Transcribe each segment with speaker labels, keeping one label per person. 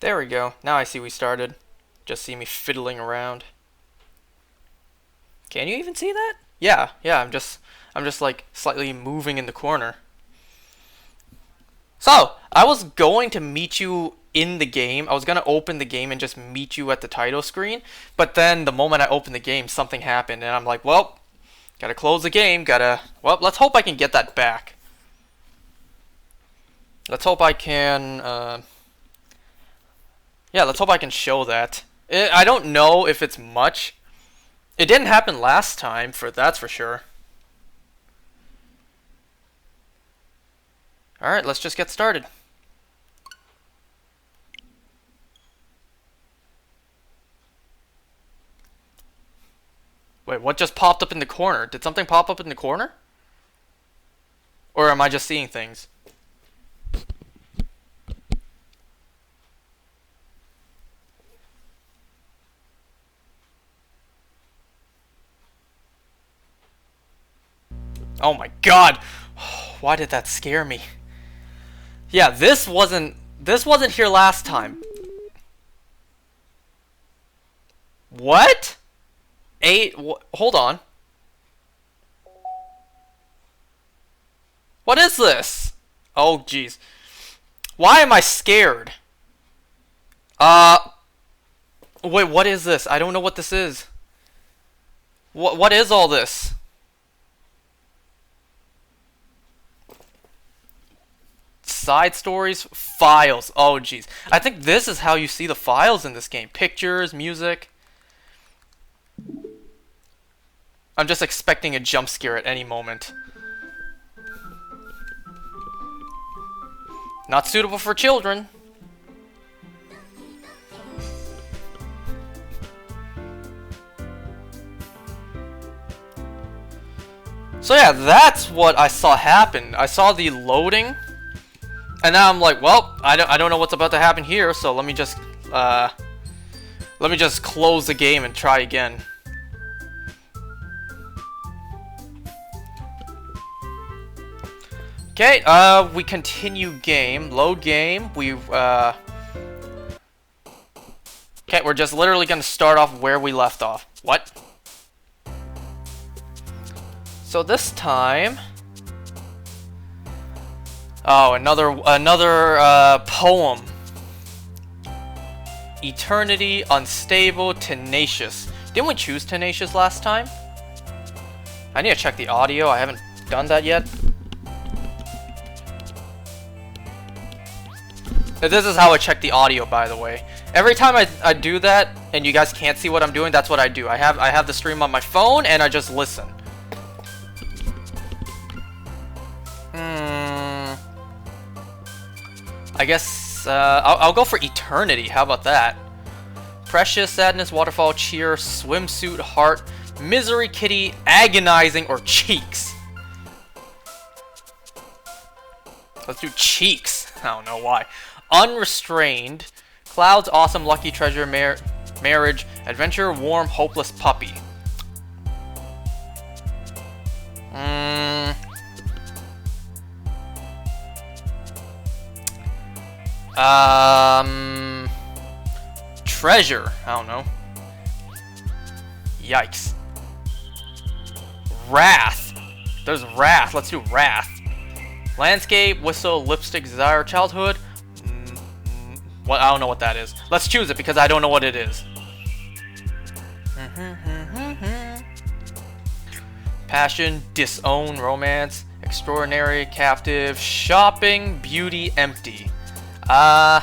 Speaker 1: There we go. Now I see we started. Just see me fiddling around. Can you even see that? Yeah, I'm just like slightly moving in the corner. So, I was going to meet you in the game. I was going to open the game and just meet you at the title screen, but then the moment I opened the game, something happened and I'm like, "Well, got to close the game, well, let's hope I can get that back. Let's hope I can yeah, let's hope I can show that. I don't know if it's much. It didn't happen last time, that's for sure. Alright, let's just get started. Wait, what just popped up in the corner? Did something pop up in the corner? Or am I just seeing things? Oh my god! Why did that scare me? Yeah, this wasn't here last time. What? Hold on. What is this? Oh jeez. Why am I scared? Uh Wait, what is this? I don't know what this is. What is all this? Side stories, files. Oh jeez. I think this is how you see the files in this game. Pictures, music. I'm just expecting a jump scare at any moment. Not suitable for children. So yeah, that's what I saw happen. I saw the loading, and now I'm like, well, I don't know what's about to happen here. So let me just close the game and try again. Okay, we continue game, load game. Okay, we're just literally gonna start off where we left off. What? So this time, oh, another poem. Eternity, unstable, tenacious. Didn't we choose tenacious last time? I need to check the audio. I haven't done that yet. This is how I check the audio, by the way. Every time I do that, and you guys can't see what I'm doing, that's what I do. I have the stream on my phone, and I just listen. I guess I'll go for eternity. How about that? Precious, sadness, waterfall, cheer, swimsuit, heart, misery, kitty, agonizing, or cheeks. Let's do cheeks. I don't know why. Unrestrained, clouds, awesome, lucky, treasure, marriage, adventure, warm, hopeless, puppy. Treasure. I don't know. Yikes. Wrath. There's wrath. Let's do wrath. Landscape, whistle, lipstick, desire, childhood. What? I don't know what that is. Let's choose it because I don't know what it is. Passion, disown, romance, extraordinary, captive, shopping, beauty, empty. Well,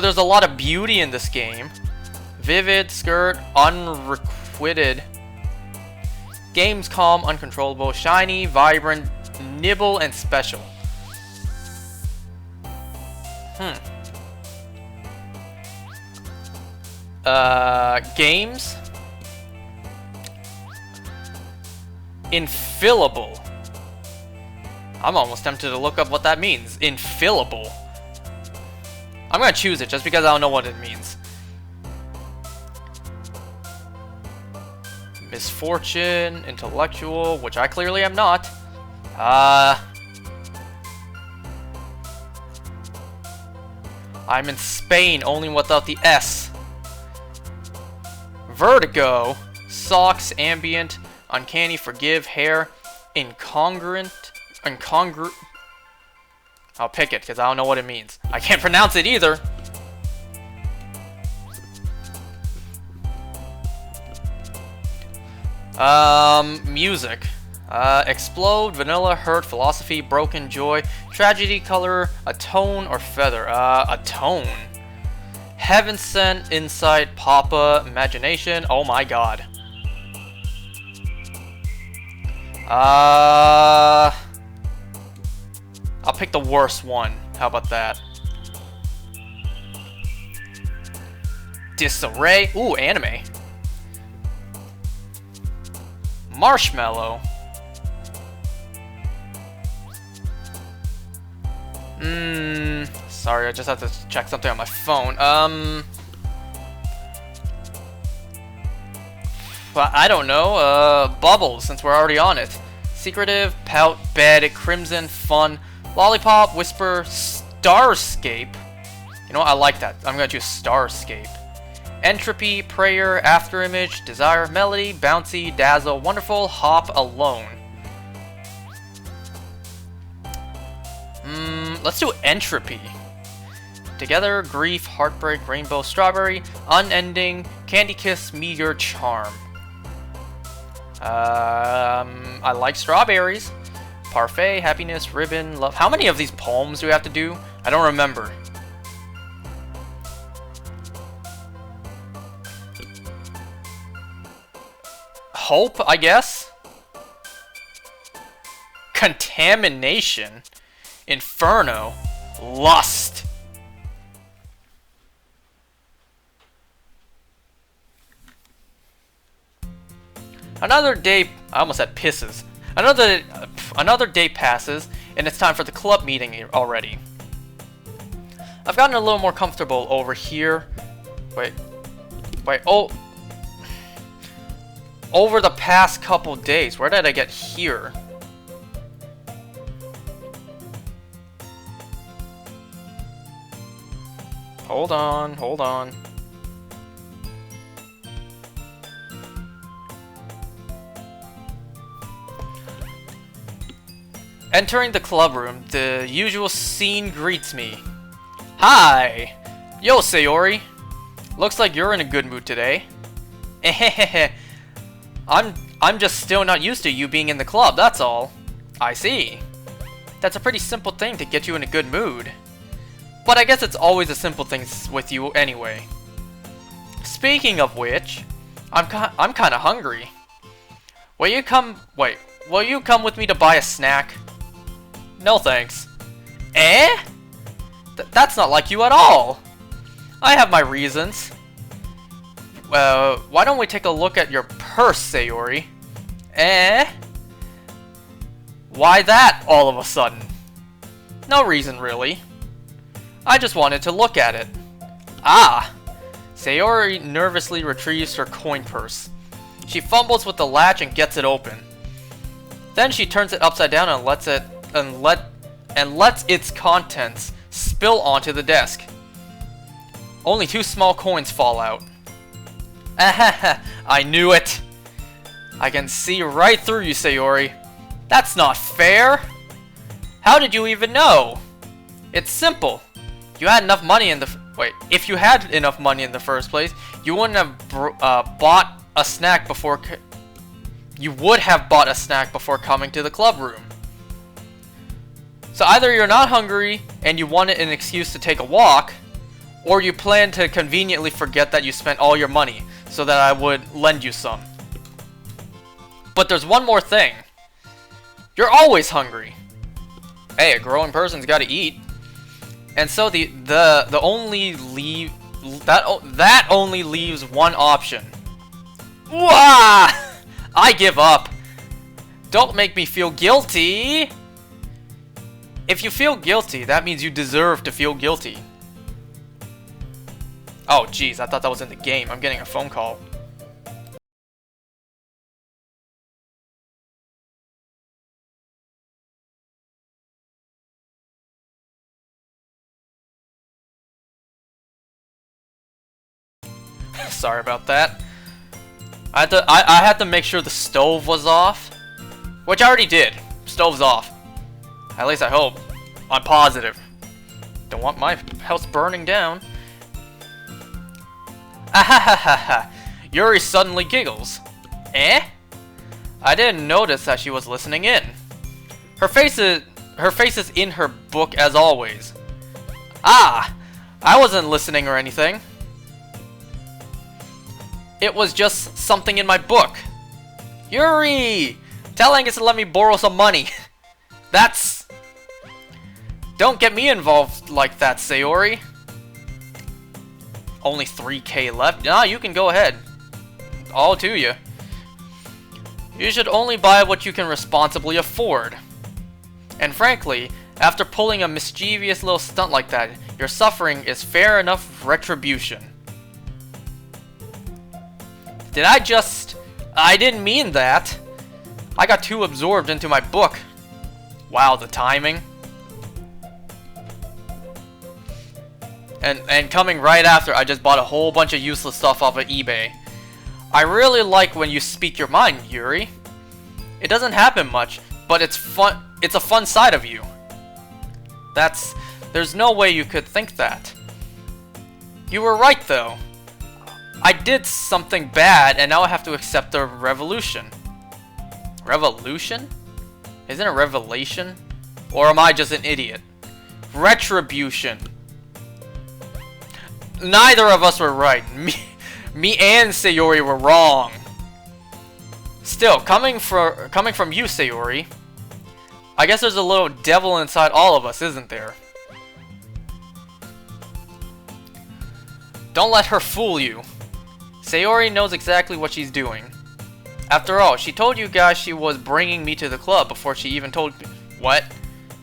Speaker 1: there's a lot of beauty in this game. Vivid, skirt, unrequited. Games calm, uncontrollable, shiny, vibrant, nibble, and special. Games. Infillable. I'm almost tempted to look up what that means. Infillable. I'm gonna choose it just because I don't know what it means. Misfortune, intellectual, which I clearly am not. I'm in Spain, only without the S. Vertigo. Socks, ambient, uncanny, forgive, hair, incongruent. I'll pick it, because I don't know what it means. I can't pronounce it either. Music. Explode, vanilla, hurt, philosophy, broken, joy, tragedy, color, a tone, or feather. A tone. Heaven sent, insight, papa, imagination. Oh my god. I'll pick the worst one. How about that? Disarray. Ooh, anime. Marshmallow. Sorry, I just have to check something on my phone. Well, I don't know. Bubbles, since we're already on it. Secretive, pout, bed, crimson, fun, lollipop, whisper, starscape. You know what? I like that. I'm gonna choose starscape. Entropy, prayer, afterimage, desire, melody, bouncy, dazzle, wonderful, hop, alone. Let's do entropy. Together, grief, heartbreak, rainbow, strawberry, unending, candy kiss, meteor, charm. I like strawberries. Parfait, happiness, ribbon, love. How many of these poems do we have to do? I don't remember. Hope, I guess. Contamination. Inferno. Lust. Another day, I almost said pisses. Another day passes, and it's time for the club meeting already. I've gotten a little more comfortable over here. Wait, oh. Over the past couple days, where did I get here? Hold on. Entering the club room, the usual scene greets me. Hi! Yo, Sayori. Looks like you're in a good mood today. Ehehehe. I'm just still not used to you being in the club, that's all. I see. That's a pretty simple thing to get you in a good mood. But I guess it's always the simple things with you anyway. Speaking of which, I'm kinda hungry. Will you come with me to buy a snack? No thanks. Eh? That's not like you at all. I have my reasons. Why don't we take a look at your purse, Sayori? Eh? Why that, all of a sudden? No reason, really. I just wanted to look at it. Ah! Sayori nervously retrieves her coin purse. She fumbles with the latch and gets it open. Then she turns it upside down and lets its contents spill onto the desk. Only 2 small coins fall out. Ahaha, I knew it! I can see right through you, Sayori. That's not fair! How did you even know? It's simple. You had enough money in the... if you had enough money in the first place, you wouldn't have bought a snack before... You would have bought a snack before coming to the club room. So either you're not hungry and you wanted an excuse to take a walk, or you plan to conveniently forget that you spent all your money so that I would lend you some. But there's one more thing. You're always hungry. Hey, a growing person's gotta eat. And so that only leaves one option. Wah! I give up. Don't make me feel guilty. If you feel guilty, that means you deserve to feel guilty. Oh, jeez, I thought that was in the game. I'm getting a phone call. Sorry about that. I had to make sure the stove was off, which I already did. Stove's off. At least I hope. I'm positive. Don't want my house burning down. Ahahaha. Yuri suddenly giggles. Eh? I didn't notice that she was listening in. Her face is in her book as always. Ah! I wasn't listening or anything. It was just something in my book. Yuri! Tell Angus to let me borrow some money. That's... Don't get me involved like that, Sayori. Only 3K left? Nah, you can go ahead. All to you. You should only buy what you can responsibly afford. And frankly, after pulling a mischievous little stunt like that, your suffering is fair enough retribution. Did I just... I didn't mean that. I got too absorbed into my book. Wow, the timing. And coming right after, I just bought a whole bunch of useless stuff off of eBay. I really like when you speak your mind, Yuri. It doesn't happen much, but it's fun. It's a fun side of you. There's no way you could think that. You were right, though. I did something bad, and now I have to accept the revolution. Revolution? Isn't it revelation? Or am I just an idiot? Retribution. Neither of us were right. Me and Sayori were wrong. Still, coming from you, Sayori, I guess there's a little devil inside all of us, isn't there? Don't let her fool you. Sayori knows exactly what she's doing. After all, she told you guys she was bringing me to the club before she even told me. What?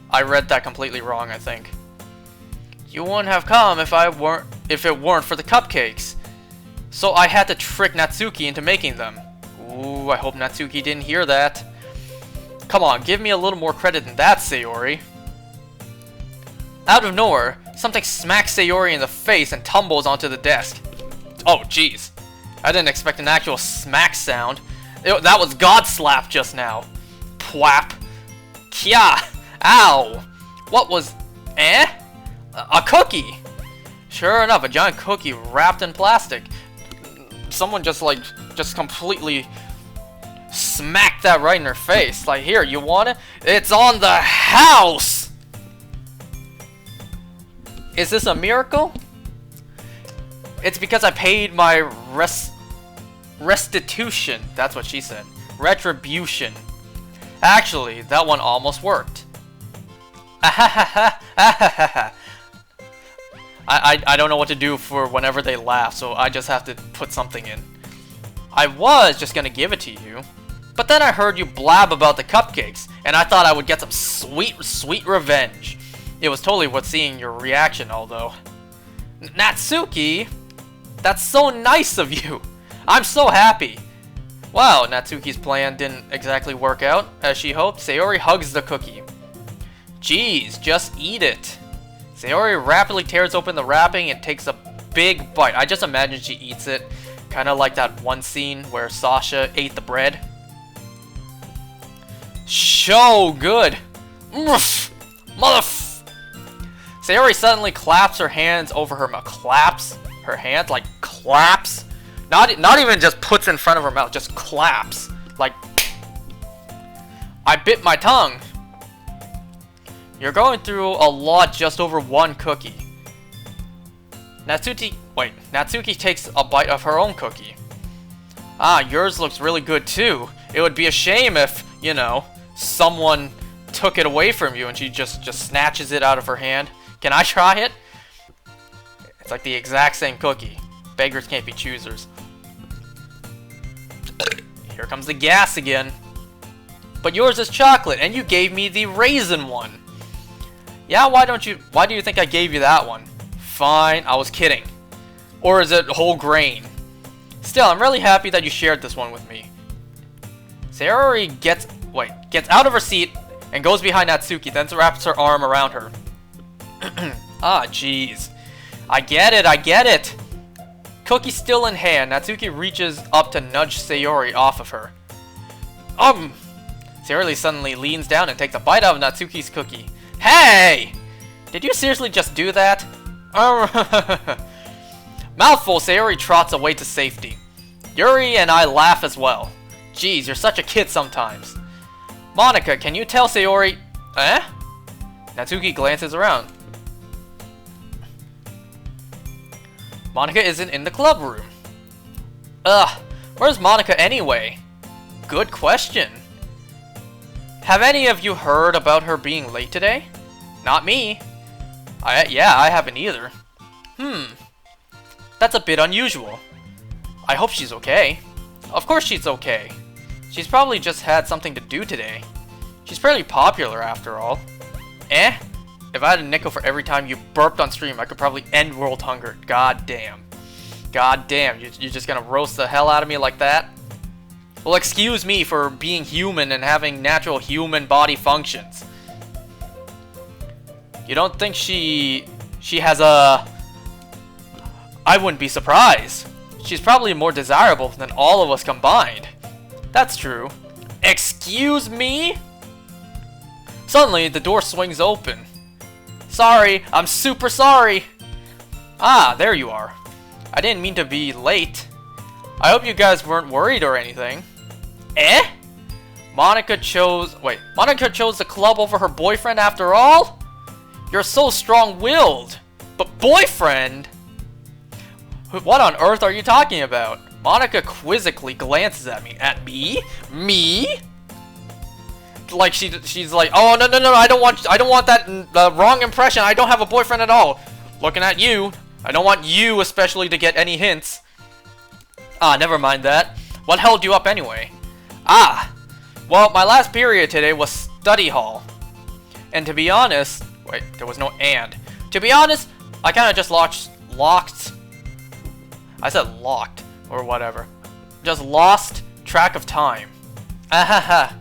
Speaker 1: I read that completely wrong, I think. You wouldn't have come if it weren't for the cupcakes. So I had to trick Natsuki into making them. Ooh, I hope Natsuki didn't hear that. Come on, give me a little more credit than that, Sayori. Out of nowhere, something smacks Sayori in the face and tumbles onto the desk. Oh, jeez. I didn't expect an actual smack sound. That was God slap just now. Pwap. Kya. Ow. What was... Eh? A cookie. Sure enough, a giant cookie wrapped in plastic. Someone just completely smacked that right in her face. Like, here, you want it? It's on the house! Is this a miracle? It's because I paid my restitution. That's what she said. Retribution. Actually, that one almost worked. I don't know what to do for whenever they laugh, so I just have to put something in. I was just gonna give it to you, but then I heard you blab about the cupcakes, and I thought I would get some sweet revenge. It was totally worth seeing your reaction, although. Natsuki? That's so nice of you! I'm so happy! Wow, Natsuki's plan didn't exactly work out as she hoped. Sayori hugs the cookie. Jeez, just eat it. Sayori rapidly tears open the wrapping and takes a big bite. I just imagine she eats it, kind of like that one scene where Sasha ate the bread. So good! Sayori suddenly claps her hands over her mouth. Claps her hands? Like claps? Not even just puts in front of her mouth, just claps. Like, I bit my tongue. You're going through a lot just over one cookie. Natsuki takes a bite of her own cookie. Ah, yours looks really good too. It would be a shame if, you know, someone took it away from you and she just snatches it out of her hand. Can I try it? It's like the exact same cookie. Beggars can't be choosers. Here comes the gas again. But yours is chocolate and you gave me the raisin one. Yeah, why do you think I gave you that one? Fine, I was kidding. Or is it whole grain? Still, I'm really happy that you shared this one with me. Sayori gets out of her seat and goes behind Natsuki, then wraps her arm around her. Ah, jeez. I get it. cookie still in hand, Natsuki reaches up to nudge Sayori off of her. Sayori suddenly leans down and takes a bite out of Natsuki's cookie. Hey! Did you seriously just do that? Mouthful, Sayori trots away to safety. Yuri and I laugh as well. Geez, you're such a kid sometimes. Monica, can you tell Sayori... Eh? Natsuki glances around. Monica isn't in the club room. Ugh, where's Monica anyway? Good question. Have any of you heard about her being late today? Not me. Yeah, I haven't either. That's a bit unusual. I hope she's okay. Of course she's okay. She's probably just had something to do today. She's fairly popular after all. Eh? If I had a nickel for every time you burped on stream, I could probably end world hunger. God damn. God damn, you're just gonna roast the hell out of me like that? Well, excuse me for being human and having natural human body functions. You don't think she has a... I wouldn't be surprised. She's probably more desirable than all of us combined. That's true. Excuse me? Suddenly, the door swings open. Sorry, I'm super sorry. Ah, there you are. I didn't mean to be late. I hope you guys weren't worried or anything. Eh? Monica chose the club over her boyfriend after all? You're so strong-willed. But boyfriend? What on earth are you talking about? Monica quizzically glances at me. At me? Me? Like she's like, oh no, I don't want that wrong impression. I don't have a boyfriend at all. Looking at you, I don't want you especially to get any hints. Ah, never mind that. What held you up anyway? Ah, well, my last period today was study hall, and to be honest, wait, there was no and. To be honest, I kind of just locked. I said locked or whatever. Just lost track of time. Ahaha.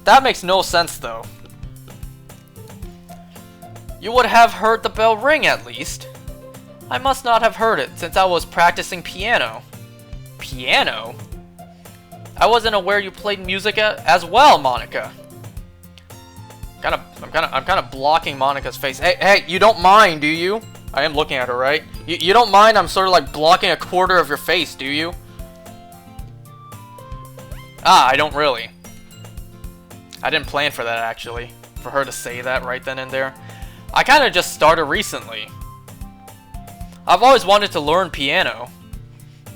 Speaker 1: That makes no sense, though. You would have heard the bell ring, at least. I must not have heard it, since I was practicing piano. Piano? I wasn't aware you played music as well, Monica. I'm kind of blocking Monica's face. Hey, you don't mind, do you? I am looking at her, right? You don't mind I'm sort of like blocking a quarter of your face, do you? Ah, I don't really. I didn't plan for that, actually. For her to say that right then and there. I kind of just started recently. I've always wanted to learn piano.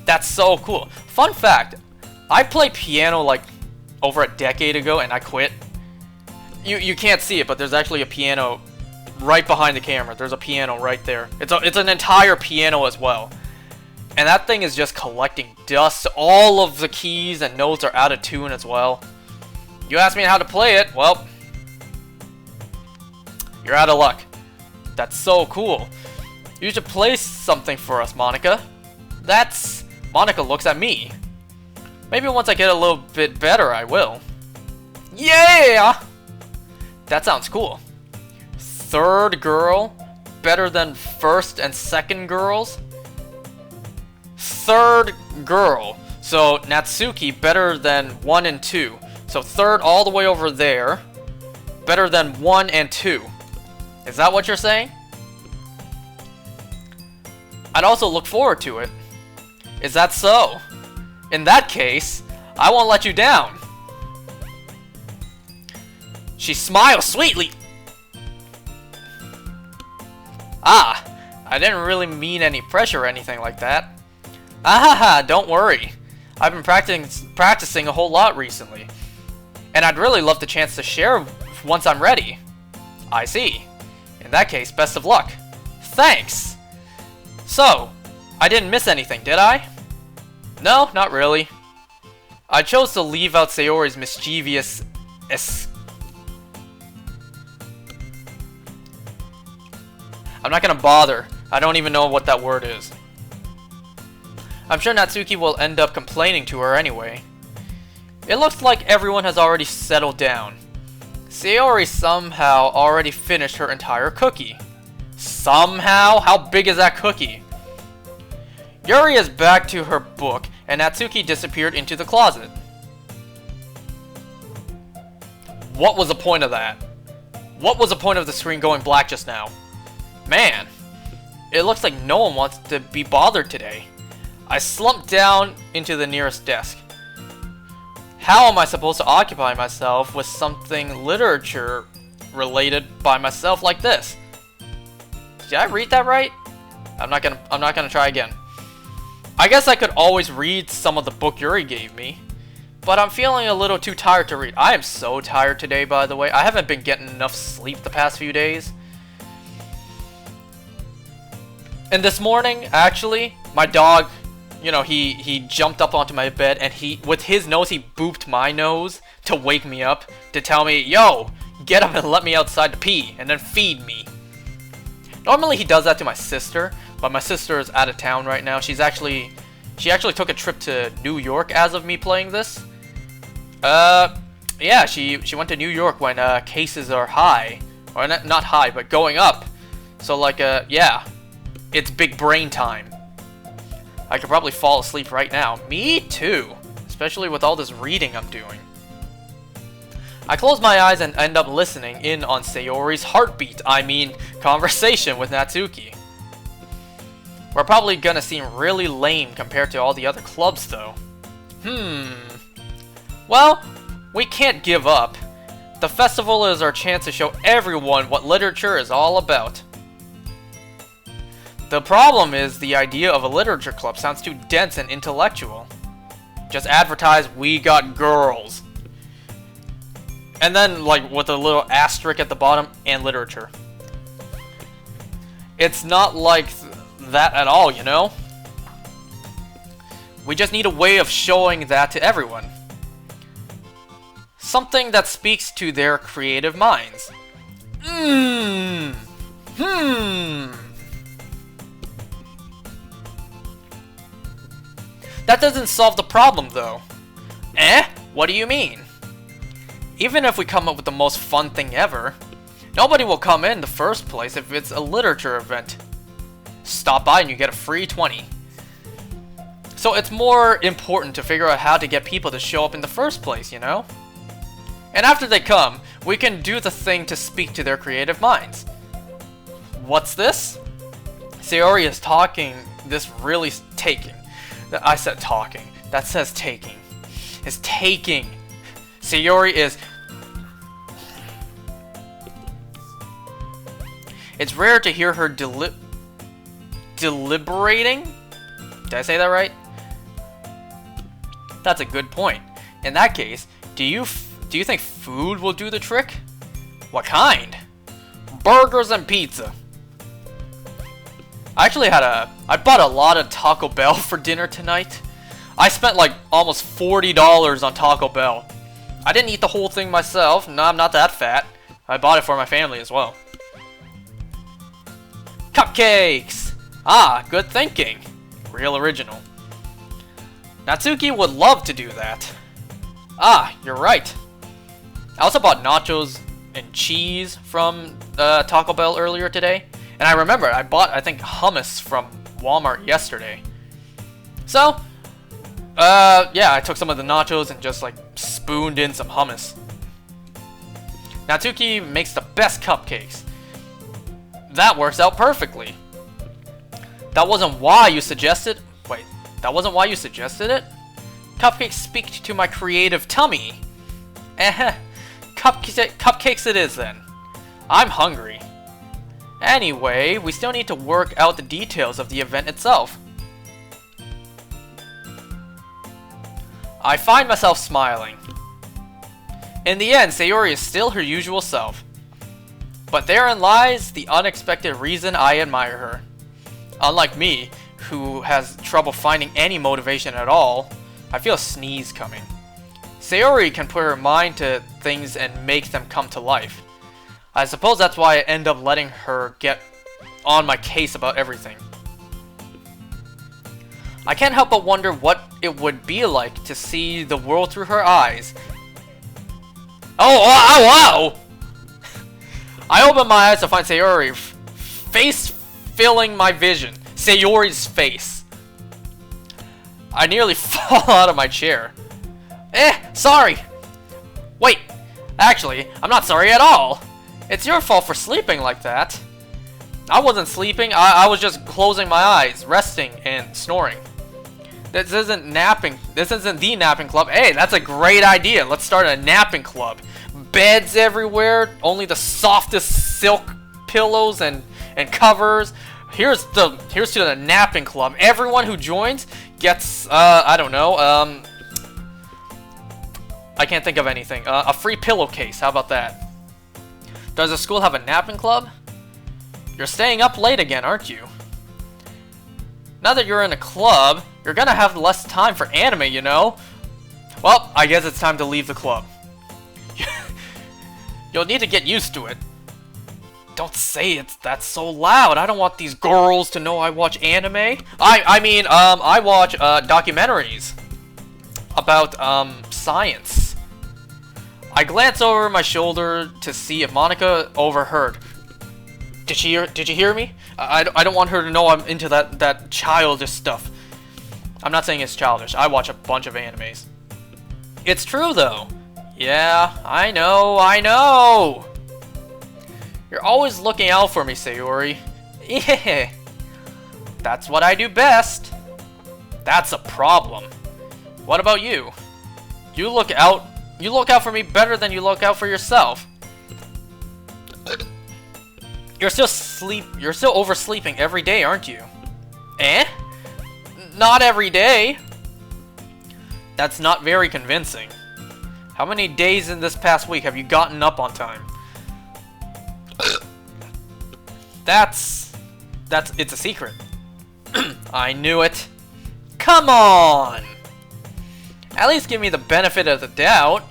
Speaker 1: That's so cool. Fun fact, I played piano like over a decade ago and I quit. You can't see it, but there's actually a piano right behind the camera. There's a piano right there. It's an entire piano as well. And that thing is just collecting dust. All of the keys and notes are out of tune as well. You asked me how to play it, well, you're out of luck. That's so cool. You should play something for us, Monica. Monica looks at me. Maybe once I get a little bit better, I will. Yeah! That sounds cool. Third girl, better than first and second girls? Third girl. So, Natsuki, better than 1 and 2. So third all the way over there, better than 1 and 2. Is that what you're saying? I'd also look forward to it. Is that so? In that case, I won't let you down. She smiles sweetly. Ah, I didn't really mean any pressure or anything like that. Ahaha, don't worry. I've been practicing a whole lot recently. And I'd really love the chance to share once I'm ready. I see. In that case, best of luck. Thanks! So, I didn't miss anything, did I? No, not really. I chose to leave out Sayori's mischievous... I'm not gonna bother. I don't even know what that word is. I'm sure Natsuki will end up complaining to her anyway. It looks like everyone has already settled down. Sayori somehow already finished her entire cookie. Somehow? How big is that cookie? Yuri is back to her book, and Natsuki disappeared into the closet. What was the point of that? What was the point of the screen going black just now? Man, it looks like no one wants to be bothered today. I slumped down into the nearest desk. How am I supposed to occupy myself with something literature related by myself like this? Did I read that right? I'm not gonna try again. I guess I could always read some of the book Yuri gave me, but I'm feeling a little too tired to read. I am so tired today, by the way. I haven't been getting enough sleep the past few days. And this morning, actually, my dog, you know, he jumped up onto my bed and with his nose, he booped my nose to wake me up, to tell me, yo, get up and let me outside to pee, and then feed me. Normally he does that to my sister, but my sister is out of town right now. She actually took a trip to New York as of me playing this. Yeah, she went to New York when cases are high, or not high, but going up. So like yeah, it's big brain time. I could probably fall asleep right now. Me too, especially with all this reading I'm doing. I close my eyes and end up listening in on Sayori's heartbeat, conversation with Natsuki. We're probably gonna seem really lame compared to all the other clubs though. Well, we can't give up. The festival is our chance to show everyone what literature is all about. The problem is the idea of a literature club sounds too dense and intellectual. Just advertise, we got girls. And then, like, with a little asterisk at the bottom, and literature. It's not like that at all, you know? We just need a way of showing that to everyone. Something that speaks to their creative minds. That doesn't solve the problem, though. What do you mean? Even if we come up with the most fun thing ever, nobody will come in the first place if it's a literature event. Stop by and you get a free 20. So it's more important to figure out how to get people to show up in the first place, you know? And after they come, we can do the thing to speak to their creative minds. What's this? Sayori is talking, this really taking. I said talking. That says taking. It's taking. Sayori is... It's rare to hear her deliberating? Did I say that right? That's a good point. In that case, do you think food will do the trick? What kind? Burgers and pizza. I bought a lot of Taco Bell for dinner tonight. I spent like almost $40 on Taco Bell. I didn't eat the whole thing myself. No, I'm not that fat. I bought it for my family as well. Cupcakes! Ah, good thinking. Real original. Natsuki would love to do that. Ah, you're right. I also bought nachos and cheese from Taco Bell earlier today. And I remember, I bought, I think, hummus from Walmart yesterday. So, yeah, I took some of the nachos and just, like, spooned in some hummus. Natsuki makes the best cupcakes. That works out perfectly. That wasn't why you suggested... Wait, that wasn't why you suggested it? Cupcakes speak to my creative tummy. Cupcakes it is then. I'm hungry. Anyway, we still need to work out the details of the event itself. I find myself smiling. In the end, Sayori is still her usual self. But therein lies the unexpected reason I admire her. Unlike me, who has trouble finding any motivation at all, I feel a sneeze coming. Sayori can put her mind to things and make them come to life. I suppose that's why I end up letting her get on my case about everything. I can't help but wonder what it would be like to see the world through her eyes. Oh, wow! I open my eyes to find Sayori face filling my vision. Sayori's face. I nearly fall out of my chair. Sorry. Wait, actually, I'm not sorry at all. It's your fault for sleeping like that. I wasn't sleeping, I was just closing my eyes, resting, and snoring. This isn't napping. This isn't the napping club. Hey, that's a great idea. Let's start a napping club. Beds everywhere, only the softest silk pillows and covers. Here's to the napping club. Everyone who joins gets I don't know, I can't think of anything. A free pillowcase. How about that? Does the school have a napping club? You're staying up late again, aren't you? Now that you're in a club, you're gonna have less time for anime, you know? Well, I guess it's time to leave the club. You'll need to get used to it. Don't say that's so loud. I don't want these girls to know I watch anime. I watch documentaries about science. I glance over my shoulder to see if Monica overheard. Did you hear me? I don't want her to know I'm into that childish stuff. I'm not saying it's childish. I watch a bunch of animes. It's true though. Yeah, I know. You're always looking out for me, Sayori. Yeah. That's what I do best. That's a problem. What about you? You look out for me better than you look out for yourself. You're still oversleeping every day, aren't you? Not every day. That's not very convincing. How many days in this past week have you gotten up on time? It's a secret. I knew it. Come on! At least give me the benefit of the doubt.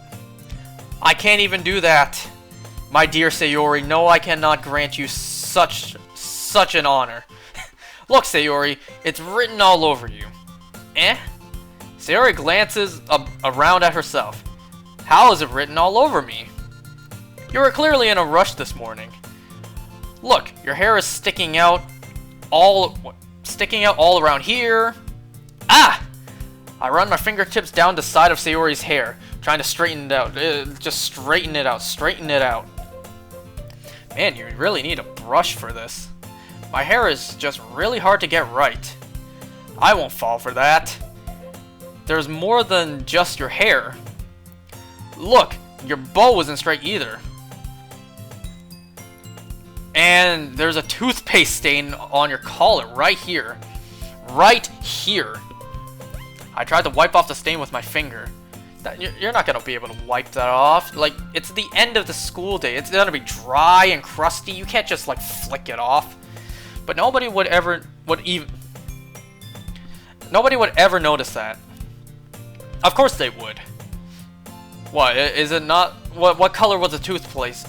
Speaker 1: I can't even do that. My dear Sayori, no, I cannot grant you such an honor. Look, Sayori, it's written all over you. Sayori glances around at herself. How is it written all over me? You were clearly in a rush this morning. Look, your hair is sticking out all around here. Ah! I run my fingertips down the side of Sayori's hair, trying to straighten it out. Just straighten it out. Man, you really need a brush for this. My hair is just really hard to get right. I won't fall for that. There's more than just your hair. Look, your bow isn't straight either. And there's a toothpaste stain on your collar right here. Right here. I tried to wipe off the stain with my finger. You're not gonna be able to wipe that off. Like, it's the end of the school day. It's gonna be dry and crusty. You can't just like flick it off. But nobody would ever notice that. Of course they would. What is it not? What color was the toothpaste?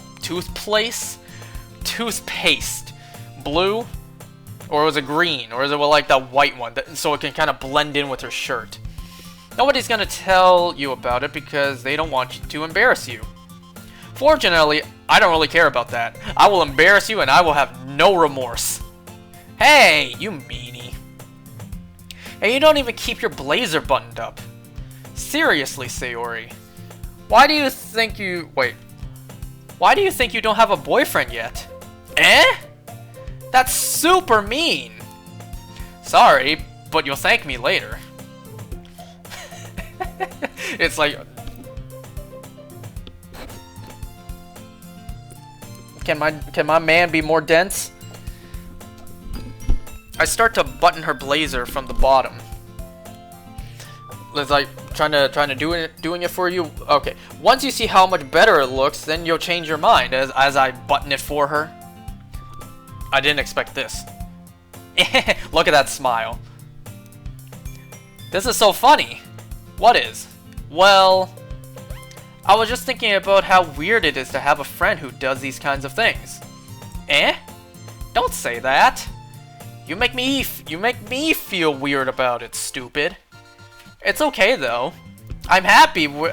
Speaker 1: Toothpaste. Blue? Or was it green? Or is it like that white one, so it can kind of blend in with her shirt? Nobody's gonna tell you about it because they don't want you to embarrass you. Fortunately, I don't really care about that. I will embarrass you and I will have no remorse. Hey, you meanie. And you don't even keep your blazer buttoned up. Seriously, Sayori. Why do you think you don't have a boyfriend yet? That's super mean. Sorry, but you'll thank me later. It's like, can my man be more dense? I start to button her blazer from the bottom. It's like trying to doing it for you. Okay. Once you see how much better it looks, then you'll change your mind as I button it for her. I didn't expect this. Look at that smile. This is so funny. What is? Well, I was just thinking about how weird it is to have a friend who does these kinds of things. Don't say that. You make me feel weird about it, stupid. It's okay though. I'm happy we're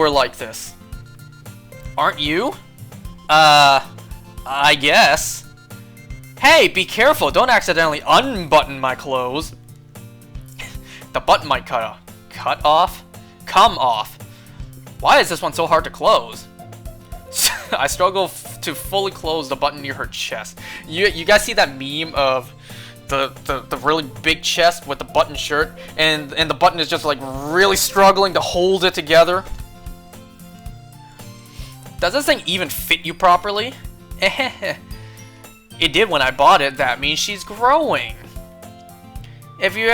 Speaker 1: like this. Aren't you? I guess. Hey, be careful! Don't accidentally unbutton my clothes. The button might cut off. Cut off? Come off. Why is this one so hard to close? I struggle to fully close the button near her chest. You guys see that meme of the really big chest with the button shirt, and the button is just like really struggling to hold it together? Does this thing even fit you properly? It did when I bought it. That means she's growing. If you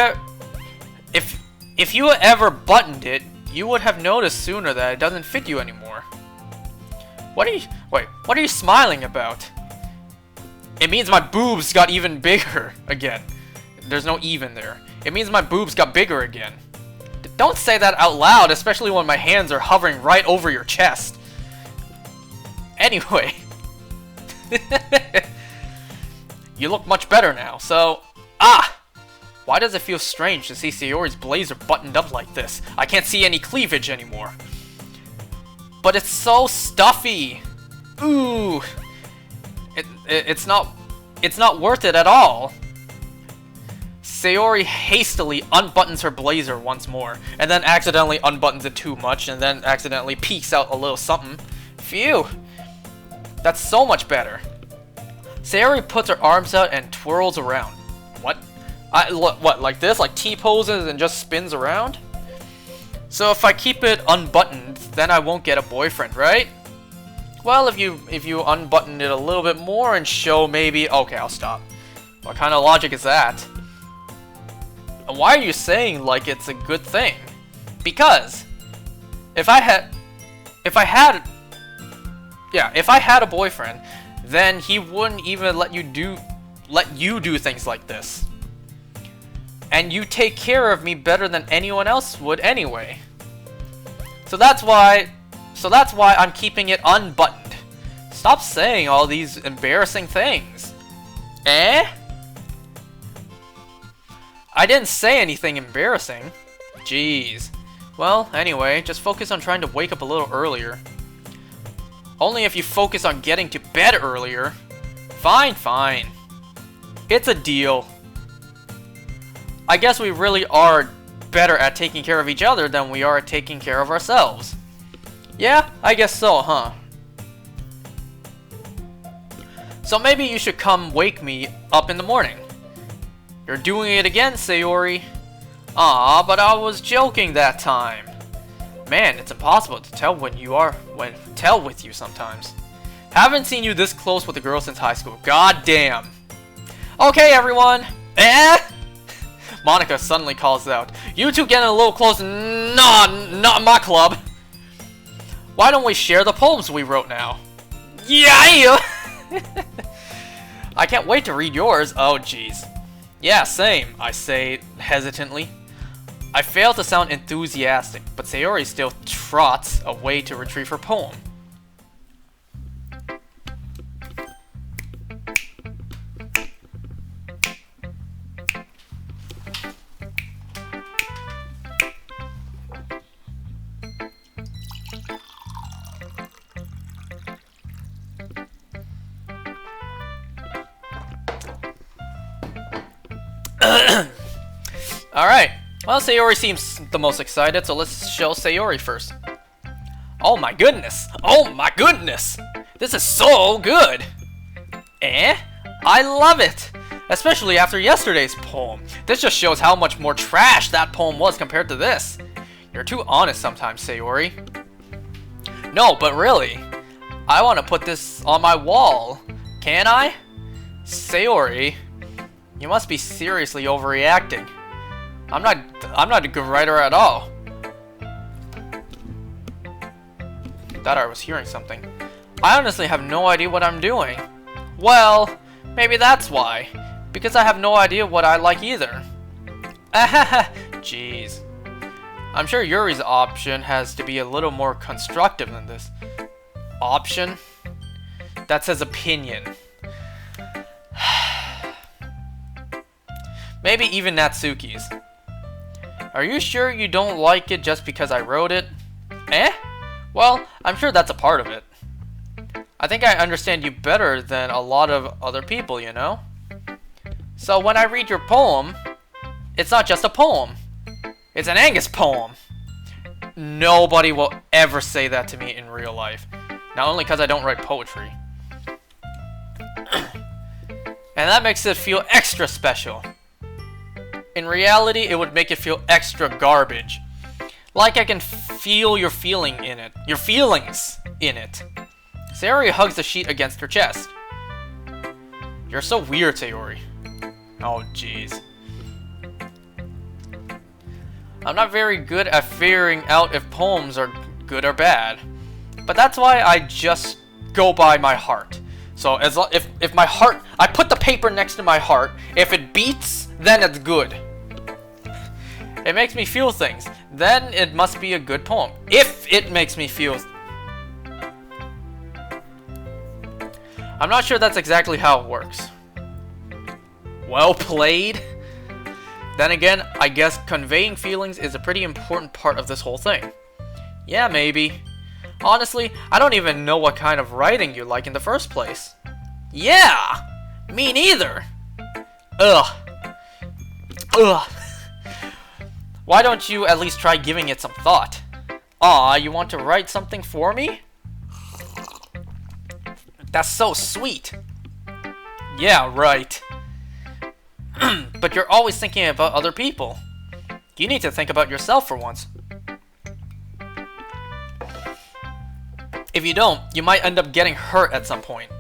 Speaker 1: ever buttoned it, you would have noticed sooner that it doesn't fit you anymore. What are you smiling about? It means my boobs got even bigger again. There's no even there. It means my boobs got bigger again. Don't say that out loud, especially when my hands are hovering right over your chest. Anyway. You look much better now, so... Why does it feel strange to see Sayori's blazer buttoned up like this? I can't see any cleavage anymore. But it's so stuffy. Ooh. It's not worth it at all. Sayori hastily unbuttons her blazer once more, and then accidentally unbuttons it too much, and then accidentally peeks out a little something. Phew. That's so much better. Sayori puts her arms out and twirls around. What? What, like this? Like T-poses and just spins around? So if I keep it unbuttoned, then I won't get a boyfriend, right? Well, if you unbutton it a little bit more and show maybe... Okay, I'll stop. What kind of logic is that? And why are you saying like it's a good thing? Because if I had a boyfriend, then he wouldn't even let you do things like this. And you take care of me better than anyone else would anyway. So that's why I'm keeping it unbuttoned. Stop saying all these embarrassing things. Eh? I didn't say anything embarrassing. Jeez. Well, anyway, just focus on trying to wake up a little earlier. Only if you focus on getting to bed earlier. Fine, fine. It's a deal. I guess we really are better at taking care of each other than we are at taking care of ourselves. Yeah, I guess so, huh? So maybe you should come wake me up in the morning. You're doing it again, Sayori. Aw, but I was joking that time. Man, it's impossible to tell with you sometimes. Haven't seen you this close with a girl since high school. God damn. Okay, everyone. Monica suddenly calls out. You two getting a little close. Nah, not my club. Why don't we share the poems we wrote now? Yeah! I can't wait to read yours. Oh, jeez. Yeah, same, I say hesitantly. I fail to sound enthusiastic, but Sayori still trots away to retrieve her poem. Alright, well, Sayori seems the most excited, so let's show Sayori first. Oh my goodness! Oh my goodness! This is so good! I love it! Especially after yesterday's poem. This just shows how much more trash that poem was compared to this. You're too honest sometimes, Sayori. No, but really, I want to put this on my wall. Can I? Sayori, you must be seriously overreacting. I'm not a good writer at all. Thought I was hearing something. I honestly have no idea what I'm doing. Well, maybe that's why. Because I have no idea what I like either. Jeez. I'm sure Yuri's option has to be a little more constructive than this. Option? That's his opinion. Maybe even Natsuki's. Are you sure you don't like it just because I wrote it? Well, I'm sure that's a part of it. I think I understand you better than a lot of other people, you know? So when I read your poem, it's not just a poem. It's an Angus poem. Nobody will ever say that to me in real life. Not only because I don't write poetry. And that makes it feel extra special. In reality, it would make it feel extra garbage. Like I can feel your feeling in it. Your feelings in it. Sayori hugs the sheet against her chest. You're so weird, Sayori. Oh, jeez. I'm not very good at figuring out if poems are good or bad. But that's why I just go by my heart. So if my heart, I put the paper next to my heart. If it beats, then it's good. It makes me feel things. Then it must be a good poem. If it makes me feel... I'm not sure that's exactly how it works. Well played. Then again, I guess conveying feelings is a pretty important part of this whole thing. Yeah, maybe. Honestly, I don't even know what kind of writing you like in the first place. Yeah! Me neither! Ugh. Ugh. Why don't you at least try giving it some thought? Aw, you want to write something for me? That's so sweet. Yeah, right. But you're always thinking about other people. You need to think about yourself for once. If you don't, you might end up getting hurt at some point.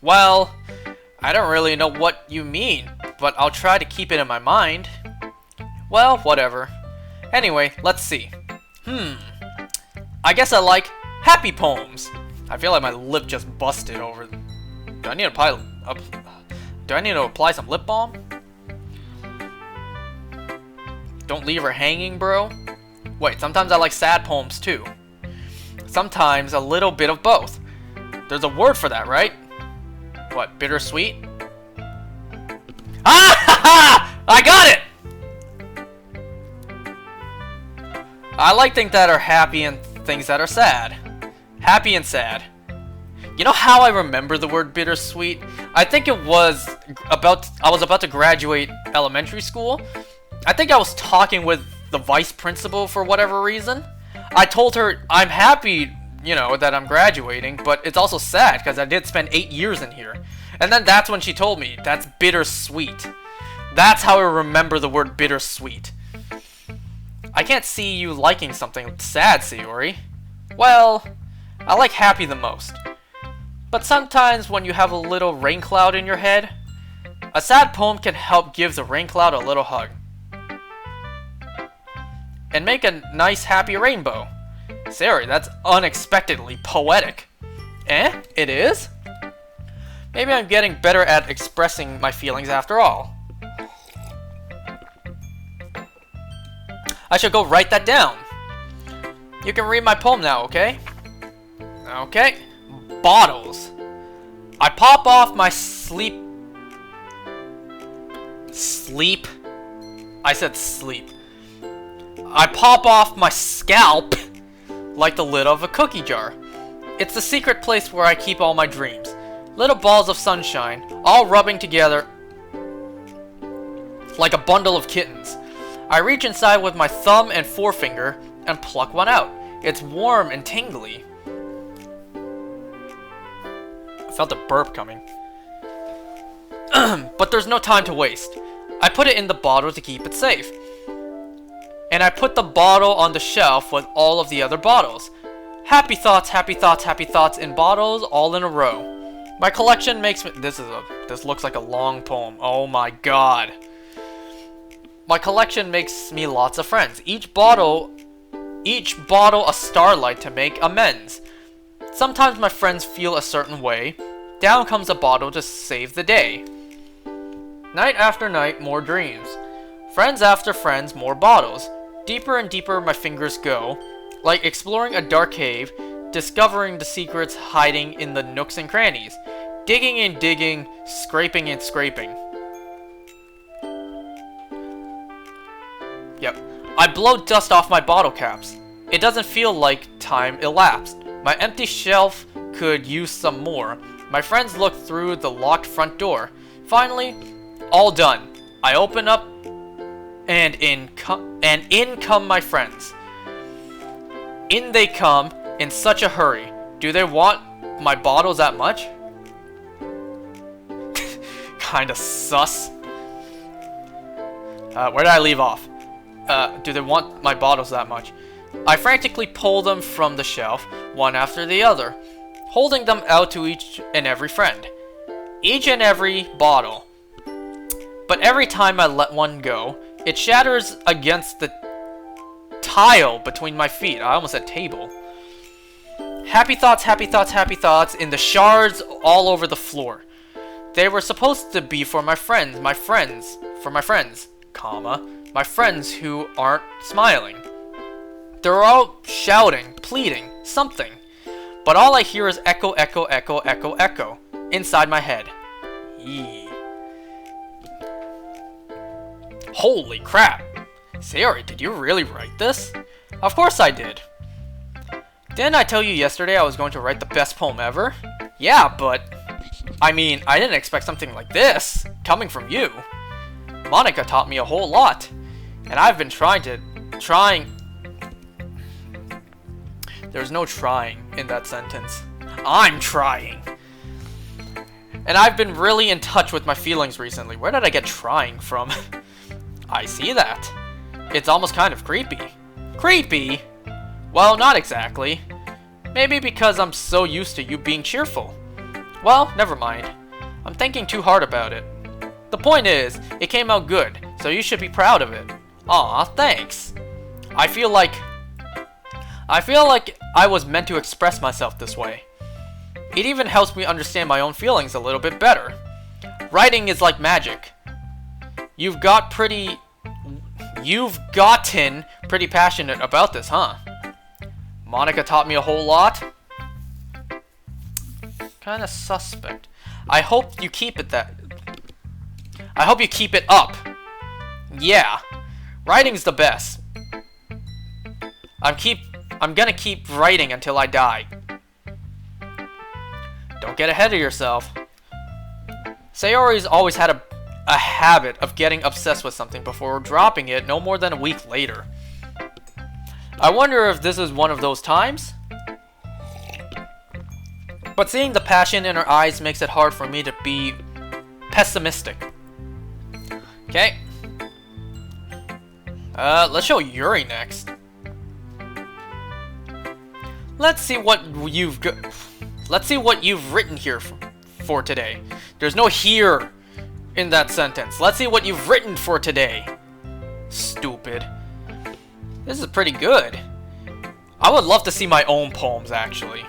Speaker 1: Well, I don't really know what you mean, but I'll try to keep it in my mind. Well, whatever. Anyway, let's see. I guess I like happy poems. I feel like my lip just busted over. Do I need to apply some lip balm? Don't leave her hanging, bro. Wait, sometimes I like sad poems too. Sometimes a little bit of both. There's a word for that, right? What, bittersweet? Ah ha ha! I got it! I like things that are happy and things that are sad. Happy and sad. You know how I remember the word bittersweet? I think it was I was about to graduate elementary school. I think I was talking with the vice principal for whatever reason. I told her I'm happy, you know, that I'm graduating, but it's also sad because I did spend 8 years in here. And then that's when she told me, that's bittersweet. That's how I remember the word bittersweet. I can't see you liking something sad, Sayori. Well, I like happy the most. But sometimes when you have a little rain cloud in your head, a sad poem can help give the rain cloud a little hug. And make a nice happy rainbow. Sayori, that's unexpectedly poetic. Eh? It is? Maybe I'm getting better at expressing my feelings after all. I should go write that down. You can read my poem now, okay? Okay. Bottles. I pop off my sleep. I said sleep. I pop off my scalp like the lid of a cookie jar. It's the secret place where I keep all my dreams. Little balls of sunshine, all rubbing together like a bundle of kittens. I reach inside with my thumb and forefinger and pluck one out. It's warm and tingly. I felt a burp coming. But there's no time to waste. I put it in the bottle to keep it safe. And I put the bottle on the shelf with all of the other bottles. Happy thoughts, happy thoughts, happy thoughts in bottles all in a row. My collection makes me... This looks like a long poem. Oh my god. My collection makes me lots of friends. Each bottle a starlight to make amends. Sometimes my friends feel a certain way. Down comes a bottle to save the day. Night after night, more dreams. Friends after friends, more bottles. Deeper and deeper my fingers go, like exploring a dark cave, discovering the secrets hiding in the nooks and crannies. Digging and digging, scraping and scraping. Yep. I blow dust off my bottle caps. It doesn't feel like time elapsed. My empty shelf could use some more. My friends look through the locked front door. Finally, all done. I open up, and in come my friends. In they come in such a hurry. Do they want my bottles that much? Kinda sus. Where did I leave off? Do they want my bottles that much? I frantically pull them from the shelf, one after the other, holding them out to each and every friend. Each and every bottle. But every time I let one go, it shatters against the tile between my feet. I almost said table. Happy thoughts, happy thoughts, happy thoughts in the shards all over the floor. They were supposed to be for my friends, comma, my friends who aren't smiling. They're all shouting, pleading, something. But all I hear is echo, echo, echo, echo, echo inside my head. Yee. Holy crap! Sayori, did you really write this? Of course I did. Didn't I tell you yesterday I was going to write the best poem ever? Yeah, but... I mean, I didn't expect something like this, coming from you. Monica taught me a whole lot, and I've been trying... There's no trying in that sentence. I'm trying! And I've been really in touch with my feelings recently. Where did I get trying from? I see that. It's almost kind of creepy. Creepy? Well, not exactly. Maybe because I'm so used to you being cheerful. Well, never mind. I'm thinking too hard about it. The point is, it came out good, so you should be proud of it. Aw, thanks. I feel like I was meant to express myself this way. It even helps me understand my own feelings a little bit better. Writing is like magic. You've gotten pretty passionate about this, huh? Monica taught me a whole lot. Kinda suspect. I hope you keep it up. Yeah. Writing's the best. I'm gonna keep writing until I die. Don't get ahead of yourself. Sayori's always had a habit of getting obsessed with something before dropping it no more than a week later. I wonder if this is one of those times? But seeing the passion in her eyes makes it hard for me to be pessimistic. Okay. Let's show Yuri next. Let's see what you've written here for today. There's no here in that sentence. Let's see what you've written for today. Stupid. This is pretty good. I would love to see my own poems, actually.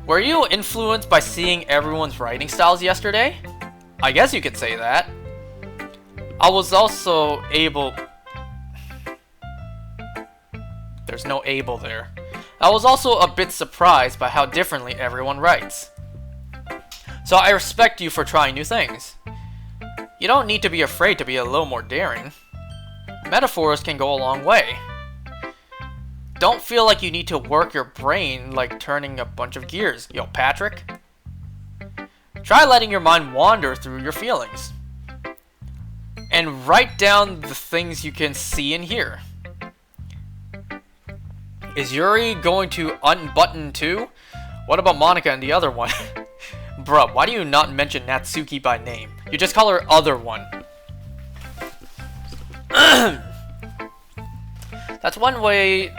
Speaker 1: Were you influenced by seeing everyone's writing styles yesterday? I guess you could say that. I was also able... There's no able there. I was also a bit surprised by how differently everyone writes. So I respect you for trying new things. You don't need to be afraid to be a little more daring. Metaphors can go a long way. Don't feel like you need to work your brain like turning a bunch of gears, yo Patrick. Try letting your mind wander through your feelings. And write down the things you can see and hear. Is Yuri going to unbutton too? What about Monica and the other one? Bruh, why do you not mention Natsuki by name? You just call her other one. That's one way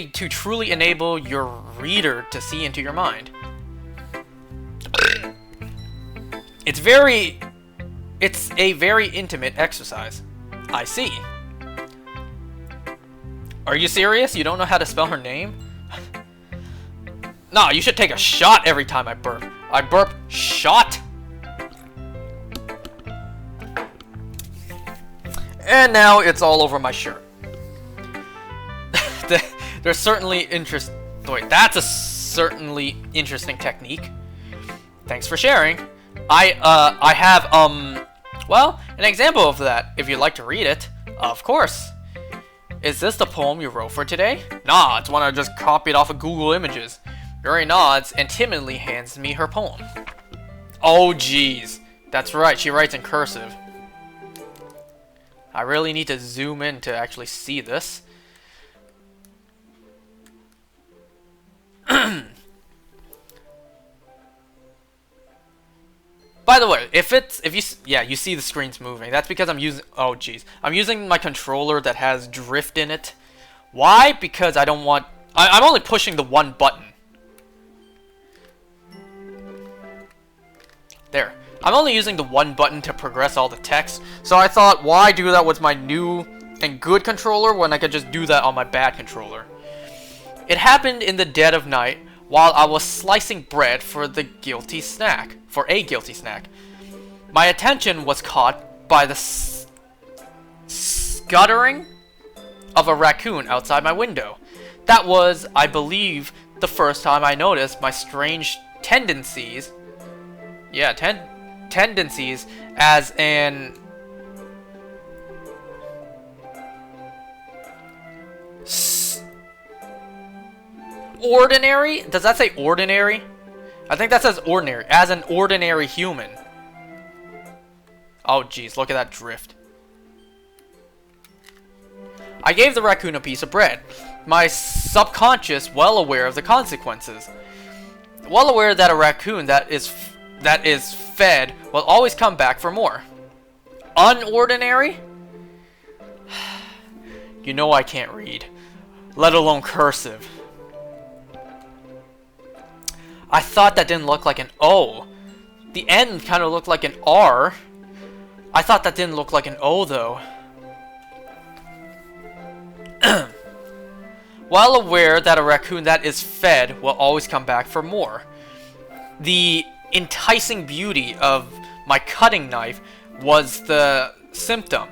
Speaker 1: to truly enable your reader to see into your mind. It's a very intimate exercise. I see. Are you serious? You don't know how to spell her name? Nah, you should take a shot every time I burp. I burp shot. And now it's all over my shirt. There's certainly interest. Wait, that's a certainly interesting technique. Thanks for sharing. I have well, an example of that. If you'd like to read it, of course. Is this the poem you wrote for today? Nah, it's one I just copied off of Google Images. Yuri nods and timidly hands me her poem. Oh, jeez. That's right, she writes in cursive. I really need to zoom in to actually see this. By the way, if you see the screen's moving, that's because I'm using, oh jeez, I'm using my controller that has drift in it. Why? Because I don't want, I'm only pushing the one button. There. I'm only using the one button to progress all the text, so I thought, why do that with my new and good controller when I could just do that on my bad controller? It happened in the dead of night while I was slicing bread for a guilty snack. My attention was caught by the scuttering of a raccoon outside my window. That was, I believe, the first time I noticed my strange tendencies. Yeah, tendencies as an ordinary? Does that say ordinary? I think that says ordinary. As an ordinary human. Oh jeez, look at that drift. I gave the raccoon a piece of bread. My subconscious well aware of the consequences. Well aware that a raccoon that is fed will always come back for more. Unordinary? You know I can't read, let alone cursive. I thought that didn't look like an O. The N kind of looked like an R. I thought that didn't look like an O though. Well aware that a raccoon that is fed will always come back for more. The enticing beauty of my cutting knife was the symptom.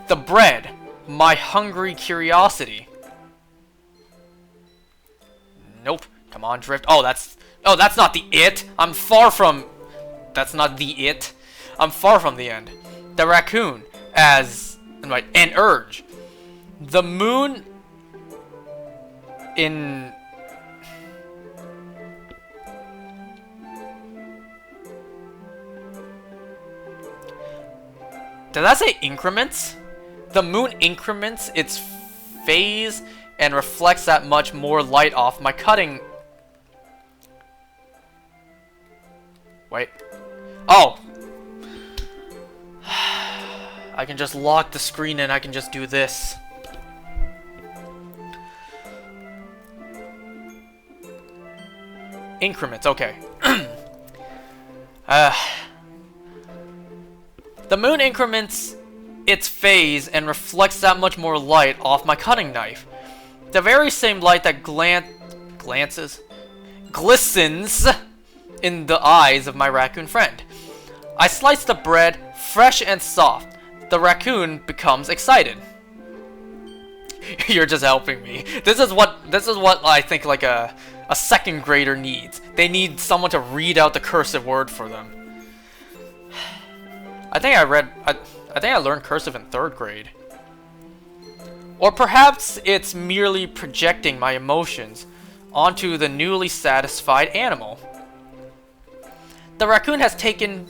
Speaker 1: The bread, my hungry curiosity. Nope. Come on, drift. Oh, that's not the it. That's not the it. I'm far from the end. The raccoon as an urge. The moon in Did that say increments? The moon increments its phase and reflects that much more light off my cutting. Wait. Oh! I can just lock the screen and I can just do this. Increments, okay. The moon increments its phase and reflects that much more light off my cutting knife. The very same light that glistens in the eyes of my raccoon friend. I slice the bread, fresh and soft. The raccoon becomes excited. You're just helping me. This is what I think like a second grader needs. They need someone to read out the cursive word for them. I think I learned cursive in 3rd grade. Or perhaps it's merely projecting my emotions onto the newly satisfied animal. The raccoon has taken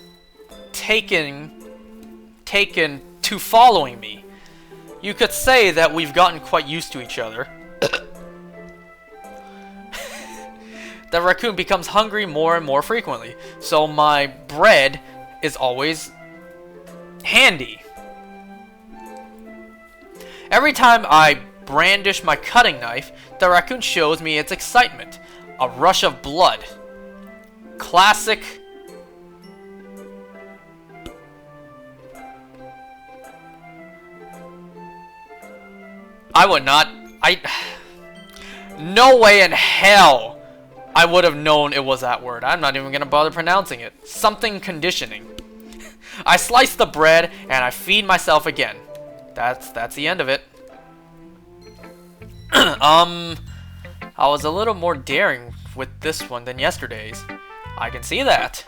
Speaker 1: to following me. You could say that we've gotten quite used to each other. The raccoon becomes hungry more and more frequently, so my bread is always handy. Every time I brandish my cutting knife, the raccoon shows me its excitement. A rush of blood. Classic. I would not. No way in hell I would have known it was that word. I'm not even gonna bother pronouncing it. Something conditioning. I slice the bread and I feed myself again. That's the end of it. I was a little more daring with this one than yesterday's. I can see that.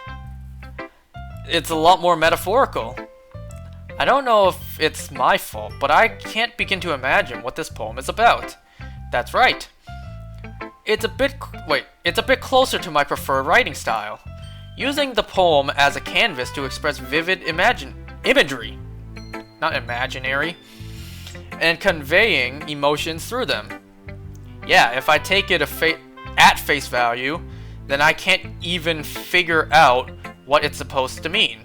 Speaker 1: It's a lot more metaphorical. I don't know if it's my fault, but I can't begin to imagine what this poem is about. That's right. It's a bit closer to my preferred writing style. using the poem as a canvas to express vivid imagery, not imaginary, and conveying emotions through them. Yeah, if I take it at face value, then I can't even figure out what it's supposed to mean.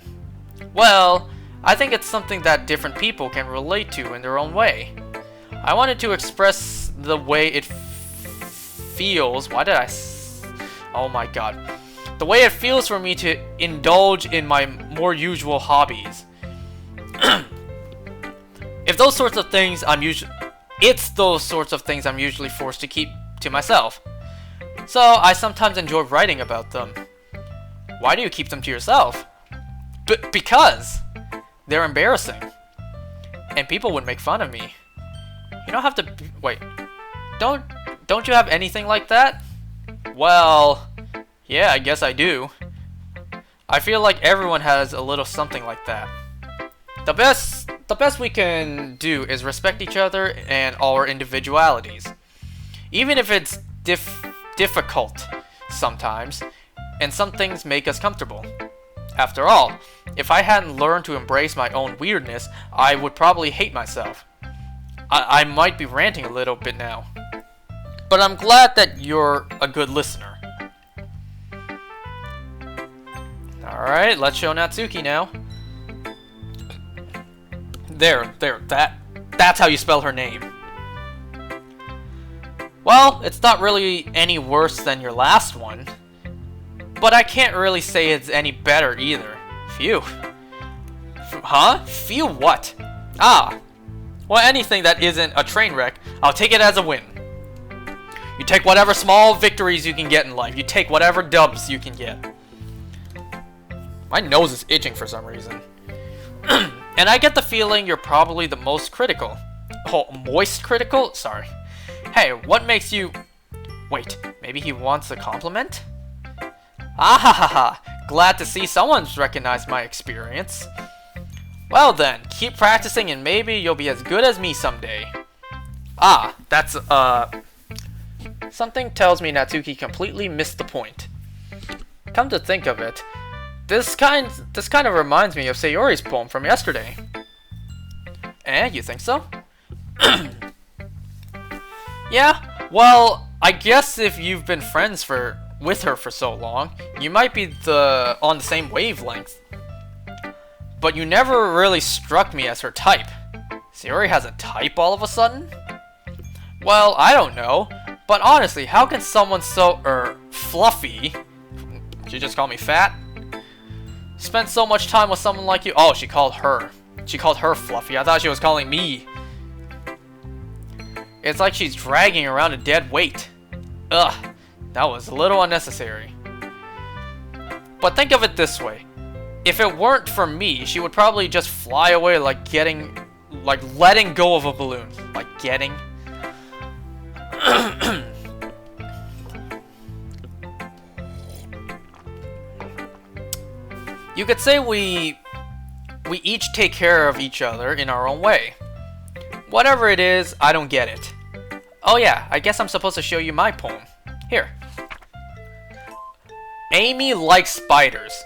Speaker 1: Well, I think it's something that different people can relate to in their own way. I wanted to express the way it feels. Oh my god. The way it feels for me to indulge in my more usual hobbies. It's those sorts of things I'm usually forced to keep to myself. So I sometimes enjoy writing about them. Why do you keep them to yourself? Because they're embarrassing. And people would make fun of me. You don't have to wait. Don't you have anything like that? Well, yeah, I guess I do. I feel like everyone has a little something like that. The best we can do is respect each other and our individualities. Even if it's difficult sometimes, and some things make us comfortable. After all, if I hadn't learned to embrace my own weirdness, I would probably hate myself. I might be ranting a little bit now, but I'm glad that you're a good listener. Alright, let's show Natsuki now. There, that's how you spell her name. Well, it's not really any worse than your last one, but I can't really say it's any better either. Phew. Huh? Phew what? Ah. Well, anything that isn't a train wreck, I'll take it as a win. You take whatever small victories you can get in life. You take whatever dubs you can get. My nose is itching for some reason. And I get the feeling you're probably the most critical. Oh, moist critical? Sorry. Hey, what makes you... Wait, maybe he wants a compliment? Ah ha ha ha. Glad to see someone's recognized my experience. Well then, keep practicing and maybe you'll be as good as me someday. Ah, that's, something tells me Natsuki completely missed the point. Come to think of it, this kind of reminds me of Sayori's poem from yesterday. Eh, you think so? Yeah, well, I guess if you've been friends with her for so long, you might be on the same wavelength. But you never really struck me as her type. Sayori has a type all of a sudden? Well, I don't know. But honestly, how can someone so, fluffy, did you just call me fat? Spend so much time with someone like you? Oh, she called her fluffy. I thought she was calling me. It's like she's dragging around a dead weight. Ugh, that was a little unnecessary. But think of it this way. If it weren't for me, she would probably just fly away like letting go of a balloon. Like getting. You could say we each take care of each other in our own way. Whatever it is, I don't get it. Oh yeah, I guess I'm supposed to show you my poem. Here. Amy likes spiders.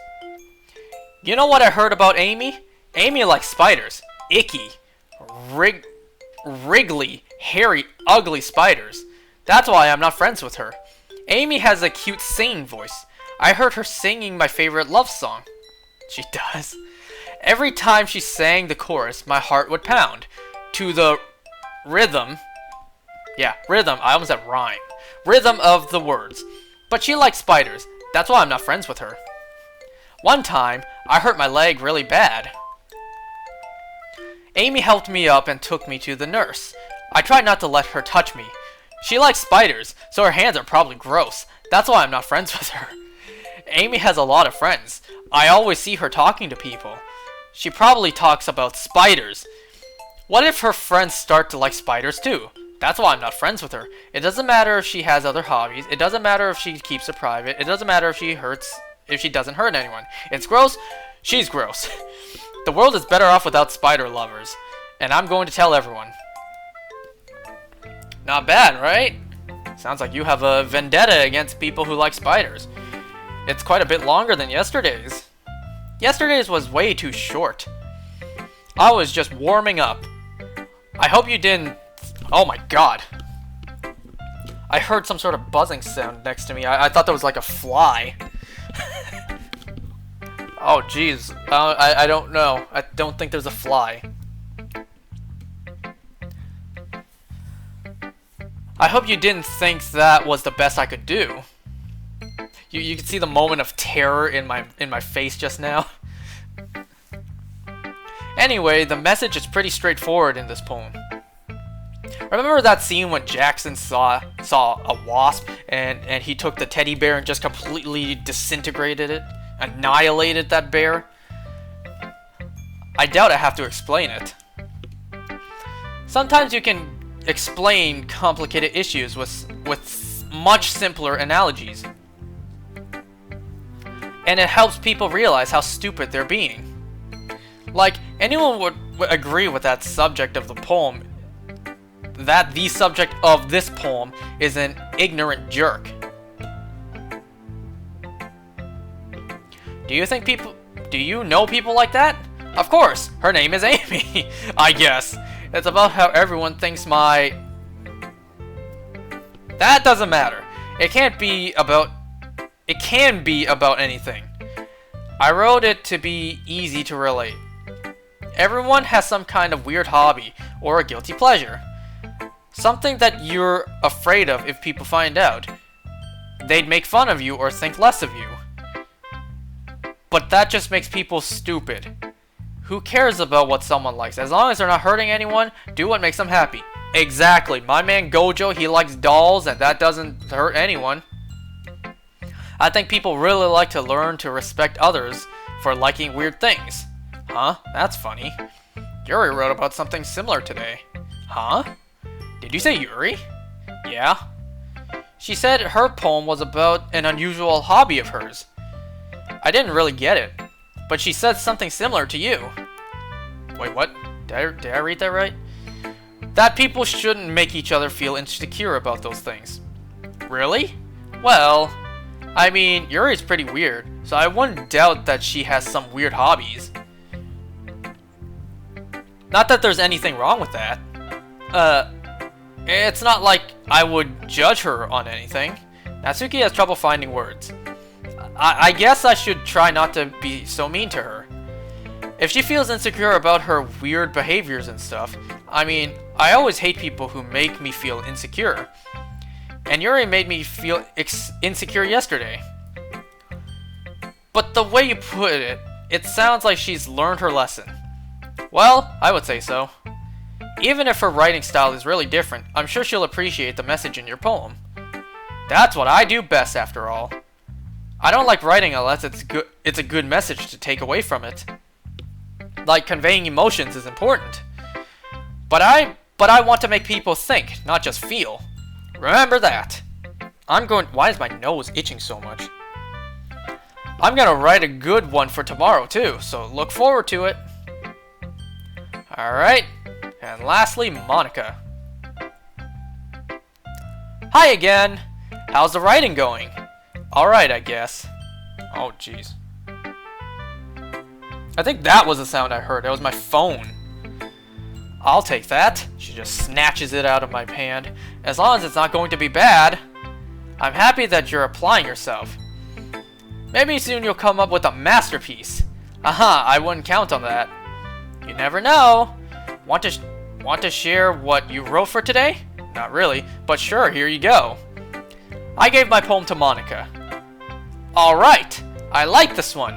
Speaker 1: You know what I heard about Amy? Amy likes spiders. Icky. Wriggly, hairy, ugly spiders. That's why I'm not friends with her. Amy has a cute singing voice. I heard her singing my favorite love song. She does. Every time she sang the chorus, my heart would pound. To the rhythm. Yeah, rhythm. I almost said rhyme. Rhythm of the words. But she likes spiders. That's why I'm not friends with her. One time, I hurt my leg really bad. Amy helped me up and took me to the nurse. I tried not to let her touch me. She likes spiders, so her hands are probably gross. That's why I'm not friends with her. Amy has a lot of friends. I always see her talking to people. She probably talks about spiders. What if her friends start to like spiders too? That's why I'm not friends with her. It doesn't matter if she has other hobbies. It doesn't matter if she keeps it private. It doesn't matter if she doesn't hurt anyone. It's gross. She's gross. The world is better off without spider lovers. And I'm going to tell everyone. Not bad, right? Sounds like you have a vendetta against people who like spiders. It's quite a bit longer than yesterday's. Yesterday's was way too short. I was just warming up. I hope you didn't... Oh my god. I heard some sort of buzzing sound next to me. I thought that was like a fly. Oh jeez. I don't know. I don't think there's a fly. I hope you didn't think that was the best I could do. You can see the moment of terror in my face just now. Anyway, the message is pretty straightforward in this poem. Remember that scene when Jackson saw a wasp and he took the teddy bear and just completely disintegrated it? Annihilated that bear? I doubt I have to explain it. Sometimes you can explain complicated issues with much simpler analogies. And it helps people realize how stupid they're being. Like, anyone would agree with that subject of the poem, that the subject of this poem is an ignorant jerk. Do you know people like that? Of course, her name is Amy, I guess. It's about how everyone thinks my... That doesn't matter. It can be about anything. I wrote it to be easy to relate. Everyone has some kind of weird hobby or a guilty pleasure. Something that you're afraid of if people find out. They'd make fun of you or think less of you. But that just makes people stupid. Who cares about what someone likes? As long as they're not hurting anyone, do what makes them happy. Exactly. My man Gojo, he likes dolls and that doesn't hurt anyone. I think people really like to learn to respect others for liking weird things. Huh? That's funny. Yuri wrote about something similar today. Huh? Did you say Yuri? Yeah. She said her poem was about an unusual hobby of hers. I didn't really get it, but she said something similar to you. Wait, what? Did I read that right? That people shouldn't make each other feel insecure about those things. Really? Well, I mean, Yuri's pretty weird, so I wouldn't doubt that she has some weird hobbies. Not that there's anything wrong with that. It's not like I would judge her on anything. Natsuki has trouble finding words. I guess I should try not to be so mean to her. If she feels insecure about her weird behaviors and stuff, I mean, I always hate people who make me feel insecure. And Yuri made me feel insecure yesterday. But the way you put it, it sounds like she's learned her lesson. Well, I would say so. Even if her writing style is really different, I'm sure she'll appreciate the message in your poem. That's what I do best, after all. I don't like writing unless it's a good message to take away from it. Like, conveying emotions is important. But I want to make people think, not just feel. Remember that. Why is my nose itching so much? I'm gonna write a good one for tomorrow too, so look forward to it. Alright, and lastly, Monica. Hi again! How's the writing going? Alright, I guess. Oh, jeez. I think that was the sound I heard. That was my phone. I'll take that. She just snatches it out of my hand. As long as it's not going to be bad. I'm happy that you're applying yourself. Maybe soon you'll come up with a masterpiece. Aha, I wouldn't count on that. You never know. Want to share what you wrote for today? Not really, but sure, here you go. I gave my poem to Monica. Alright, I like this one.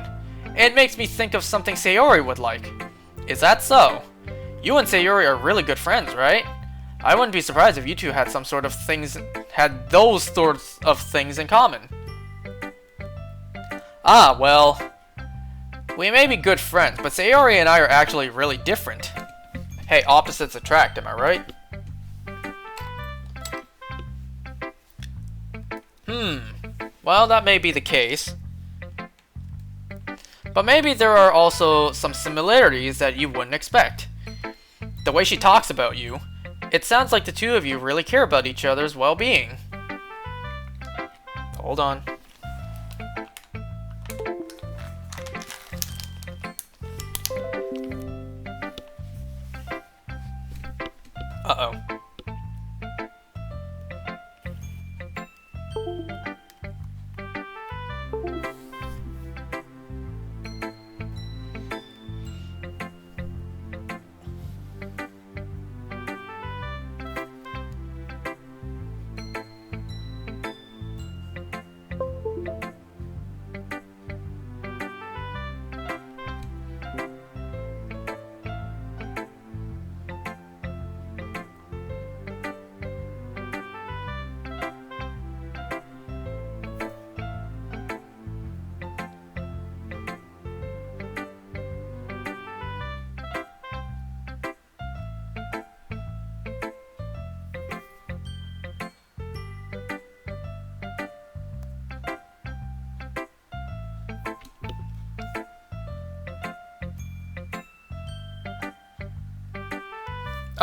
Speaker 1: It makes me think of something Sayori would like. Is that so? You and Sayori are really good friends, right? I wouldn't be surprised if you two had those sorts of things in common. Ah, well, we may be good friends, but Sayori and I are actually really different. Hey, opposites attract, am I right? Well, that may be the case. But maybe there are also some similarities that you wouldn't expect. The way she talks about you, it sounds like the two of you really care about each other's well-being. Hold on.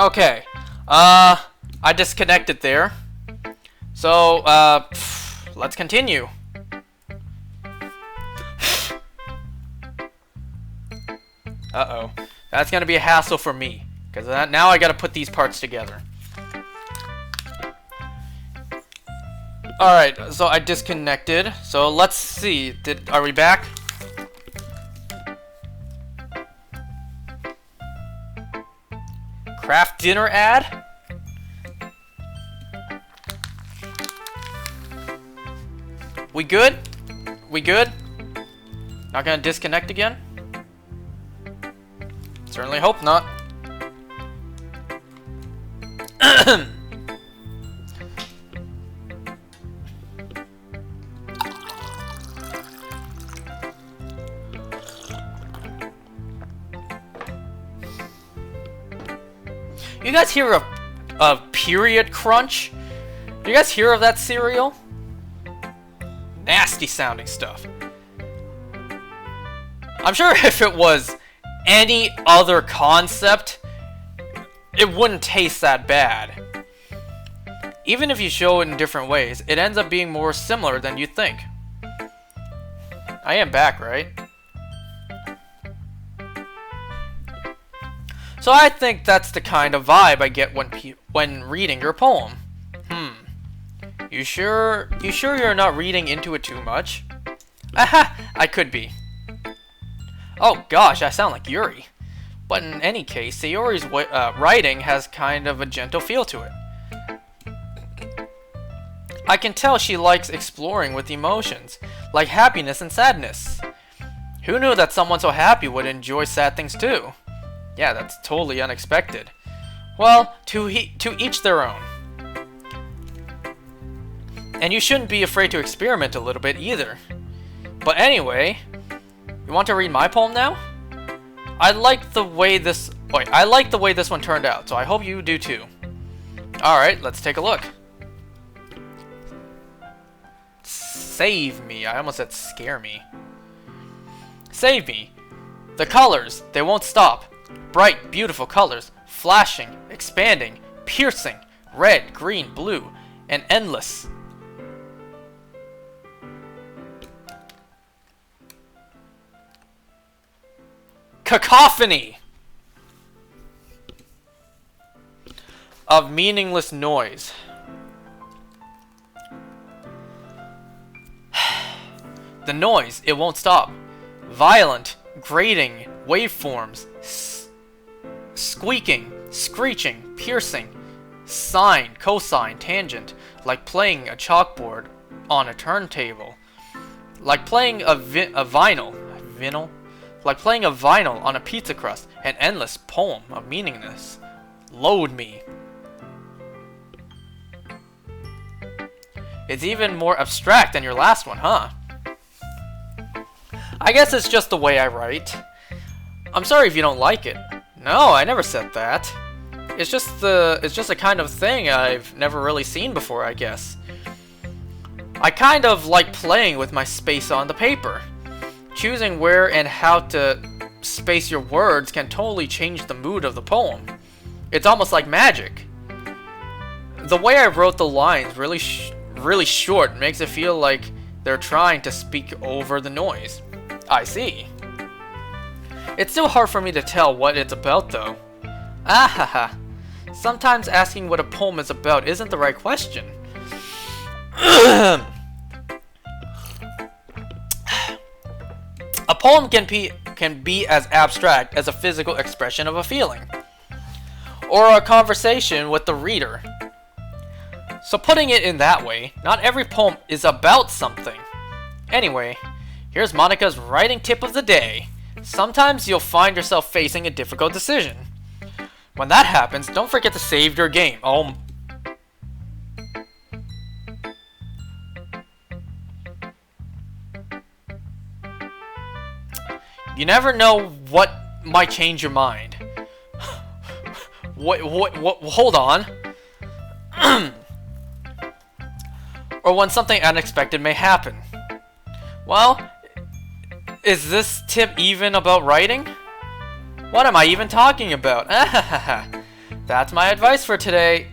Speaker 1: Okay. I disconnected there. So, let's continue. Uh-oh. That's gonna be a hassle for me. Because now I gotta put these parts together. Alright, so I disconnected. So let's see. Are we back? Craft dinner ad? We good? We good? Not gonna disconnect again? Certainly hope not. You guys hear of period crunch? Do you guys hear of that cereal? Nasty sounding stuff. I'm sure if it was any other concept, it wouldn't taste that bad. Even if you show it in different ways, it ends up being more similar than you think. I am back, right? So I think that's the kind of vibe I get when reading your poem. You sure you're not reading into it too much? Aha! I could be. Oh gosh, I sound like Yuri. But in any case, Sayori's writing has kind of a gentle feel to it. I can tell she likes exploring with emotions, like happiness and sadness. Who knew that someone so happy would enjoy sad things too? Yeah, that's totally unexpected. Well, to each their own. And you shouldn't be afraid to experiment a little bit either. But anyway, you want to read my poem now? I like the way this one turned out, so I hope you do too. Alright, let's take a look. Save me. I almost said scare me. Save me. The colors, they won't stop. Bright, beautiful colors, flashing, expanding, piercing, red, green, blue, and endless. Cacophony of meaningless noise. The noise, it won't stop. Violent, grating, waveforms, squeaking, screeching, piercing, sine, cosine, tangent, like playing a chalkboard on a turntable, like playing a vinyl, like playing a vinyl on a pizza crust, an endless poem of meaningless. Load me. It's even more abstract than your last one, huh? I guess it's just the way I write. I'm sorry if you don't like it. No, I never said that. It's just a kind of thing I've never really seen before, I guess. I kind of like playing with my space on the paper. Choosing where and how to space your words can totally change the mood of the poem. It's almost like magic. The way I wrote the lines really short makes it feel like they're trying to speak over the noise. I see. It's still hard for me to tell what it's about though. Ahaha. Sometimes asking what a poem is about isn't the right question. A poem can be as abstract as a physical expression of a feeling, or a conversation with the reader. So putting it in that way, not every poem is about something. Anyway, here's Monica's writing tip of the day. Sometimes you'll find yourself facing a difficult decision. When that happens, don't forget to save your game. You never know what might change your mind. What, hold on. Or when something unexpected may happen. Well, is this tip even about writing? What am I even talking about? That That's my advice for today.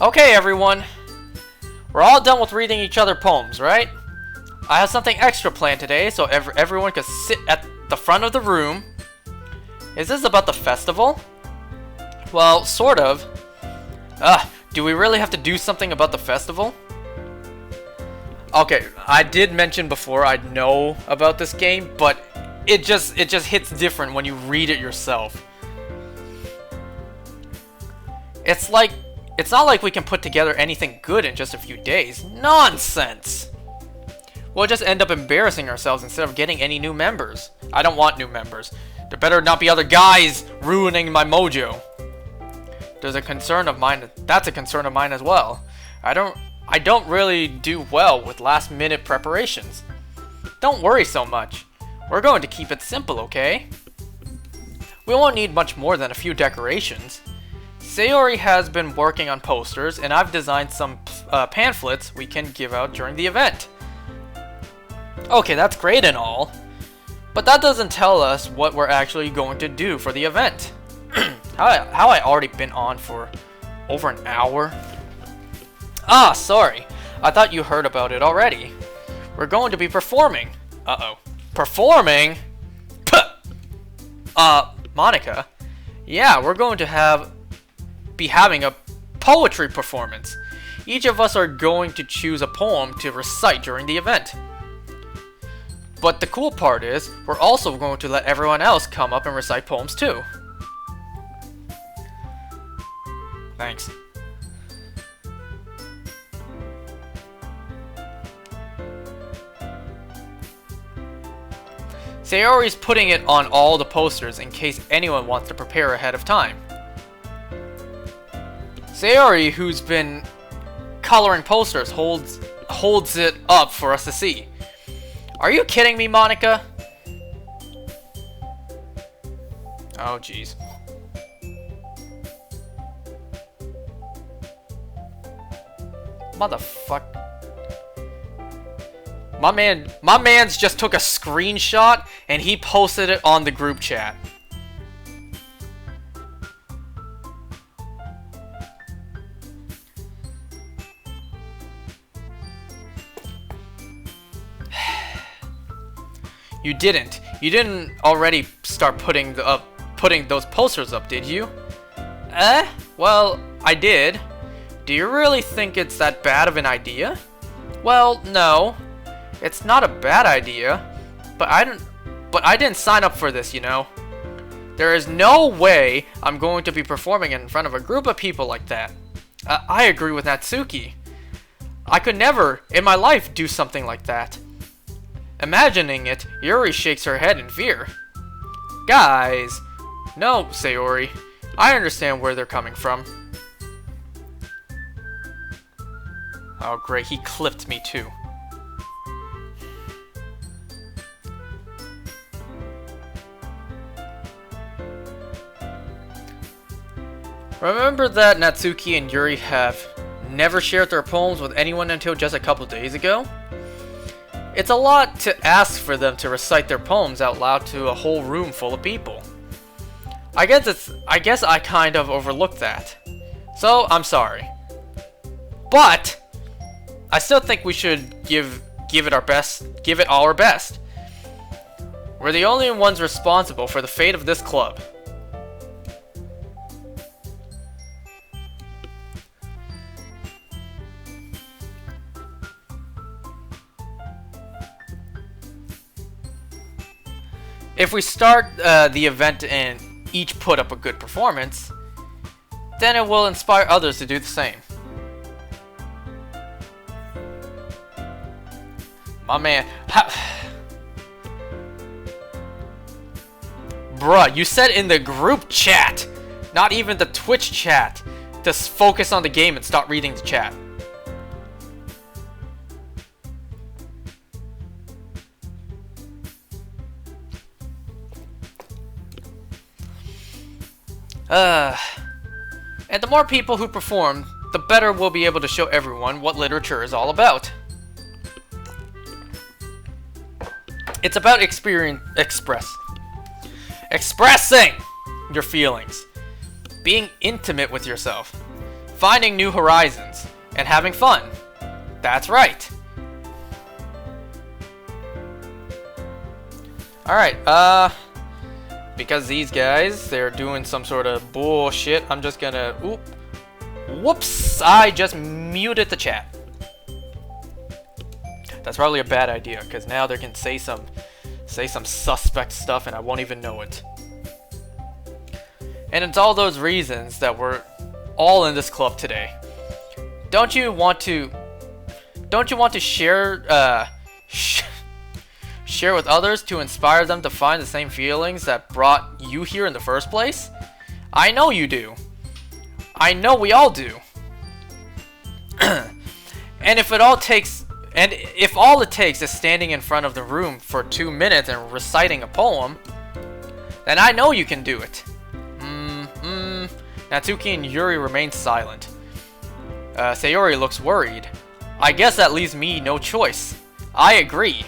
Speaker 1: Okay, everyone. We're all done with reading each other poems, right? I have something extra planned today, so everyone can sit at the front of the room. Is this about the festival? Well, sort of. Do we really have to do something about the festival? Okay, I did mention before I know about this game, but it just hits different when you read it yourself. It's not like we can put together anything good in just a few days. Nonsense! We'll just end up embarrassing ourselves instead of getting any new members. I don't want new members. There better not be other guys ruining my mojo. That's a concern of mine as well. I don't really do well with last-minute preparations. Don't worry so much. We're going to keep it simple, okay? We won't need much more than a few decorations. Sayori has been working on posters, and I've designed some pamphlets we can give out during the event. Okay, that's great and all, but that doesn't tell us what we're actually going to do for the event. How I already been on for over an hour? Ah, sorry. I thought you heard about it already. We're going to be performing. Uh-oh. Performing? Puh! Monica? Yeah, we're going to be having a poetry performance. Each of us are going to choose a poem to recite during the event. But the cool part is, we're also going to let everyone else come up and recite poems too. Thanks. Sayori's putting it on all the posters in case anyone wants to prepare ahead of time. Sayori, who's been coloring posters, holds it up for us to see. Are you kidding me, Monica? Oh, jeez. Motherfuck. My man's just took a screenshot and he posted it on the group chat. You didn't already start putting those posters up, did you? Well, I did. Do you really think it's that bad of an idea? Well, no. It's not a bad idea, but I didn't sign up for this, you know. There is no way I'm going to be performing in front of a group of people like that. I agree with Natsuki. I could never, in my life, do something like that. Imagining it, Yuri shakes her head in fear. Guys! No, Sayori. I understand where they're coming from. Oh great, he clipped me too. Remember that Natsuki and Yuri have never shared their poems with anyone until just a couple days ago? It's a lot to ask for them to recite their poems out loud to a whole room full of people. I guess I kind of overlooked that. So, I'm sorry. But I still think we should give it our best. We're the only ones responsible for the fate of this club. If we start the event and each put up a good performance, then it will inspire others to do the same. My man, bruh, you said in the group chat, not even the Twitch chat, to focus on the game and stop reading the chat. And the more people who perform, the better we'll be able to show everyone what literature is all about. It's about expressing your feelings, being intimate with yourself, finding new horizons, and having fun. That's right. Alright, because these guys, they're doing some sort of bullshit, I'm just gonna, whoops, I just muted the chat. That's probably a bad idea, because now they can say some suspect stuff and I won't even know it. And it's all those reasons that we're all in this club today. Don't you want to share share with others to inspire them to find the same feelings that brought you here in the first place? I know you do. I know we all do. And if all it takes is standing in front of the room for 2 minutes and reciting a poem, then I know you can do it. Natsuki and Yuri remain silent. Sayori looks worried. I guess that leaves me no choice. I agree.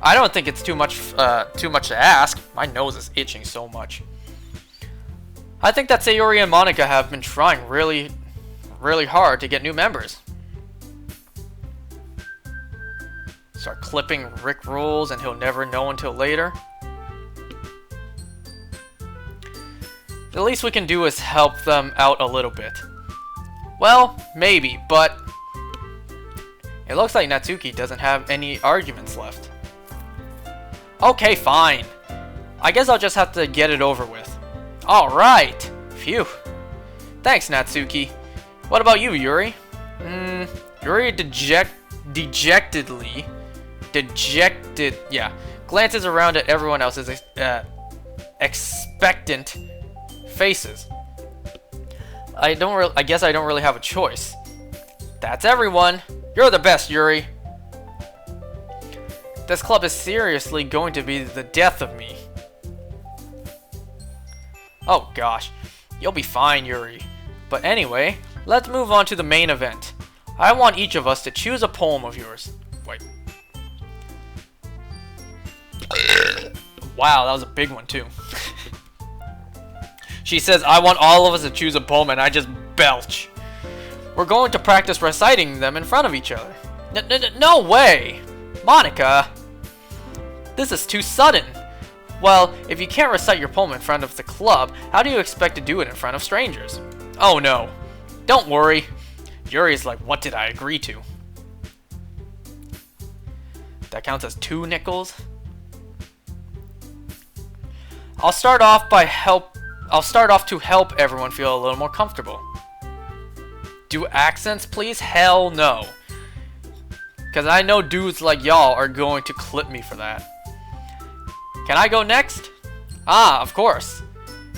Speaker 1: I don't think it's too much to ask. My nose is itching so much. I think that Sayori and Monika have been trying really, really hard to get new members. Start clipping Rick rules and he'll never know until later. The least we can do is help them out a little bit. Well, maybe, but it looks like Natsuki doesn't have any arguments left. Okay, fine. I guess I'll just have to get it over with. Alright. Phew. Thanks, Natsuki. What about you, Yuri? Yuri glances around at everyone else's expectant faces. I guess I don't really have a choice. That's everyone. You're the best, Yuri. This club is seriously going to be the death of me. Oh gosh. You'll be fine, Yuri. But anyway, let's move on to the main event. I want each of us to choose a poem of yours. Wait. Wow, that was a big one too. She says, I want all of us to choose a poem, and I just belch. We're going to practice reciting them in front of each other. No way! Monika! This is too sudden. Well, if you can't recite your poem in front of the club, how do you expect to do it in front of strangers? Oh no. Don't worry. Yuri's like, what did I agree to? That counts as 2 nickels? I'll start off to help everyone feel a little more comfortable. Do accents, please? Hell no. Because I know dudes like y'all are going to clip me for that. Can I go next? Ah, of course.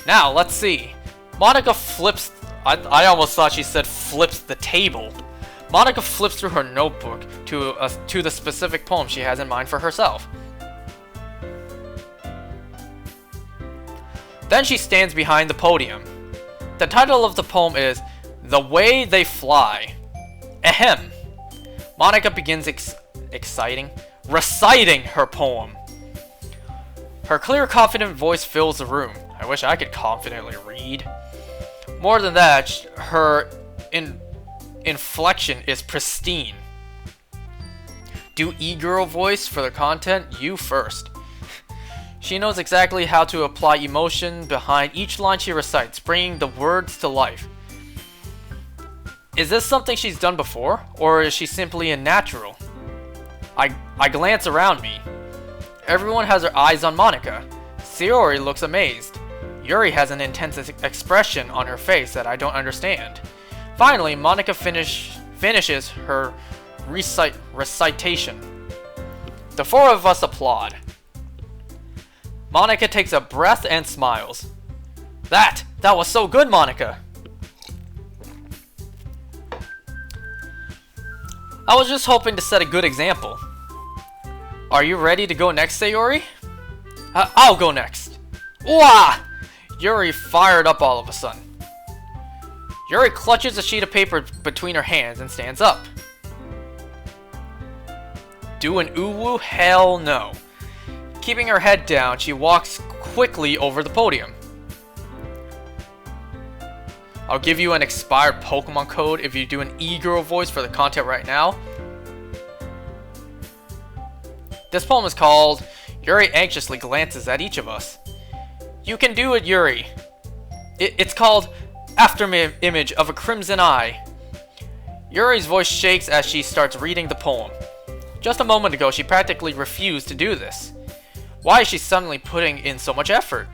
Speaker 1: Now, let's see. Monika flips... I almost thought she said flips the table. Monika flips through her notebook to the specific poem she has in mind for herself. Then she stands behind the podium. The title of the poem is The Way They Fly. Ahem. Monika begins reciting her poem. Her clear, confident voice fills the room. I wish I could confidently read. More than that, her inflection is pristine. Do e-girl voice for the content? You first. She knows exactly how to apply emotion behind each line she recites, bringing the words to life. Is this something she's done before, or is she simply a natural? I glance around me. Everyone has their eyes on Monika. Sayori looks amazed. Yuri has an intense expression on her face that I don't understand. Finally, Monika finishes her recitation. The 4 of us applaud. Monika takes a breath and smiles. That was so good, Monika. I was just hoping to set a good example. Are you ready to go next, Sayori? I'll go next. Wah! Yuri fired up all of a sudden. Yuri clutches a sheet of paper between her hands and stands up. Do an uwu? Hell no. Keeping her head down, she walks quickly over the podium. I'll give you an expired Pokemon code if you do an e-girl voice for the content right now. This poem is called Yuri Anxiously Glances at Each of Us. You can do it, Yuri. It's called Afterimage of a Crimson Eye. Yuri's voice shakes as she starts reading the poem. Just a moment ago, she practically refused to do this. Why is she suddenly putting in so much effort?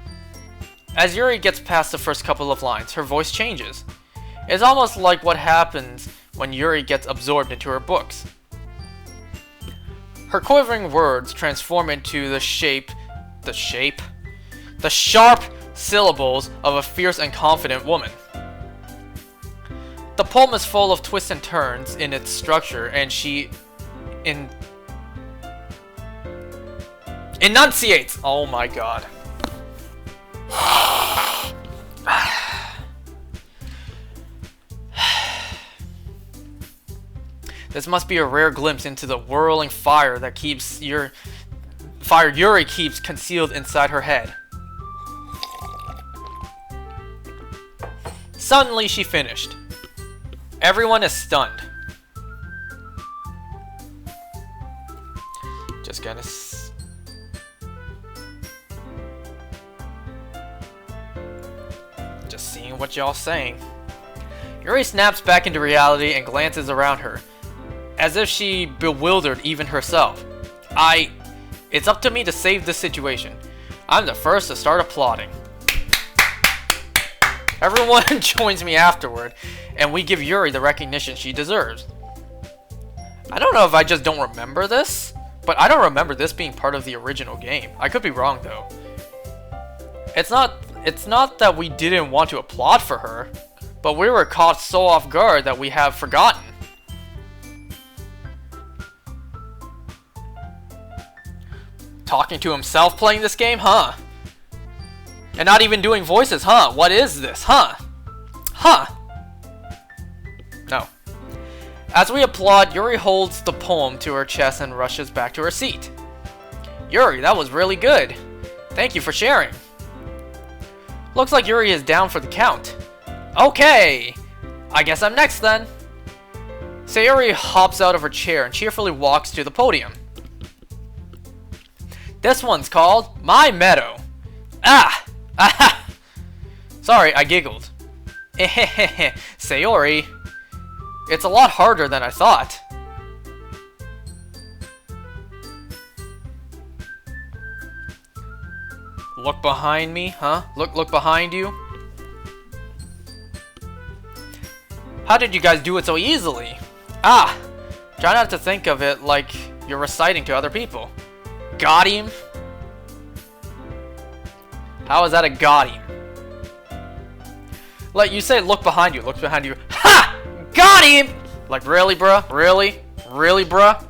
Speaker 1: As Yuri gets past the first couple of lines, her voice changes. It's almost like what happens when Yuri gets absorbed into her books. Her quivering words transform into the sharp syllables of a fierce and confident woman. The poem is full of twists and turns in its structure, and she enunciates. Oh my god. This must be a rare glimpse into the whirling fire that Yuri keeps concealed inside her head. Suddenly she finished. Everyone is stunned. Just gonna just seeing what y'all saying. Yuri snaps back into reality and glances around her, as if she bewildered even herself. It's up to me to save this situation. I'm the first to start applauding. Everyone joins me afterward, and we give Yuri the recognition she deserves. I don't know if I just don't remember this, but I don't remember this being part of the original game. I could be wrong though. It's not that we didn't want to applaud for her, but we were caught so off guard that we have forgotten. Talking to himself playing this game, huh? And not even doing voices, huh? What is this, huh? Huh? No. As we applaud, Yuri holds the poem to her chest and rushes back to her seat. Yuri, that was really good. Thank you for sharing. Looks like Yuri is down for the count. Okay! I guess I'm next then. Sayori hops out of her chair and cheerfully walks to the podium. This one's called My Meadow. Ah! Aha! Sorry, I giggled. Sayori. It's a lot harder than I thought. Look behind me, huh? Look behind you. How did you guys do it so easily? Ah! Try not to think of it like you're reciting to other people. Got him? How is that a got him? Like you say, look behind you. Look behind you. Ha! Got him! Like really, bruh? Really? Really, bruh?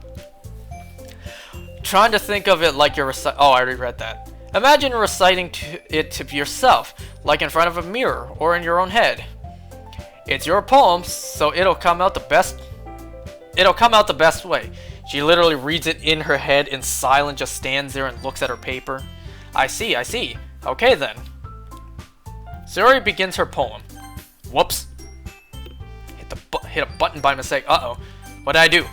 Speaker 1: Trying to think of it like you're reciting. Oh, I already read that. Imagine reciting it to yourself, like in front of a mirror or in your own head. It's your poem, so it'll come out the best. It'll come out the best way. She literally reads it in her head in silence, just stands there and looks at her paper. I see. Okay then. Sayori begins her poem. Whoops. Hit a button by mistake. Uh-oh. What did I do?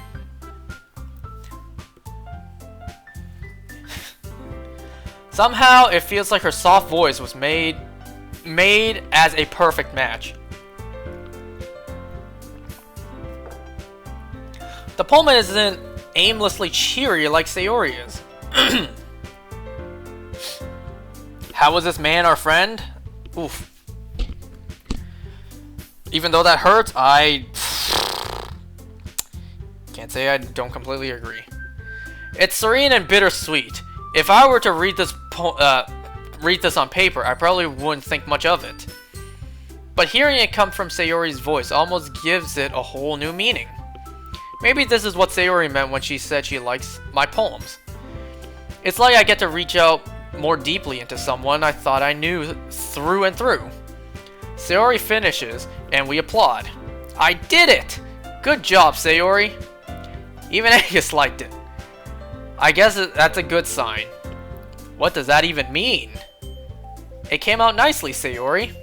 Speaker 1: Somehow, it feels like her soft voice was made as a perfect match. The poem isn't aimlessly cheery like Sayori is. How was this man our friend? Oof. Even though that hurts, I can't say I don't completely agree. It's serene and bittersweet. If I were to read this on paper, I probably wouldn't think much of it. But hearing it come from Sayori's voice almost gives it a whole new meaning. Maybe this is what Sayori meant when she said she likes my poems. It's like I get to reach out more deeply into someone I thought I knew through and through. Sayori finishes, and we applaud. I did it! Good job, Sayori! Even Angus liked it. I guess that's a good sign. What does that even mean? It came out nicely, Sayori.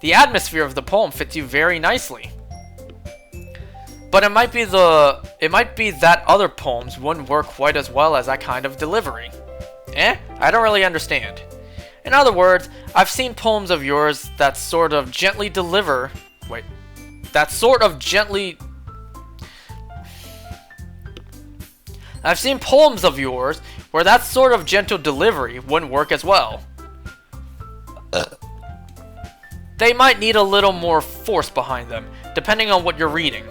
Speaker 1: The atmosphere of the poem fits you very nicely. But it might be that other poems wouldn't work quite as well as that kind of delivery. I don't really understand. In other words, I've seen poems of yours that sort of gently deliver... Wait. That sort of gently... I've seen poems of yours where that sort of gentle delivery wouldn't work as well. They might need a little more force behind them, depending on what you're reading.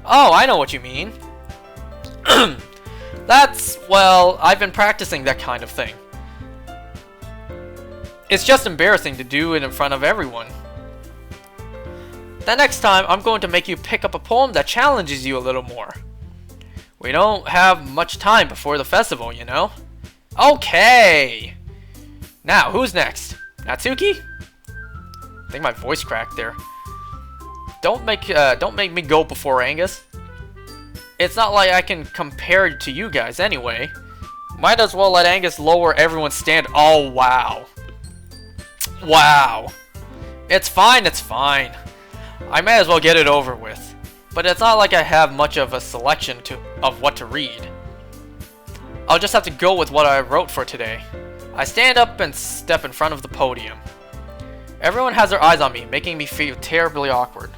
Speaker 1: Oh, I know what you mean. Well, I've been practicing that kind of thing. It's just embarrassing to do it in front of everyone. The next time, I'm going to make you pick up a poem that challenges you a little more. We don't have much time before the festival, you know? Okay! Now, who's next? Natsuki? I think my voice cracked there. Don't make me go before Angus. It's not like I can compare to you guys anyway. Might as well let Angus lower everyone's stand. Oh, wow. Wow. It's fine, it's fine. I may as well get it over with. But it's not like I have much of a selection of what to read. I'll just have to go with what I wrote for today. I stand up and step in front of the podium. Everyone has their eyes on me, making me feel terribly awkward.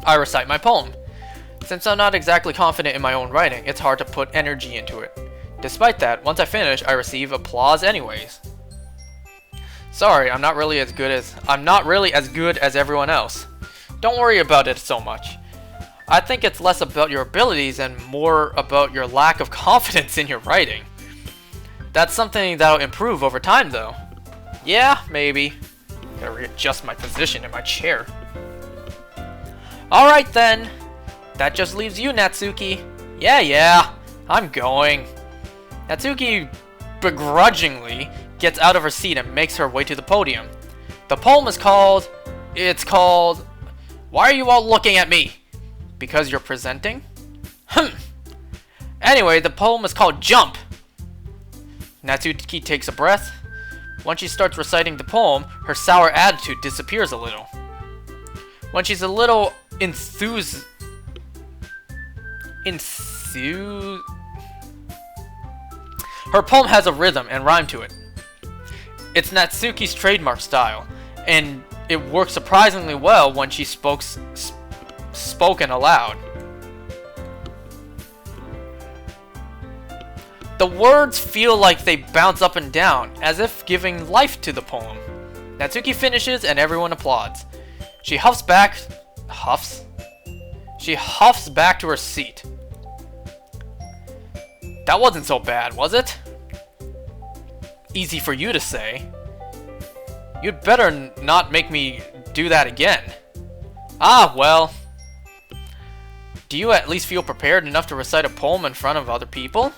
Speaker 1: I recite my poem. Since I'm not exactly confident in my own writing, it's hard to put energy into it. Despite that, once I finish, I receive applause anyways. Sorry, I'm not really as good as everyone else. Don't worry about it so much. I think it's less about your abilities and more about your lack of confidence in your writing. That's something that'll improve over time though. Yeah, maybe. Gotta readjust my position in my chair. Alright then. That just leaves you, Natsuki. Yeah, I'm going. Natsuki begrudgingly gets out of her seat and makes her way to the podium. The poem is called... Why are you all looking at me? Because you're presenting? Anyway, the poem is called Jump. Natsuki takes a breath. Once she starts reciting the poem, her sour attitude disappears a little. When she's a little her poem has a rhythm and rhyme to it. It's Natsuki's trademark style, and it works surprisingly well when she spoken aloud. The words feel like they bounce up and down, as if giving life to the poem. Natsuki finishes and everyone applauds. She huffs back to her seat. That wasn't so bad, was it? Easy for you to say. You'd better not make me do that again. Ah, well. Do you at least feel prepared enough to recite a poem in front of other people?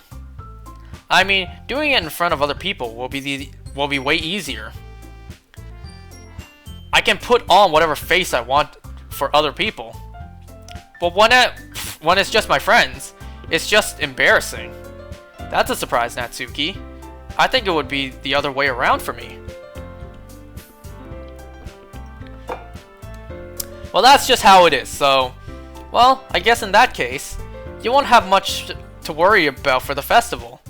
Speaker 1: I mean, doing it in front of other people will be way easier. I can put on whatever face I want for other people. But when it's just my friends, it's just embarrassing. That's a surprise, Natsuki. I think it would be the other way around for me. Well, that's just how it is, so... Well, I guess in that case, you won't have much to worry about for the festival.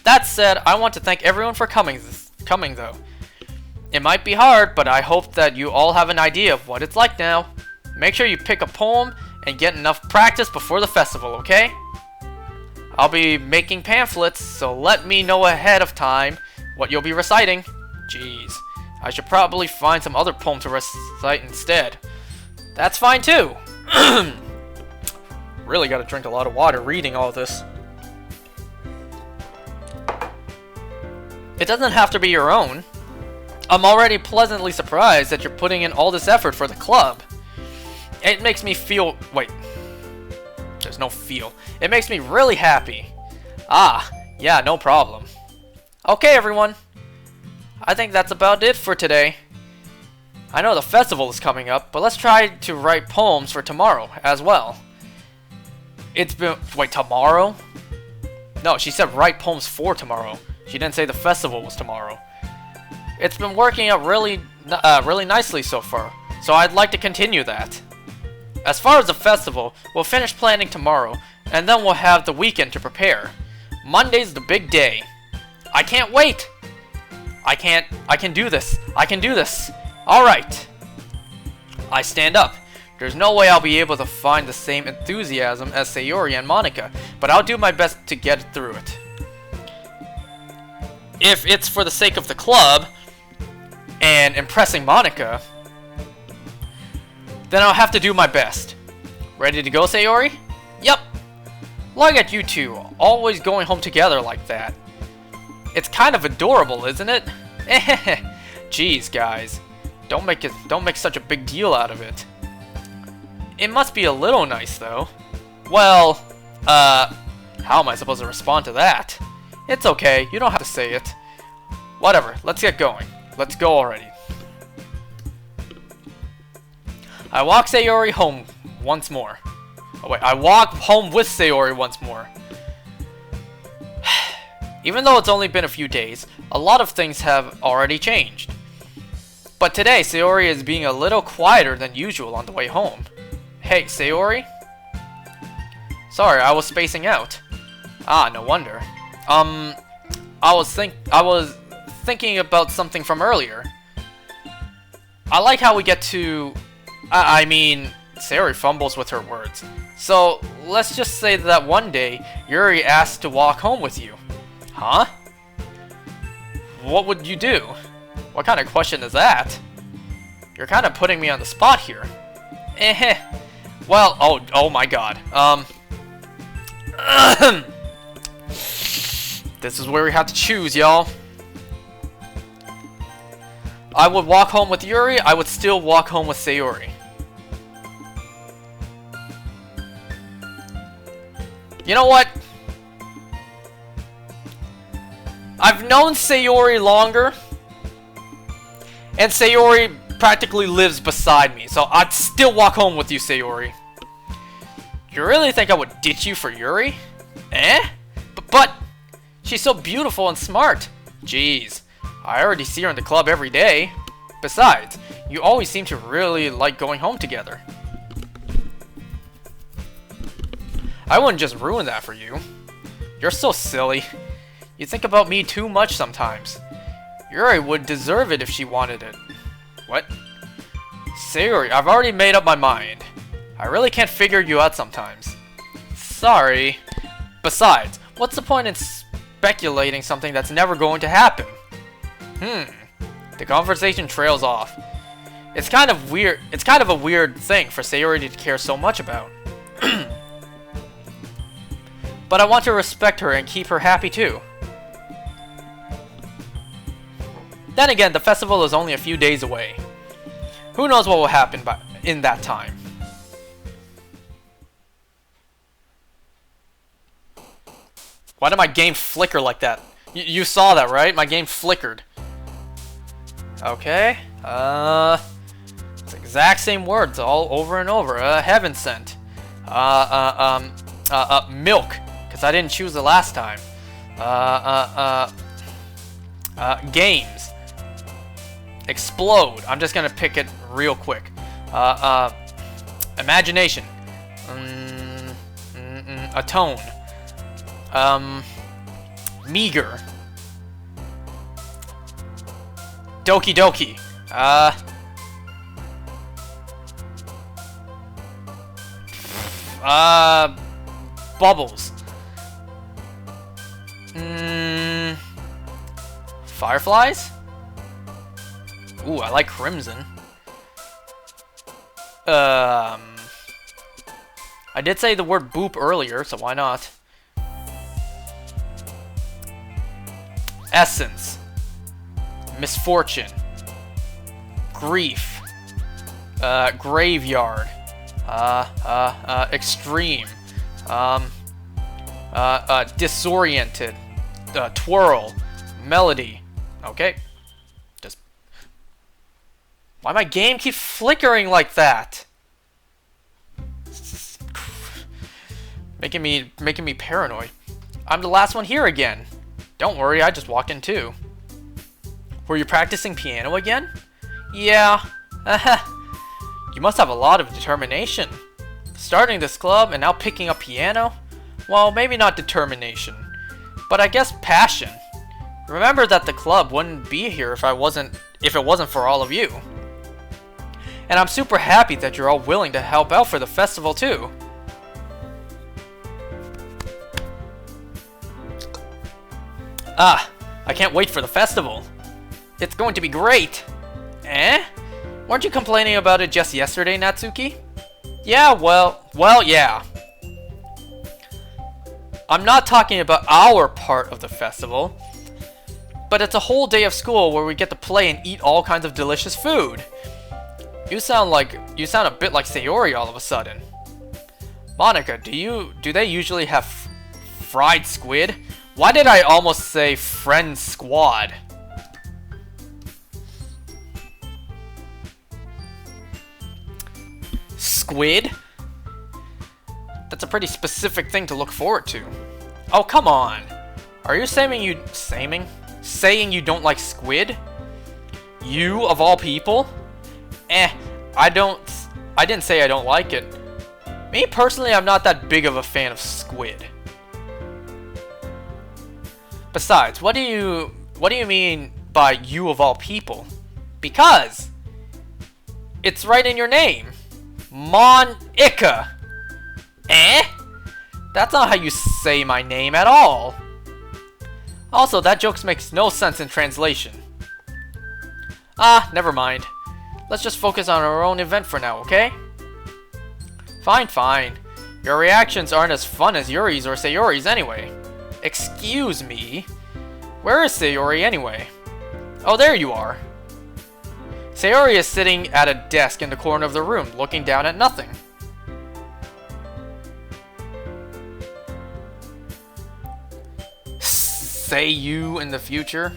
Speaker 1: That said, I want to thank everyone for coming though. It might be hard, but I hope that you all have an idea of what it's like now. Make sure you pick a poem and get enough practice before the festival, okay? I'll be making pamphlets, so let me know ahead of time what you'll be reciting. Jeez, I should probably find some other poem to recite instead. That's fine too. Really gotta drink a lot of water reading all this. It doesn't have to be your own. I'm already pleasantly surprised that you're putting in all this effort for the club. It makes me feel... Wait. There's no feel. It makes me really happy. Ah, yeah, no problem. Okay, everyone. I think that's about it for today. I know the festival is coming up, but let's try to write poems for tomorrow as well. It's been... Wait, tomorrow? No, she said write poems for tomorrow. She didn't say the festival was tomorrow. It's been working out really nicely so far, so I'd like to continue that. As far as the festival, we'll finish planning tomorrow, and then we'll have the weekend to prepare. Monday's the big day. I can't wait! I can do this. I can do this. Alright. I stand up. There's no way I'll be able to find the same enthusiasm as Sayori and Monica, but I'll do my best to get through it. If it's for the sake of the club, and impressing Monica, then I'll have to do my best. Ready to go, Sayori? Yep. Look at you two, always going home together like that. It's kind of adorable, isn't it? Jeez, guys. Don't make such a big deal out of it. It must be a little nice, though. Well, how am I supposed to respond to that? It's okay, you don't have to say it. Whatever, let's get going. Let's go already. I walk Sayori home once more. Oh wait, I walk home with Sayori once more. Even though it's only been a few days, a lot of things have already changed. But today, Sayori is being a little quieter than usual on the way home. Hey, Sayori? Sorry, I was spacing out. Ah, no wonder. I was thinking about something from earlier. I like how we get to... I mean, Sayori fumbles with her words. So, let's just say that one day, Yuri asked to walk home with you. Huh? What would you do? What kind of question is that? You're kind of putting me on the spot here. Well, oh my god. This is where we have to choose, y'all. I would walk home with Yuri, I would still walk home with Sayori. You know what? I've known Sayori longer, and Sayori practically lives beside me, so I'd still walk home with you, Sayori. You really think I would ditch you for Yuri? But she's so beautiful and smart. Jeez, I already see her in the club every day. Besides, you always seem to really like going home together. I wouldn't just ruin that for you. You're so silly. You think about me too much sometimes. Yuri would deserve it if she wanted it. What? Sayori, I've already made up my mind. I really can't figure you out sometimes. Sorry. Besides, what's the point in speculating something that's never going to happen? The conversation trails off. It's kind of weird. It's kind of a weird thing for Sayori to care so much about. But I want to respect her and keep her happy too. Then again, the festival is only a few days away. Who knows what will happen in that time. Why did my game flicker like that? You saw that, right? My game flickered. Okay. It's the exact same words all over and over. Heaven sent. Milk. Because I didn't choose the last time. Games. Explode. I'm just gonna pick it real quick. Imagination. Atone. Meager. Doki Doki. Bubbles. Fireflies? Ooh, I like crimson. I did say the word boop earlier, so why not? Essence. Misfortune. Grief. Graveyard. Extreme. Disoriented. Twirl. Melody. Okay. Just... Why my game keep flickering like that? Making me paranoid. I'm the last one here again. Don't worry, I just walked in too. Were you practicing piano again? Yeah. You must have a lot of determination. Starting this club and now picking up piano? Well, maybe not determination, but I guess passion. Remember that the club wouldn't be here if it wasn't for all of you. And I'm super happy that you're all willing to help out for the festival too. I can't wait for the festival. It's going to be great. Eh? Weren't you complaining about it just yesterday, Natsuki? Yeah, well, yeah. I'm not talking about our part of the festival, but it's a whole day of school where we get to play and eat all kinds of delicious food. You sound a bit like Sayori all of a sudden. Monica, do they usually have fried squid? Why did I almost say friend squad? Squid? That's a pretty specific thing to look forward to. Oh, come on. Are you saying you don't like squid? You, of all people? I didn't say I don't like it. Me personally, I'm not that big of a fan of squid. Besides, what do you mean by you of all people? Because it's right in your name. Monica. That's not how you say my name at all. Also, that joke makes no sense in translation. Never mind. Let's just focus on our own event for now, okay? Fine. Your reactions aren't as fun as Yuri's or Sayori's anyway. Excuse me? Where is Sayori anyway? Oh, there you are. Sayori is sitting at a desk in the corner of the room, looking down at nothing. Say you in the future?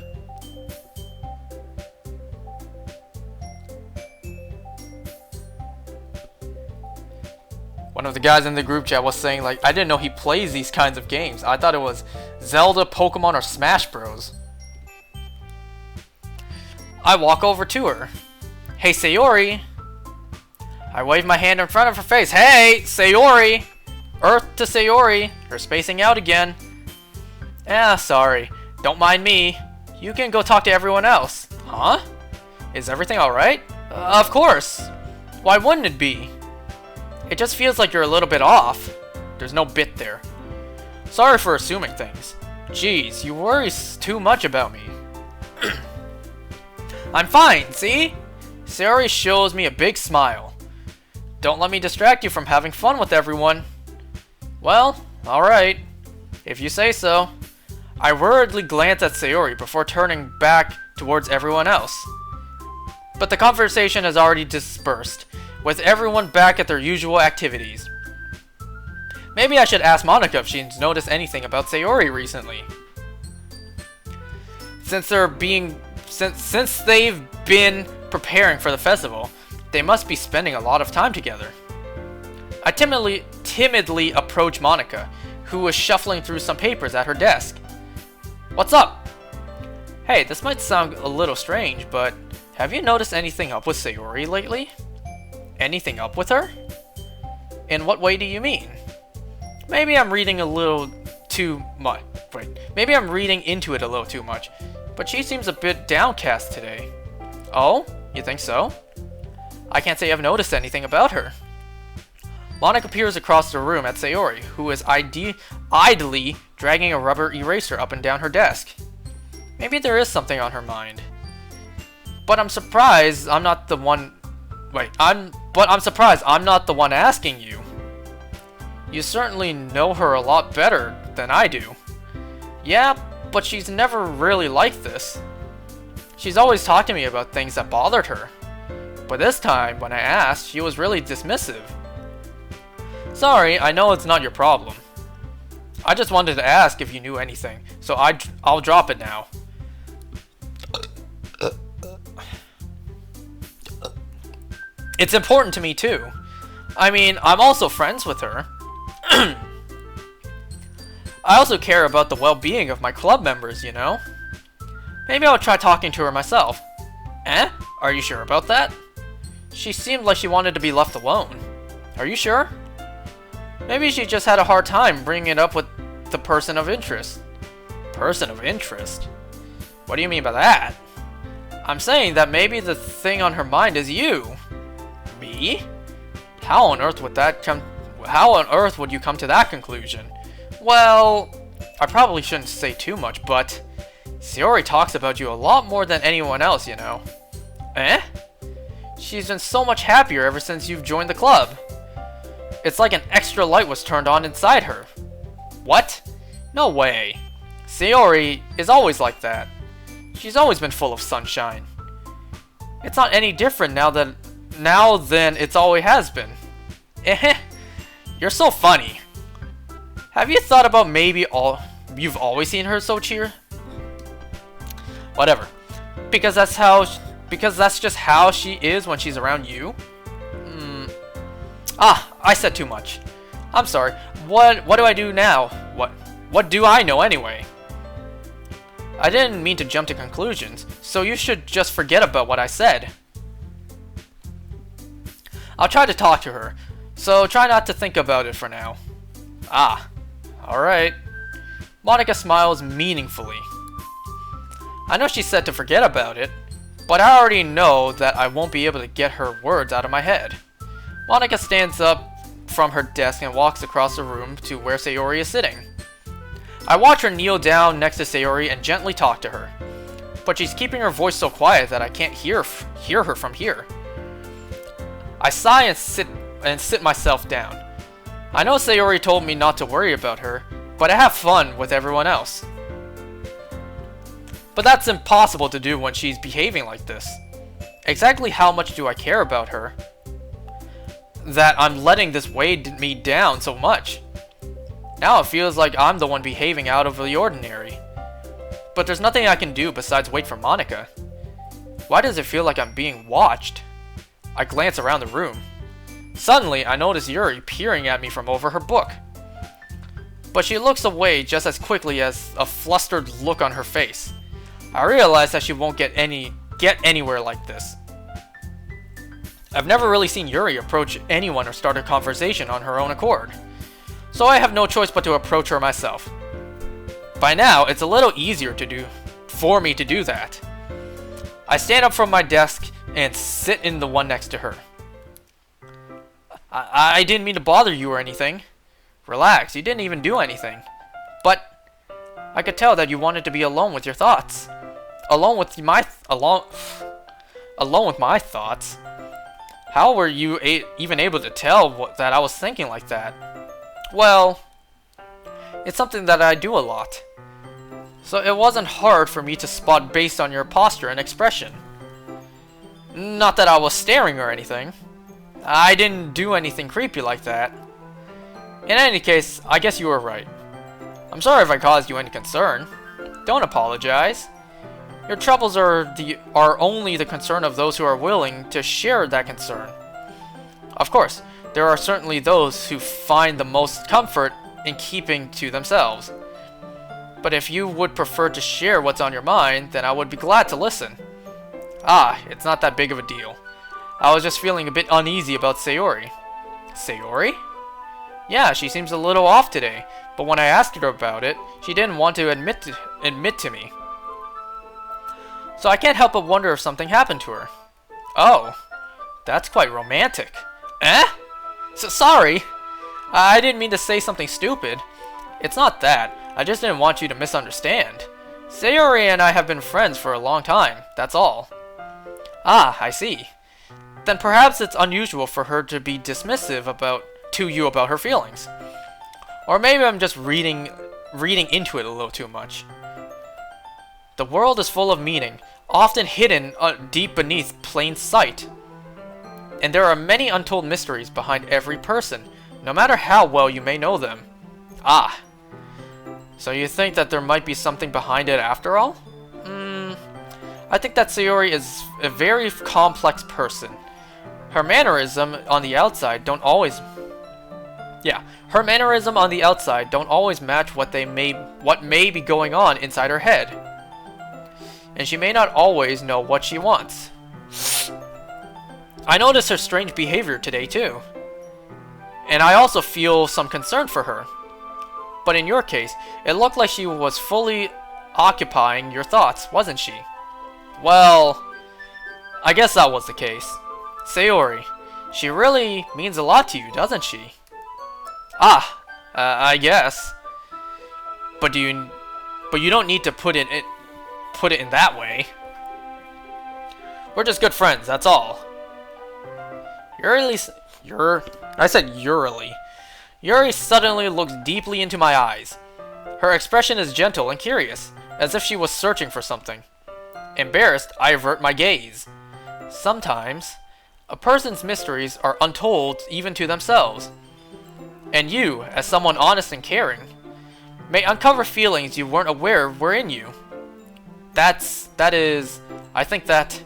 Speaker 1: One of the guys in the group chat was saying, like, I didn't know he plays these kinds of games. I thought it was Zelda, Pokemon, or Smash Bros. I walk over to her. Hey, Sayori. I wave my hand in front of her face. Hey, Sayori. Earth to Sayori. You're spacing out again. Sorry. Don't mind me. You can go talk to everyone else. Huh? Is everything alright? Of course. Why wouldn't it be? It just feels like you're a little bit off. There's no bit there. Sorry for assuming things. Jeez, you worry too much about me. I'm fine, see? Sayori shows me a big smile. Don't let me distract you from having fun with everyone. Well, alright. If you say so. I worriedly glance at Sayori before turning back towards everyone else. But the conversation has already dispersed, with everyone back at their usual activities. Maybe I should ask Monica if she's noticed anything about Sayori recently. Since they've been preparing for the festival, they must be spending a lot of time together. I timidly approach Monica, who was shuffling through some papers at her desk. What's up? Hey, this might sound a little strange, but have you noticed anything up with Sayori lately? Anything up with her? In what way do you mean? Maybe I'm reading a little too much. Wait, maybe I'm reading into it a little too much, but she seems a bit downcast today. Oh? You think so? I can't say I've noticed anything about her. Monica peers across the room at Sayori, who is idly dragging a rubber eraser up and down her desk. Maybe there is something on her mind. But I'm surprised I'm not the one... I'm surprised I'm not the one asking you. You certainly know her a lot better than I do. Yeah, but she's never really like this. She's always talked to me about things that bothered her. But this time, when I asked, she was really dismissive. Sorry, I know it's not your problem. I just wanted to ask if you knew anything, so I'll drop it now. It's important to me too. I mean, I'm also friends with her. I also care about the well-being of my club members, you know? Maybe I'll try talking to her myself. Eh? Are you sure about that? She seemed like she wanted to be left alone. Are you sure? Maybe she just had a hard time bringing it up with the person of interest. Person of interest? What do you mean by that? I'm saying that maybe the thing on her mind is you. Me? How on earth would you come to that conclusion? Well, I probably shouldn't say too much, but Sayori talks about you a lot more than anyone else, you know. Eh? She's been so much happier ever since you've joined the club. It's like an extra light was turned on inside her. What? No way. Sayori is always like that. She's always been full of sunshine. It's not any different now than it's always has been. Eh? You're so funny. Have you thought about maybe you've always seen her so cheer? Whatever. Because that's just how she is when she's around you? I said too much. I'm sorry. What do I do now? What do I know anyway? I didn't mean to jump to conclusions, so you should just forget about what I said. I'll try to talk to her, so try not to think about it for now. Alright. Monika smiles meaningfully. I know she said to forget about it, but I already know that I won't be able to get her words out of my head. Monika stands up from her desk and walks across the room to where Sayori is sitting. I watch her kneel down next to Sayori and gently talk to her, but she's keeping her voice so quiet that I can't hear her from here. I sigh and sit myself down. I know Sayori told me not to worry about her, but I have fun with everyone else. But that's impossible to do when she's behaving like this. Exactly how much do I care about her that I'm letting this weigh me down so much? Now it feels like I'm the one behaving out of the ordinary. But there's nothing I can do besides wait for Monika. Why does it feel like I'm being watched? I glance around the room. Suddenly, I notice Yuri peering at me from over her book. But she looks away just as quickly as a flustered look on her face. I realize that she won't get anywhere like this. I've never really seen Yuri approach anyone or start a conversation on her own accord, so I have no choice but to approach her myself. By now, it's a little easier for me to do that. I stand up from my desk and sit in the one next to her. I didn't mean to bother you or anything. Relax, you didn't even do anything. But I could tell that you wanted to be alone with your thoughts. Alone with my thoughts. How were you even able to tell that I was thinking like that? Well, it's something that I do a lot. So it wasn't hard for me to spot based on your posture and expression. Not that I was staring or anything. I didn't do anything creepy like that. In any case, I guess you were right. I'm sorry if I caused you any concern. Don't apologize. Your troubles are only the concern of those who are willing to share that concern. Of course, there are certainly those who find the most comfort in keeping to themselves. But if you would prefer to share what's on your mind, then I would be glad to listen. It's not that big of a deal. I was just feeling a bit uneasy about Sayori. Sayori? Yeah, she seems a little off today, but when I asked her about it, she didn't want to admit to me. So I can't help but wonder if something happened to her. Oh, that's quite romantic. Eh? Sorry. I didn't mean to say something stupid. It's not that. I just didn't want you to misunderstand. Sayori and I have been friends for a long time, that's all. I see. Then perhaps it's unusual for her to be dismissive to you about her feelings. Or maybe I'm just reading into it a little too much. The world is full of meaning, often hidden deep beneath plain sight. And there are many untold mysteries behind every person, no matter how well you may know them. Ah, so you think that there might be something behind it after all? I think that Sayori is a very complex person. Her mannerism on the outside don't always match what may be going on inside her head. And she may not always know what she wants. I noticed her strange behavior today too. And I also feel some concern for her. But in your case, it looked like she was fully occupying your thoughts, wasn't she? Well, I guess that was the case. Sayori, she really means a lot to you, doesn't she? I guess. But you don't need to put it in that way. We're just good friends, that's all. I said Yuri. Yuri suddenly looks deeply into my eyes. Her expression is gentle and curious, as if she was searching for something. Embarrassed, I avert my gaze. Sometimes, a person's mysteries are untold even to themselves. And you, as someone honest and caring, may uncover feelings you weren't aware were in you. I think that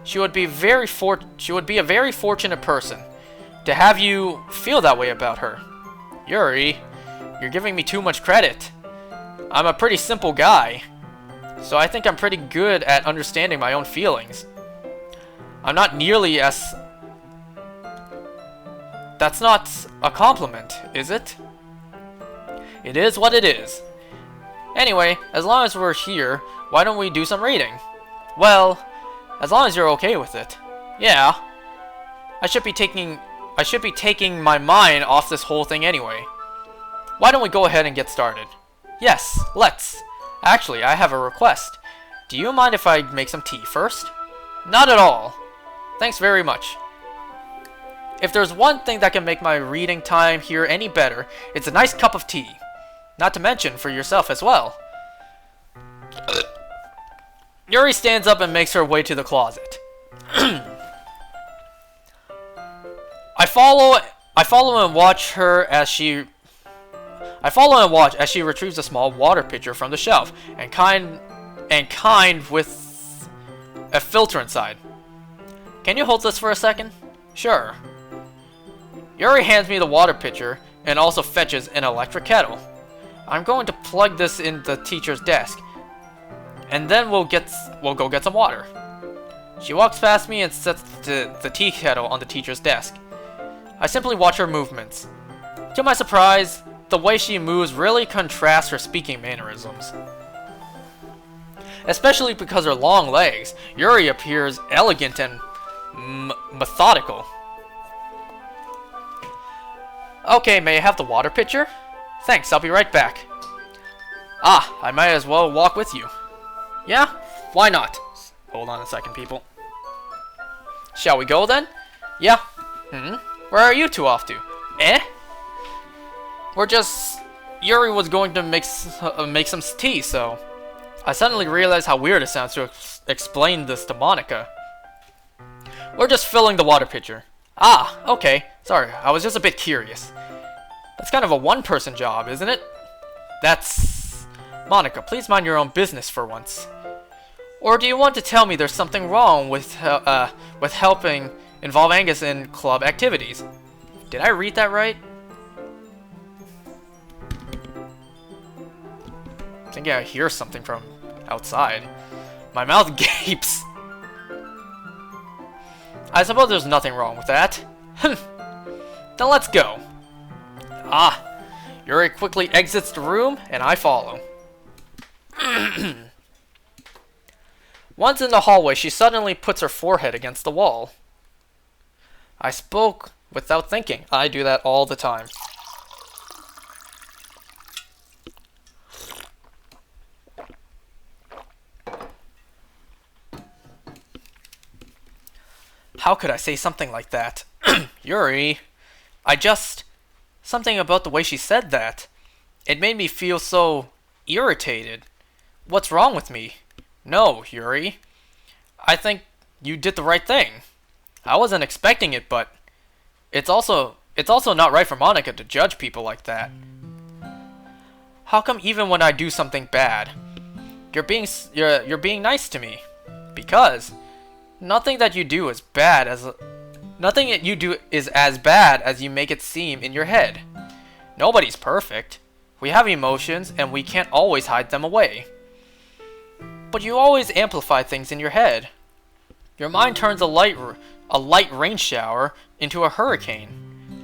Speaker 1: she would be a very fortunate person to have you feel that way about her. Yuri, you're giving me too much credit. I'm a pretty simple guy, so I think I'm pretty good at understanding my own feelings. I'm not nearly as... That's not a compliment, is it? It is what it is. Anyway, as long as we're here, why don't we do some reading? Well, as long as you're okay with it. Yeah. I should be taking my mind off this whole thing anyway. Why don't we go ahead and get started? Yes, let's. Actually, I have a request. Do you mind if I make some tea first? Not at all. Thanks very much. If there's one thing that can make my reading time here any better, it's a nice cup of tea. Not to mention for yourself as well. Yuri stands up and makes her way to the closet. I follow and watch as she retrieves a small water pitcher from the shelf and kind with a filter inside. Can you hold this for a second? Sure. Yuri hands me the water pitcher and also fetches an electric kettle. I'm going to plug this in the teacher's desk, and then we'll go get some water. She walks past me and sets the tea kettle on the teacher's desk. I simply watch her movements. To my surprise, the way she moves really contrasts her speaking mannerisms. Especially because her long legs, Yuri appears elegant and methodical. Okay, may I have the water pitcher? Thanks, I'll be right back. Ah, I might as well walk with you. Yeah? Why not? Hold on a second, people. Shall we go then? Yeah. Where are you two off to? We're just... Yuri was going to make some tea, so... I suddenly realized how weird it sounds to explain this to Monica. We're just filling the water pitcher. Ah, okay. Sorry, I was just a bit curious. That's kind of a one-person job, isn't it? That's... Monica, please mind your own business for once. Or do you want to tell me there's something wrong with helping involve Angus in club activities? Did I read that right? I think I hear something from outside. My mouth gapes. I suppose there's nothing wrong with that. Then let's go. Ah, Yuri quickly exits the room, and I follow. Once in the hallway, she suddenly puts her forehead against the wall. I spoke without thinking. I do that all the time. How could I say something like that? Yuri, something about the way she said that. It made me feel so irritated. What's wrong with me? No, Yuri. I think you did the right thing. I wasn't expecting it, but it's also It's also not right for Monica to judge people like that. How come even when I do something bad, you're being nice to me? Because nothing that you do is bad as nothing that you do is as bad as you make it seem in your head. Nobody's perfect. We have emotions and we can't always hide them away. But you always amplify things in your head. Your mind turns a light rain shower into a hurricane.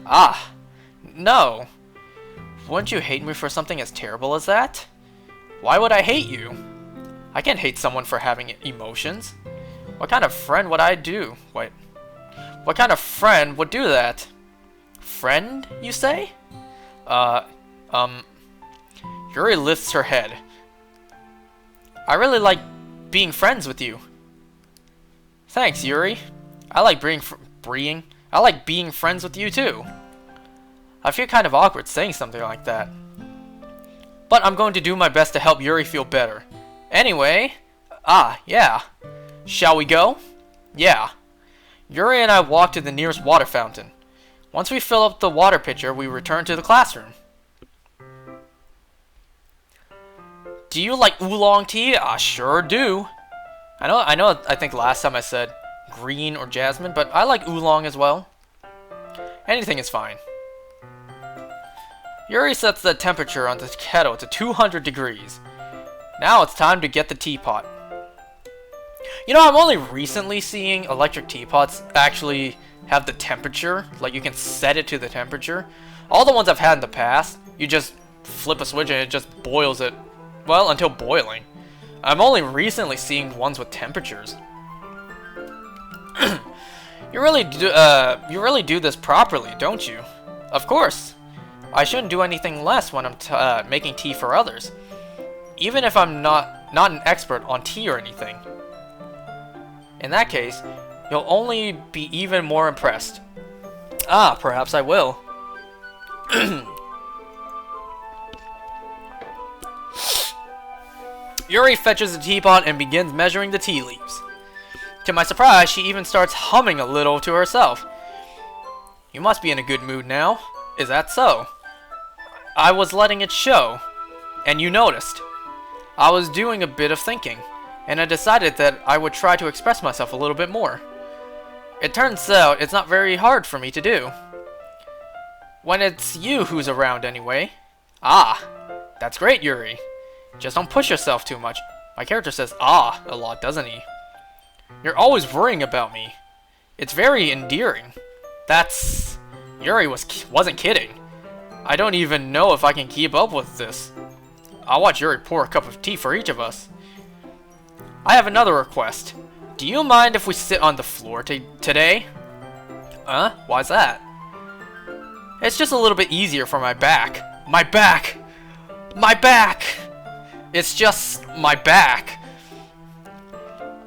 Speaker 1: Ah, no. Wouldn't you hate me for something as terrible as that? Why would I hate you? I can't hate someone for having emotions. What kind of friend would I do? Wait. What kind of friend would do that? Friend, you say? Yuri lifts her head. I really like being friends with you. Thanks, Yuri. I like being friends with you too. I feel kind of awkward saying something like that. But I'm going to do my best to help Yuri feel better. Anyway, yeah. Shall we go? Yeah. Yuri and I walk to the nearest water fountain. Once we fill up the water pitcher, we return to the classroom. Do you like oolong tea? I sure do. I think last time I said green or jasmine, but I like oolong as well. Anything is fine. Yuri sets the temperature on the kettle to 200 degrees. Now it's time to get the teapot. You know, I'm only recently seeing electric teapots actually have the temperature. Like, you can set it to the temperature. All the ones I've had in the past, you just flip a switch and it just boils it, well, until boiling. I'm only recently seeing ones with temperatures. You really do this properly, don't you? Of course. I shouldn't do anything less when I'm making tea for others. Even if I'm not an expert on tea or anything. In that case, you'll only be even more impressed. Ah, perhaps I will. Yuri fetches the teapot and begins measuring the tea leaves. To my surprise, she even starts humming a little to herself. You must be in a good mood now. Is that so? I was letting it show, and you noticed. I was doing a bit of thinking, and I decided that I would try to express myself a little bit more. It turns out it's not very hard for me to do. When it's you who's around anyway. Ah, that's great, Yuri. Just don't push yourself too much. My character says ah a lot, doesn't he? You're always worrying about me. It's very endearing. Yuri wasn't kidding. I don't even know if I can keep up with this. I'll watch Yuri pour a cup of tea for each of us. I have another request. Do you mind if we sit on the floor today? Huh? Why's that? It's just a little bit easier for my back. My back! My back! It's just my back.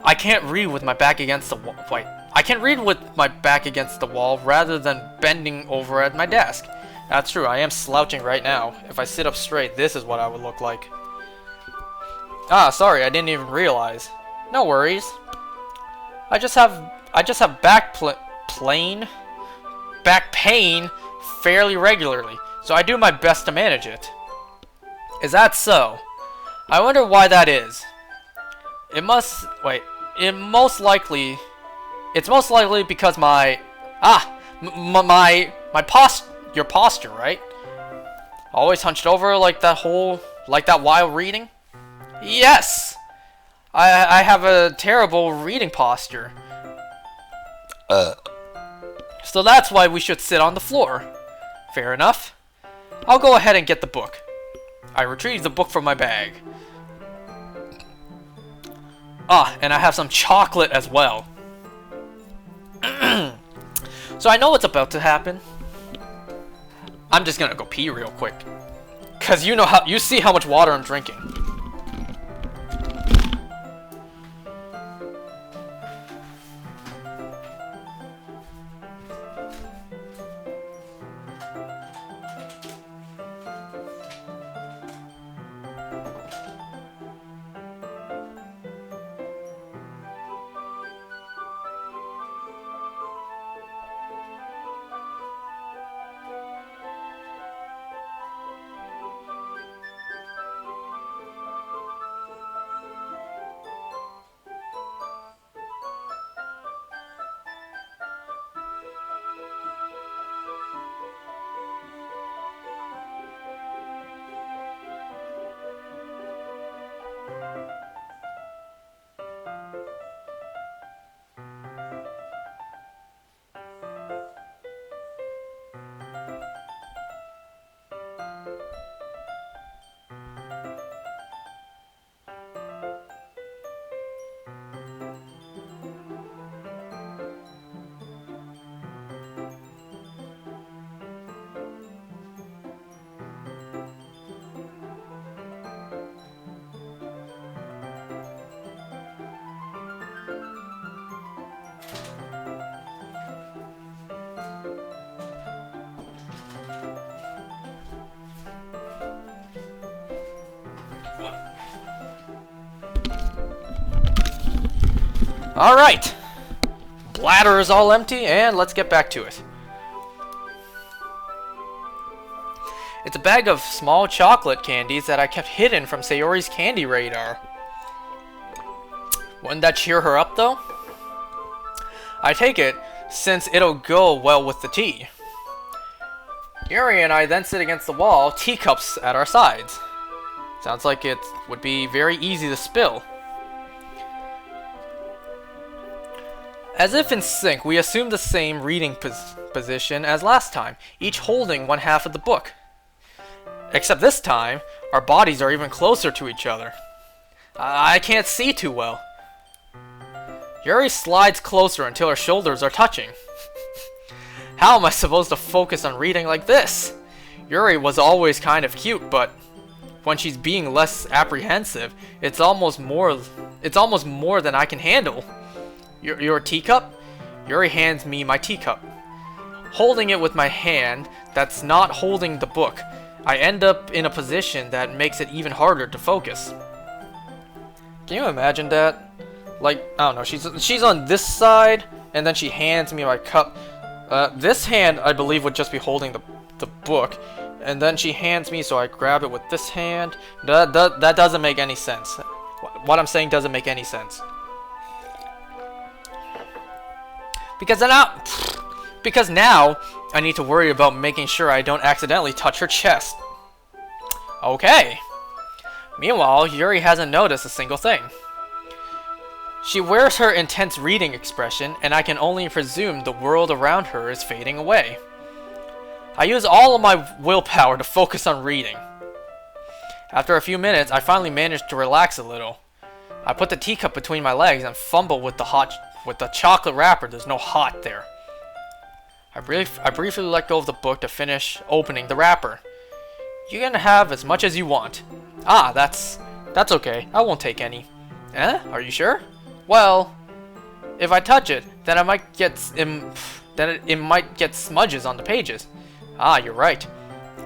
Speaker 1: I can't read with my back against the wall. Wait. I can read with my back against the wall rather than bending over at my desk. That's true, I am slouching right now. If I sit up straight, this is what I would look like. Ah, sorry, I didn't even realize. No worries. I just have back pain fairly regularly, so I do my best to manage it. Is that so? I wonder why that is. It's most likely because your posture, right? Always hunched over like that while reading? Yes! I have a terrible reading posture. So that's why we should sit on the floor. Fair enough. I'll go ahead and get the book. I retrieve the book from my bag. Ah, and I have some chocolate as well. So I know what's about to happen. I'm just gonna go pee real quick. Cause you see how much water I'm drinking. Alright. Bladder is all empty, and let's get back to it. It's a bag of small chocolate candies that I kept hidden from Sayori's candy radar. Wouldn't that cheer her up, though? I take it, since it'll go well with the tea. Yuri and I then sit against the wall, teacups at our sides. Sounds like it would be very easy to spill. As if in sync, we assume the same reading position as last time, each holding one half of the book. Except this time, our bodies are even closer to each other. I can't see too well. Yuri slides closer until her shoulders are touching. How am I supposed to focus on reading like this? Yuri was always kind of cute, but when she's being less apprehensive, it's almost more than I can handle. Your teacup? Yuri hands me my teacup. Holding it with my hand that's not holding the book, I end up in a position that makes it even harder to focus. Can you imagine that? Like, I don't know, she's on this side, and then she hands me my cup. This hand, I believe, would just be holding the book, and then she hands me, so I grab it with this hand. That doesn't make any sense. What I'm saying doesn't make any sense. Because now I need to worry about making sure I don't accidentally touch her chest. Okay. Meanwhile, Yuri hasn't noticed a single thing. She wears her intense reading expression, and I can only presume the world around her is fading away. I use all of my willpower to focus on reading. After a few minutes, I finally manage to relax a little. I put the teacup between my legs and fumble with the chocolate wrapper. There's no hot there. I briefly let go of the book to finish opening the wrapper. You can have as much as you want. Ah, that's okay. I won't take any. Eh? Are you sure? Well, if I touch it, then it might get smudges on the pages. Ah, you're right.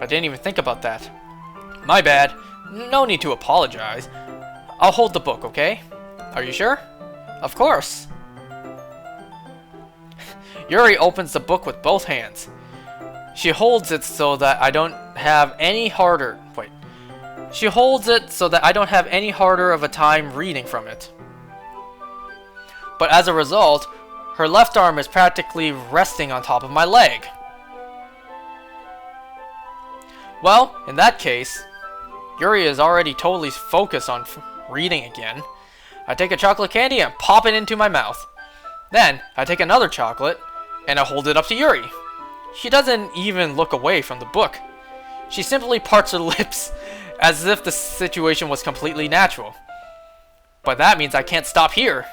Speaker 1: I didn't even think about that. My bad. No need to apologize. I'll hold the book, okay? Are you sure? Of course. Yuri opens the book with both hands. She holds it so that I don't have any harder of a time reading from it. But as a result, her left arm is practically resting on top of my leg. Well, in that case, Yuri is already totally focused on reading again. I take a chocolate candy and pop it into my mouth. Then, I take another chocolate, and I hold it up to Yuri. She doesn't even look away from the book. She simply parts her lips, as if the situation was completely natural. But that means I can't stop here.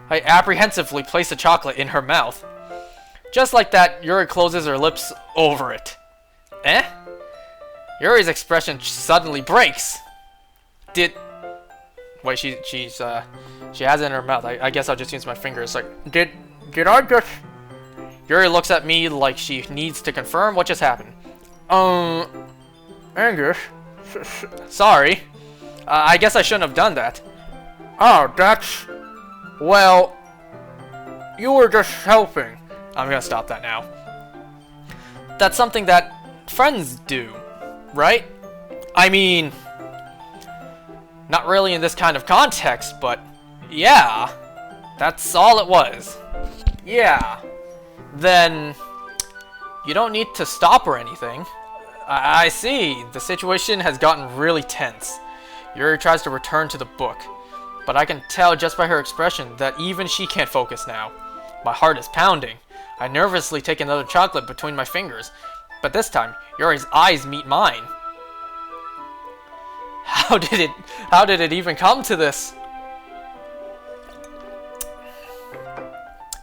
Speaker 1: I apprehensively place the chocolate in her mouth. Just like that, Yuri closes her lips over it. Eh? Yuri's expression suddenly breaks. Wait, she has it in her mouth. I guess I'll just use my fingers. Like, did I just... Yuri looks at me like she needs to confirm what just happened. Angus. Sorry. I guess I shouldn't have done that. Oh, that's... Well... You were just helping. I'm gonna stop that now. That's something that friends do, right? I mean... Not really in this kind of context, but... Yeah. That's all it was. Yeah. Then... You don't need to stop or anything. I see. The situation has gotten really tense. Yuri tries to return to the book. But I can tell just by her expression that even she can't focus now. My heart is pounding. I nervously take another chocolate between my fingers. But this time, Yuri's eyes meet mine. How did it even come to this?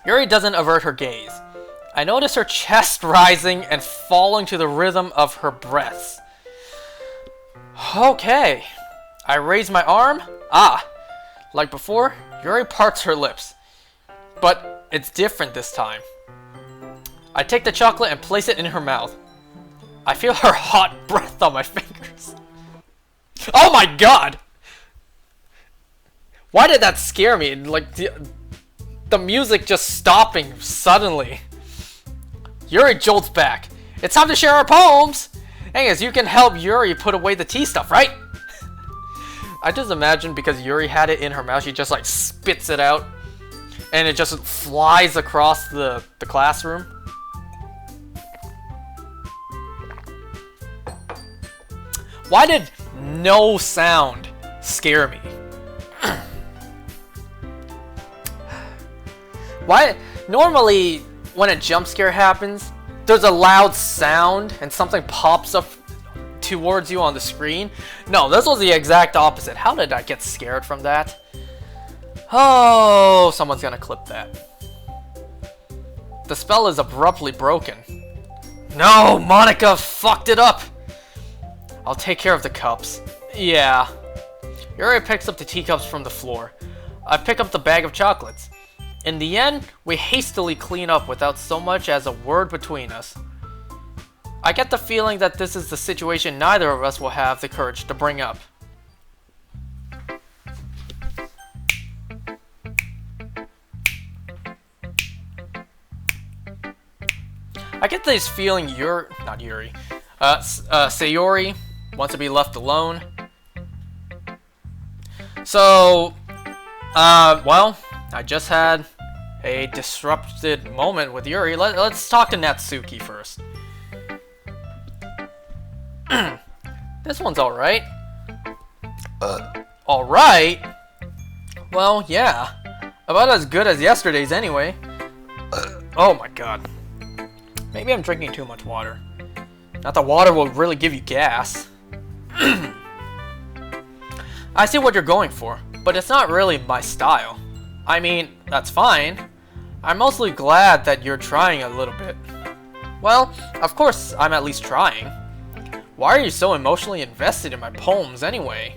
Speaker 1: Yuri doesn't avert her gaze. I notice her chest rising and falling to the rhythm of her breaths. Okay. I raise my arm. Ah. Like before, Yuri parts her lips. But it's different this time. I take the chocolate and place it in her mouth. I feel her hot breath on my fingers. Oh my god! Why did that scare me? Like, the music just stopping suddenly. Yuri jolts back. It's time to share our poems! Hey, as you can help Yuri put away the tea stuff, right? I just imagine because Yuri had it in her mouth, she just like spits it out. And it just flies across the classroom. Why did no sound scare me? Why? Normally, when a jump scare happens, there's a loud sound and something pops up towards you on the screen. No, this was the exact opposite. How did I get scared from that? Oh, someone's gonna clip that. The spell is abruptly broken. No, Monica fucked it up. I'll take care of the cups. Yeah. Yuri picks up the teacups from the floor. I pick up the bag of chocolates. In the end, we hastily clean up without so much as a word between us. I get the feeling that this is the situation neither of us will have the courage to bring up. I get this feeling Sayori wants to be left alone. So, well, I just had a disrupted moment with Yuri. Let's talk to Natsuki first. This one's alright. Alright? Well, yeah. About as good as yesterday's anyway. Oh my god. Maybe I'm drinking too much water. Not that water will really give you gas. I see what you're going for, but it's not really my style. I mean, that's fine. I'm mostly glad that you're trying a little bit. Well, of course I'm at least trying. Why are you so emotionally invested in my poems anyway?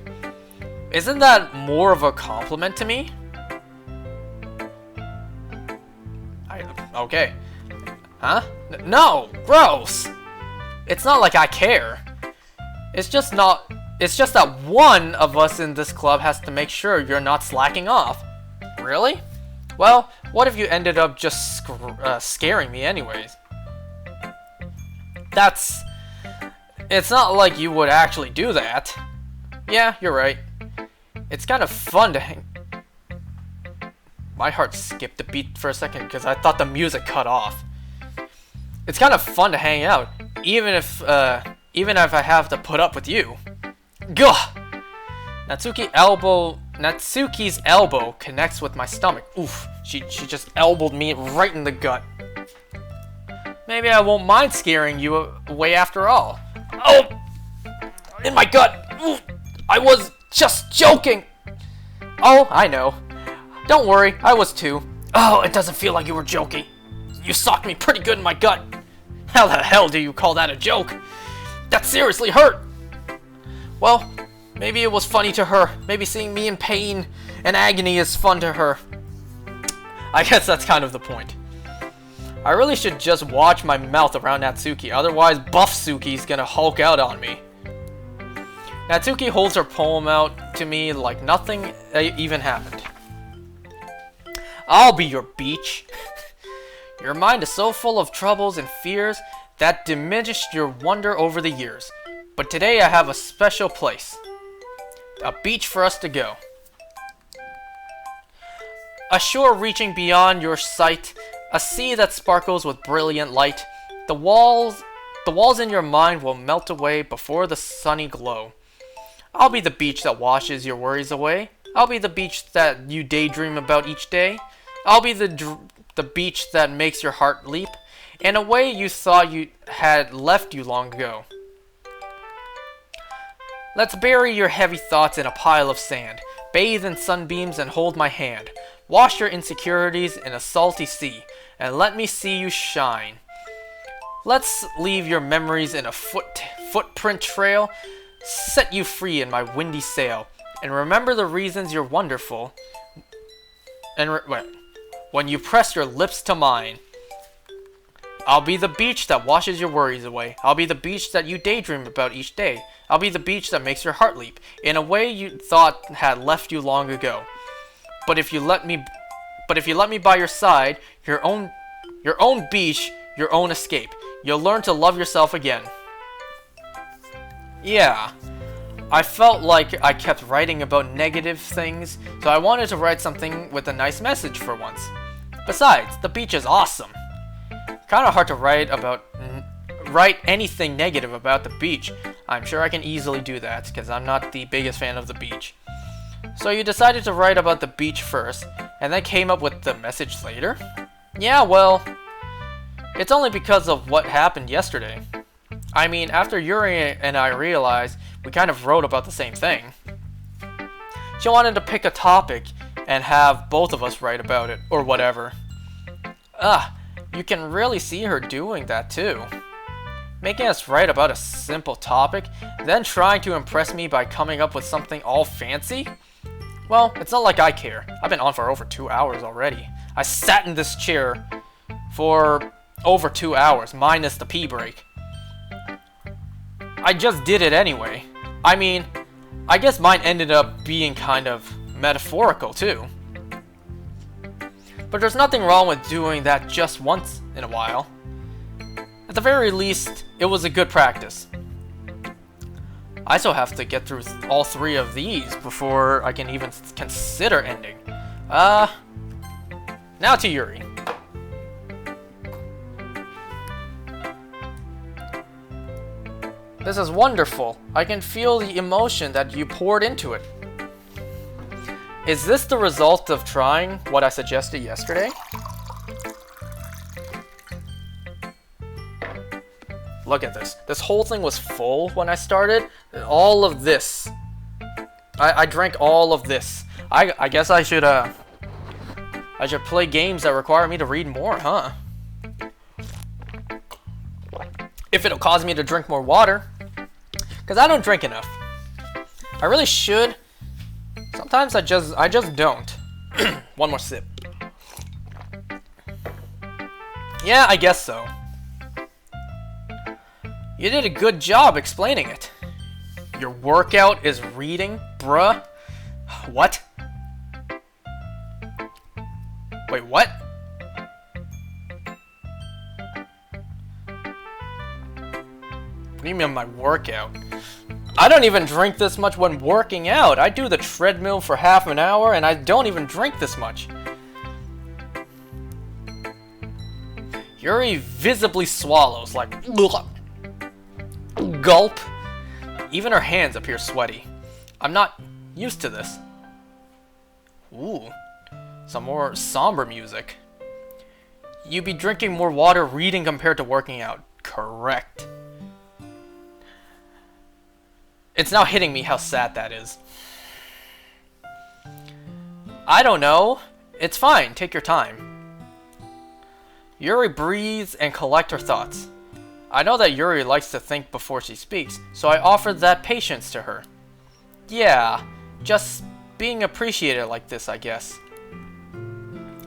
Speaker 1: Isn't that more of a compliment to me? Okay. Huh? No! Gross! It's not like I care. It's just that one of us in this club has to make sure you're not slacking off. Really? Well, what if you ended up just scaring me anyways? It's not like you would actually do that. Yeah, you're right. It's kind of fun to hang... My heart skipped a beat for a second because I thought the music cut off. It's kind of fun to hang out, even if I have to put up with you. Gah! Natsuki's elbow connects with my stomach. Oof, she just elbowed me right in the gut. Maybe I won't mind scaring you away after all. Oh! In my gut! Oof, I was just joking! Oh, I know. Don't worry, I was too. Oh, it doesn't feel like you were joking. You socked me pretty good in my gut. How the hell do you call that a joke? That seriously hurt! Well, maybe it was funny to her. Maybe seeing me in pain and agony is fun to her. I guess that's kind of the point. I really should just watch my mouth around Natsuki, otherwise Buff Suki's gonna hulk out on me. Natsuki holds her poem out to me like nothing even happened. I'll be your beach. Your mind is so full of troubles and fears that diminished your wonder over the years. But today I have a special place. A beach for us to go. A shore reaching beyond your sight. A sea that sparkles with brilliant light. The walls in your mind will melt away before the sunny glow. I'll be the beach that washes your worries away. I'll be the beach that you daydream about each day. I'll be the beach that makes your heart leap in a way you thought you had left you long ago. Let's bury your heavy thoughts in a pile of sand, bathe in sunbeams and hold my hand. Wash your insecurities in a salty sea, and let me see you shine. Let's leave your memories in a footprint trail, set you free in my windy sail, and remember the reasons you're wonderful. And when you press your lips to mine, I'll be the beach that washes your worries away. I'll be the beach that you daydream about each day. I'll be the beach that makes your heart leap in a way you thought had left you long ago. But But if you let me by your side, your own beach, your own escape, you'll learn to love yourself again. Yeah, I felt like I kept writing about negative things, so I wanted to write something with a nice message for once. Besides, the beach is awesome. Kinda hard to write anything negative about the beach. I'm sure I can easily do that, because I'm not the biggest fan of the beach. So you decided to write about the beach first, and then came up with the message later? Yeah, well, it's only because of what happened yesterday. I mean, after Yuri and I realized we kind of wrote about the same thing. She wanted to pick a topic and have both of us write about it, or whatever. You can really see her doing that too. Making us write about a simple topic, then trying to impress me by coming up with something all fancy? Well, it's not like I care. I've been on for over 2 hours already. I sat in this chair for over 2 hours, minus the pee break. I just did it anyway. I mean, I guess mine ended up being kind of metaphorical too. But there's nothing wrong with doing that just once in a while. At the very least, it was a good practice. I still have to get through all 3 of these before I can even consider ending. Now to Yuri. This is wonderful. I can feel the emotion that you poured into it. Is this the result of trying what I suggested yesterday? Look at this. This whole thing was full when I started. All of this. I drank all of this. I guess I should play games that require me to read more, huh? If it'll cause me to drink more water. Because I don't drink enough. I really should. Sometimes I just don't. One more sip. Yeah, I guess so. You did a good job explaining it. Your workout is reading, bruh? What? Wait, what? What do you mean my workout? I don't even drink this much when working out. I do the treadmill for half an hour and I don't even drink this much. Yuri visibly swallows like gulp. Even her hands appear sweaty. I'm not used to this. Ooh, some more somber music. You'd be drinking more water reading compared to working out. Correct. It's now hitting me how sad that is. I don't know. It's fine. Take your time. Yuri breathes and collects her thoughts. I know that Yuri likes to think before she speaks, so I offered that patience to her. Yeah, just being appreciated like this, I guess.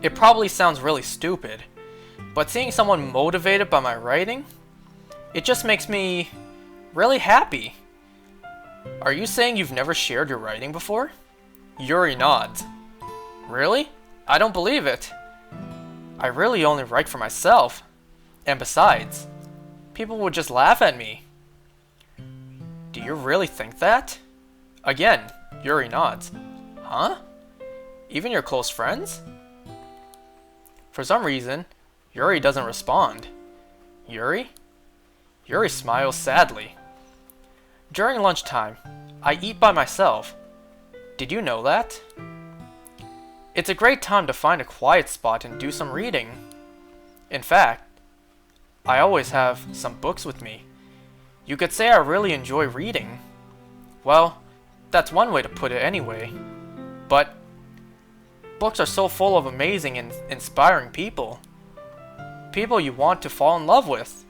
Speaker 1: It probably sounds really stupid, but seeing someone motivated by my writing, it just makes me really happy. Are you saying you've never shared your writing before? Yuri nods. Really? I don't believe it. I really only write for myself. And besides, people would just laugh at me. Do you really think that? Again, Yuri nods. Huh? Even your close friends? For some reason, Yuri doesn't respond. Yuri? Yuri smiles sadly. During lunchtime, I eat by myself. Did you know that? It's a great time to find a quiet spot and do some reading. In fact, I always have some books with me. You could say I really enjoy reading. Well, that's one way to put it anyway. But books are so full of amazing and inspiring people. People you want to fall in love with.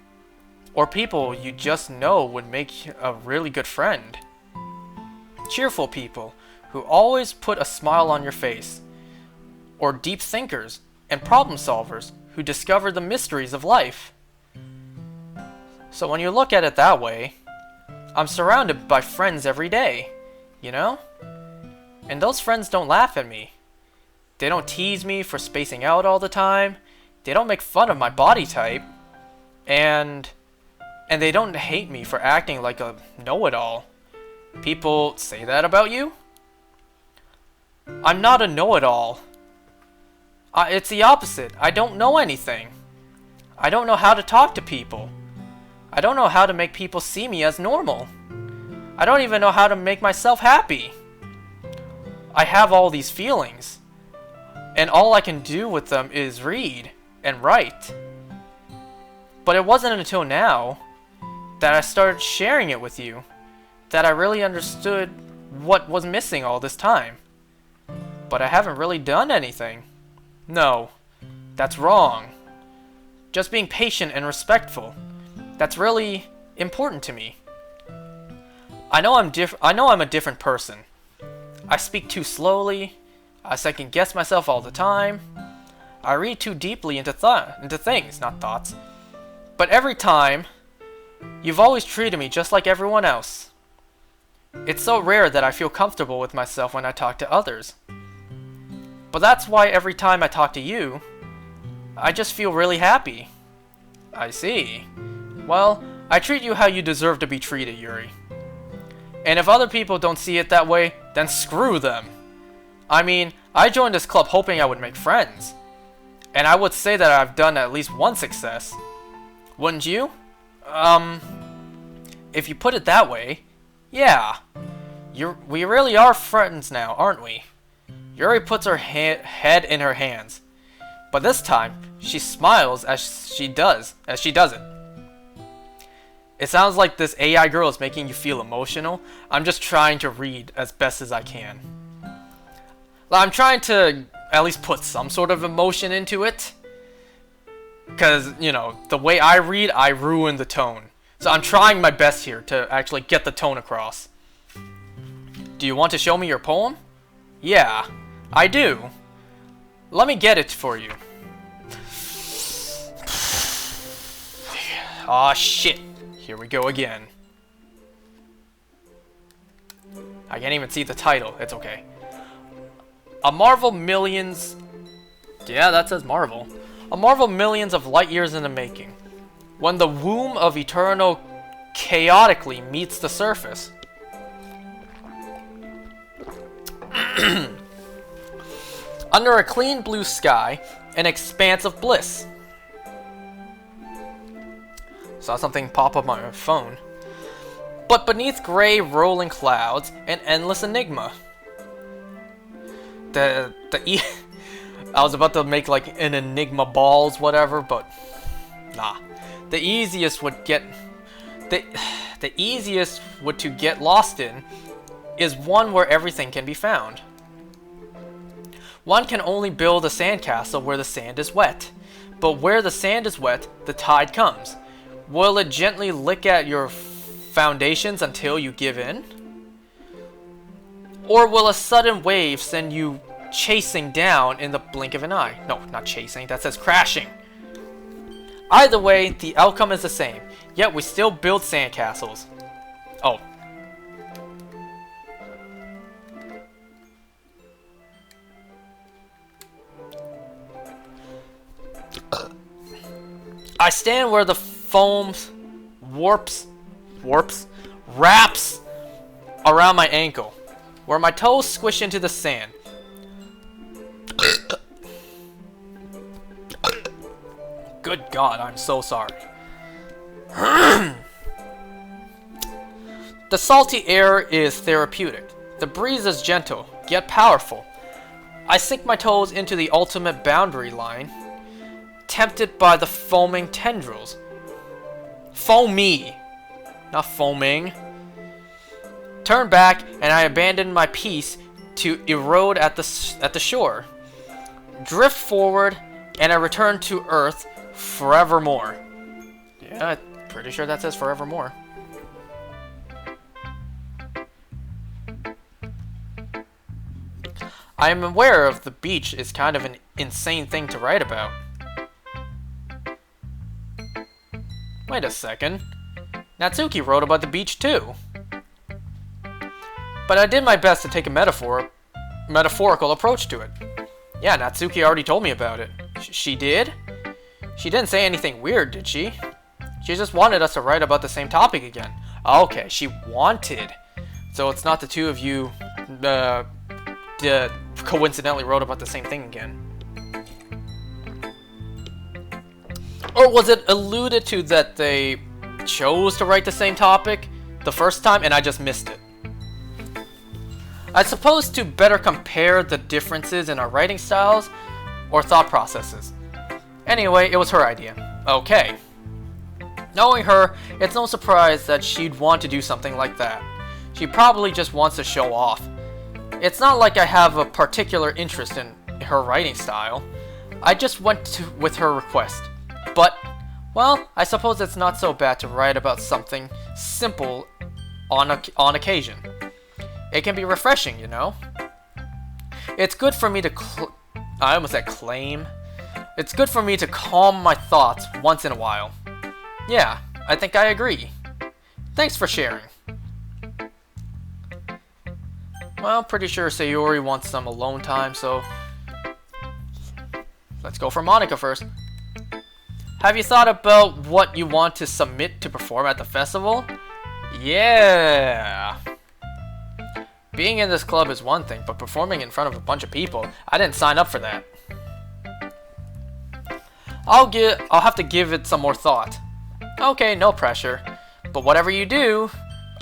Speaker 1: Or people you just know would make a really good friend. Cheerful people who always put a smile on your face. Or deep thinkers and problem solvers who discover the mysteries of life. So when you look at it that way, I'm surrounded by friends every day, you know? And those friends don't laugh at me. They don't tease me for spacing out all the time. They don't make fun of my body type. And they don't hate me for acting like a know-it-all. People say that about you? I'm not a know-it-all. It's the opposite. I don't know anything. I don't know how to talk to people. I don't know how to make people see me as normal. I don't even know how to make myself happy. I have all these feelings, and all I can do with them is read and write. But it wasn't until now that I started sharing it with you that I really understood what was missing all this time. But I haven't really done anything. No, that's wrong. Just being patient and respectful. That's really important to me. I know I'm a different person. I speak too slowly. I second guess myself all the time. I read too deeply into things, not thoughts. But every time, you've always treated me just like everyone else. It's so rare that I feel comfortable with myself when I talk to others. But that's why every time I talk to you, I just feel really happy. I see. Well, I treat you how you deserve to be treated, Yuri. And if other people don't see it that way, then screw them. I mean, I joined this club hoping I would make friends. And I would say that I've done at least one success. Wouldn't you? If you put it that way, yeah. We really are friends now, aren't we? Yuri puts her head in her hands. But this time, she smiles as she does it. It sounds like this AI girl is making you feel emotional. I'm just trying to read as best as I can. I'm trying to at least put some sort of emotion into it. Because, you know, the way I read, I ruin the tone. So I'm trying my best here to actually get the tone across. Do you want to show me your poem? Yeah, I do. Let me get it for you. Aw, shit. Here we go again. I can't even see the title. It's okay. A Marvel millions... Yeah, that says Marvel. A Marvel millions of light years in the making. When the womb of Eternal chaotically meets the surface. Under a clean blue sky, an expanse of bliss. Saw something pop up on my phone. But beneath gray rolling clouds, an endless enigma. I was about to make like an enigma balls, whatever, but nah. The easiest would to get lost in is one where everything can be found. One can only build a sandcastle where the sand is wet, but where the sand is wet, the tide comes. Will it gently lick at your foundations until you give in? Or will a sudden wave send you chasing down in the blink of an eye? No, not chasing, that says crashing. Either way, the outcome is the same, yet we still build sandcastles. Oh. I stand where the foam wraps around my ankle, where my toes squish into the sand. Good God, I'm so sorry. The salty air is therapeutic. The breeze is gentle, yet powerful. I sink my toes into the ultimate boundary line, tempted by the foaming tendrils. Foamy, not foaming. Turn back, and I abandon my piece to erode at the shore. Drift forward, and I return to Earth forevermore. Yeah, I'm pretty sure that says forevermore. I am aware of the beach is kind of an insane thing to write about. Wait a second. Natsuki wrote about the beach too. But I did my best to take a metaphorical approach to it. Yeah, Natsuki already told me about it. She did? She didn't say anything weird, did she? She just wanted us to write about the same topic again. Okay, she wanted. So it's not the two of you coincidentally wrote about the same thing again. Or was it alluded to that they chose to write the same topic the first time and I just missed it? I suppose to better compare the differences in our writing styles or thought processes. Anyway, it was her idea. Okay. Knowing her, it's no surprise that she'd want to do something like that. She probably just wants to show off. It's not like I have a particular interest in her writing style. I just went with her request. But, well, I suppose it's not so bad to write about something simple on occasion. It can be refreshing, you know? It's good for me to I almost said claim. It's good for me to calm my thoughts once in a while. Yeah, I think I agree. Thanks for sharing. Well, pretty sure Sayori wants some alone time, so let's go for Monika first. Have you thought about what you want to submit to perform at the festival? Yeah. Being in this club is one thing, but performing in front of a bunch of people, I didn't sign up for that. I'll have to give it some more thought. Okay, no pressure. But whatever you do,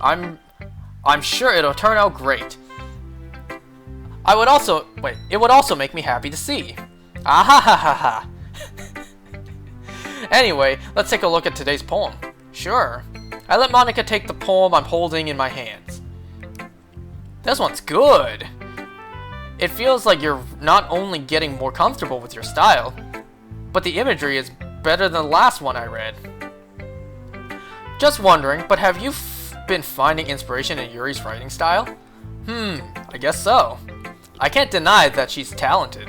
Speaker 1: I'm sure it'll turn out great. It would also make me happy to see. Ah ha ha ha ha. Anyway, let's take a look at today's poem. Sure. I let Monika take the poem I'm holding in my hands. This one's good. It feels like you're not only getting more comfortable with your style, but the imagery is better than the last one I read. Just wondering, but have you been finding inspiration in Yuri's writing style? I guess so. I can't deny that she's talented.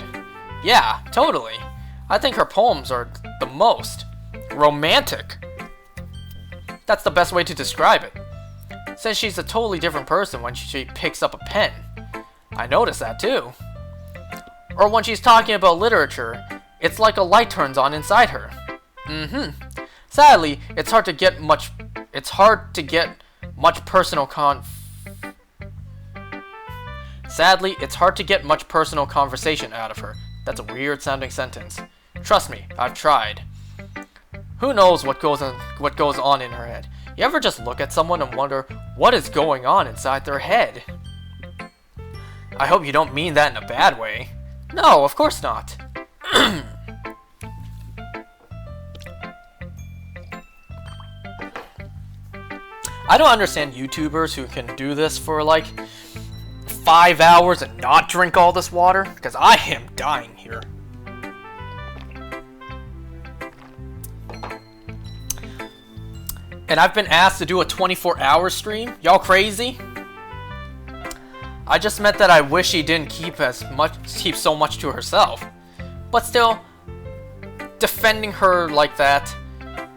Speaker 1: Yeah, totally. I think her poems are the most romantic. That's the best way to describe it. Since she's a totally different person when she picks up a pen. I notice that too. Or when she's talking about literature, it's like a light turns on inside her. Sadly, it's hard to get much personal conversation out of her. That's a weird sounding sentence. Trust me, I've tried. Who knows what goes on in her head? You ever just look at someone and wonder what is going on inside their head? I hope you don't mean that in a bad way. No, of course not. I don't understand YouTubers who can do this for like 5 hours and not drink all this water, because I am dying here. And I've been asked to do a 24-hour stream? Y'all crazy? I just meant that I wish she didn't keep so much to herself. But still, defending her like that,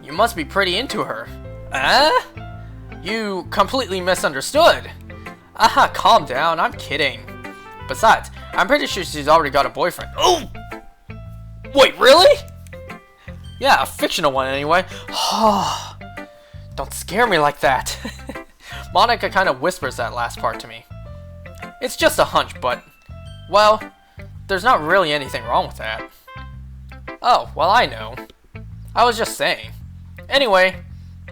Speaker 1: you must be pretty into her. You completely misunderstood. Calm down, I'm kidding. Besides, I'm pretty sure she's already got a boyfriend. Oh! Wait, really? Yeah, a fictional one anyway. Don't scare me like that. Monika kind of whispers that last part to me. It's just a hunch, but, well, there's not really anything wrong with that. Oh, well, I know. I was just saying. Anyway,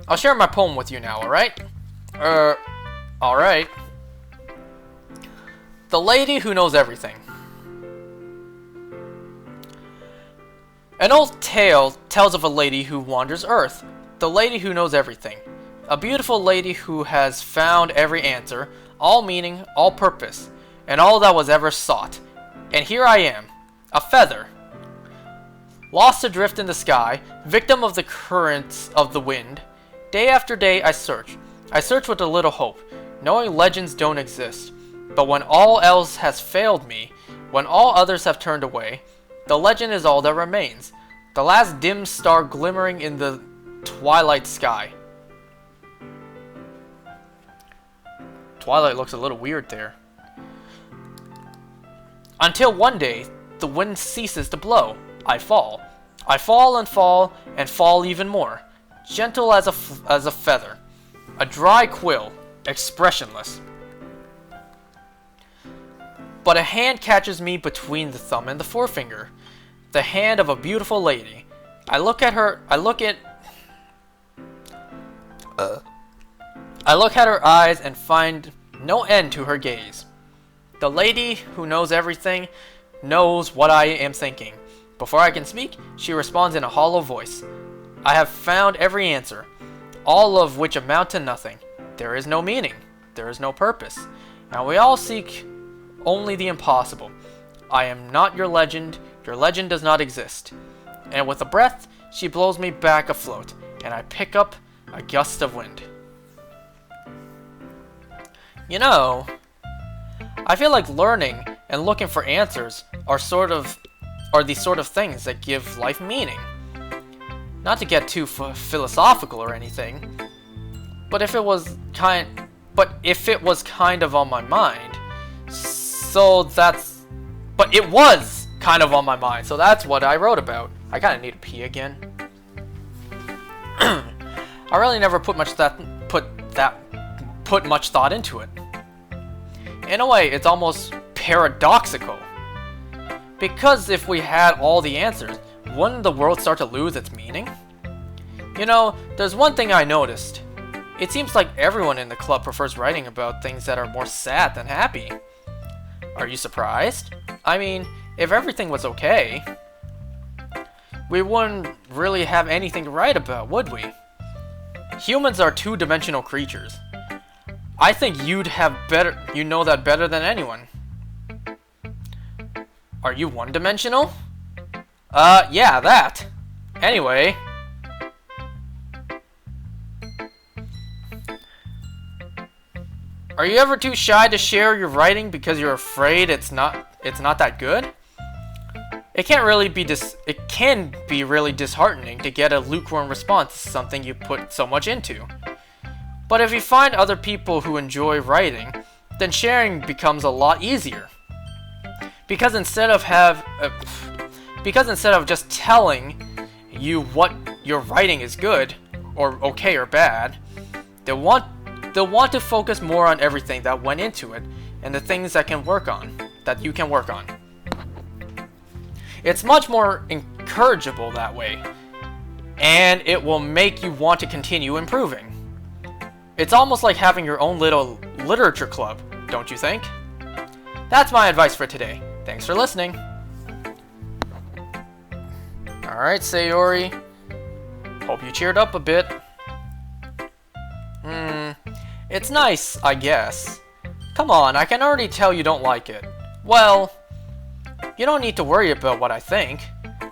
Speaker 1: I'll share my poem with you now, alright? Alright. The Lady Who Knows Everything. An old tale tells of a lady who wanders Earth. The lady who knows everything. A beautiful lady who has found every answer, all meaning, all purpose, and all that was ever sought. And here I am, a feather. Lost adrift in the sky, victim of the currents of the wind. Day after day I search. I search with a little hope, knowing legends don't exist. But when all else has failed me, when all others have turned away, the legend is all that remains. The last dim star glimmering in the twilight sky. Twilight looks a little weird there. Until one day, the wind ceases to blow, I fall. I fall and fall even more, gentle as a feather, a dry quill, expressionless. But a hand catches me between the thumb and the forefinger, the hand of a beautiful lady. I look at her eyes and find no end to her gaze. The lady who knows everything knows what I am thinking. Before I can speak, she responds in a hollow voice. I have found every answer, all of which amount to nothing. There is no meaning. There is no purpose. Now we all seek only the impossible. I am not your legend. Your legend does not exist. And with a breath, she blows me back afloat, and I pick up a gust of wind. You know, I feel like learning and looking for answers are the sort of things that give life meaning. Not to get too philosophical or anything, but if it was kind of on my mind, but it was kind of on my mind, so that's what I wrote about. I kind of need to pee again. I really never put much thought into it. In a way, it's almost paradoxical. Because if we had all the answers, wouldn't the world start to lose its meaning? You know, there's one thing I noticed. It seems like everyone in the club prefers writing about things that are more sad than happy. Are you surprised? I mean, if everything was okay, we wouldn't really have anything to write about, would we? Humans are two-dimensional creatures. I think you know that better than anyone. Are you one-dimensional? Yeah, that. Anyway. Are you ever too shy to share your writing because you're afraid it's not that good? It can be really disheartening to get a lukewarm response to something you put so much into. But if you find other people who enjoy writing, then sharing becomes a lot easier. Because instead of just telling you what your writing is good, or okay or bad, they'll want to focus more on everything that went into it and the things that you can work on. It's much more encourageable that way, and it will make you want to continue improving. It's almost like having your own little literature club, don't you think? That's my advice for today. Thanks for listening. Alright, Sayori. Hope you cheered up a bit. It's nice, I guess. Come on, I can already tell you don't like it. Well, you don't need to worry about what I think.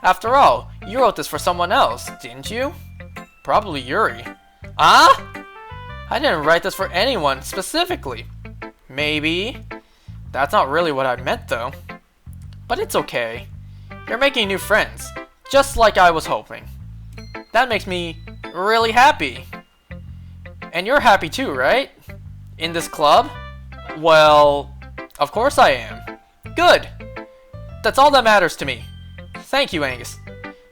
Speaker 1: After all, you wrote this for someone else, didn't you? Probably Yuri. Huh? I didn't write this for anyone specifically. Maybe. That's not really what I meant, though. But it's okay. You're making new friends, just like I was hoping. That makes me really happy. And you're happy too, right? In this club? Well, of course I am. Good. That's all that matters to me. Thank you, Angus.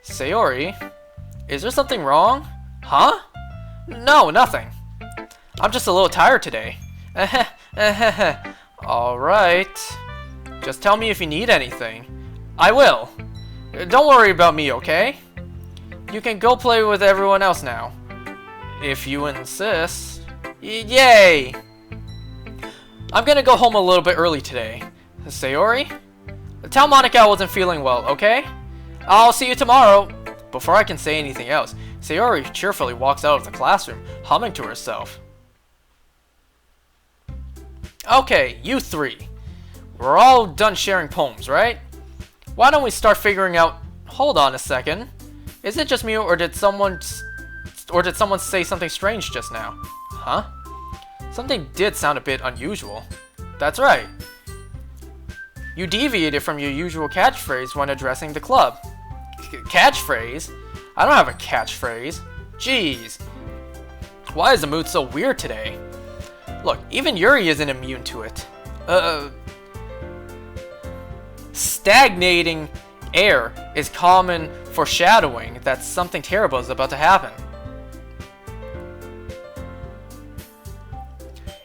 Speaker 1: Sayori, is there something wrong? Huh? No, nothing. I'm just a little tired today. Alright. Just tell me if you need anything. I will. Don't worry about me, okay? You can go play with everyone else now. If you insist. Yay! I'm gonna go home a little bit early today. Sayori? Tell Monica I wasn't feeling well, okay? I'll see you tomorrow. Before I can say anything else, Sayori cheerfully walks out of the classroom, humming to herself. Okay, you three. We're all done sharing poems, right? Why don't we start figuring out... Hold on a second. Is it just me, or did someone say something strange just now? Huh? Something did sound a bit unusual. That's right. You deviated from your usual catchphrase when addressing the club. Catchphrase? I don't have a catchphrase. Jeez. Why is the mood so weird today? Look, even Yuri isn't immune to it. stagnating air is common foreshadowing that something terrible is about to happen.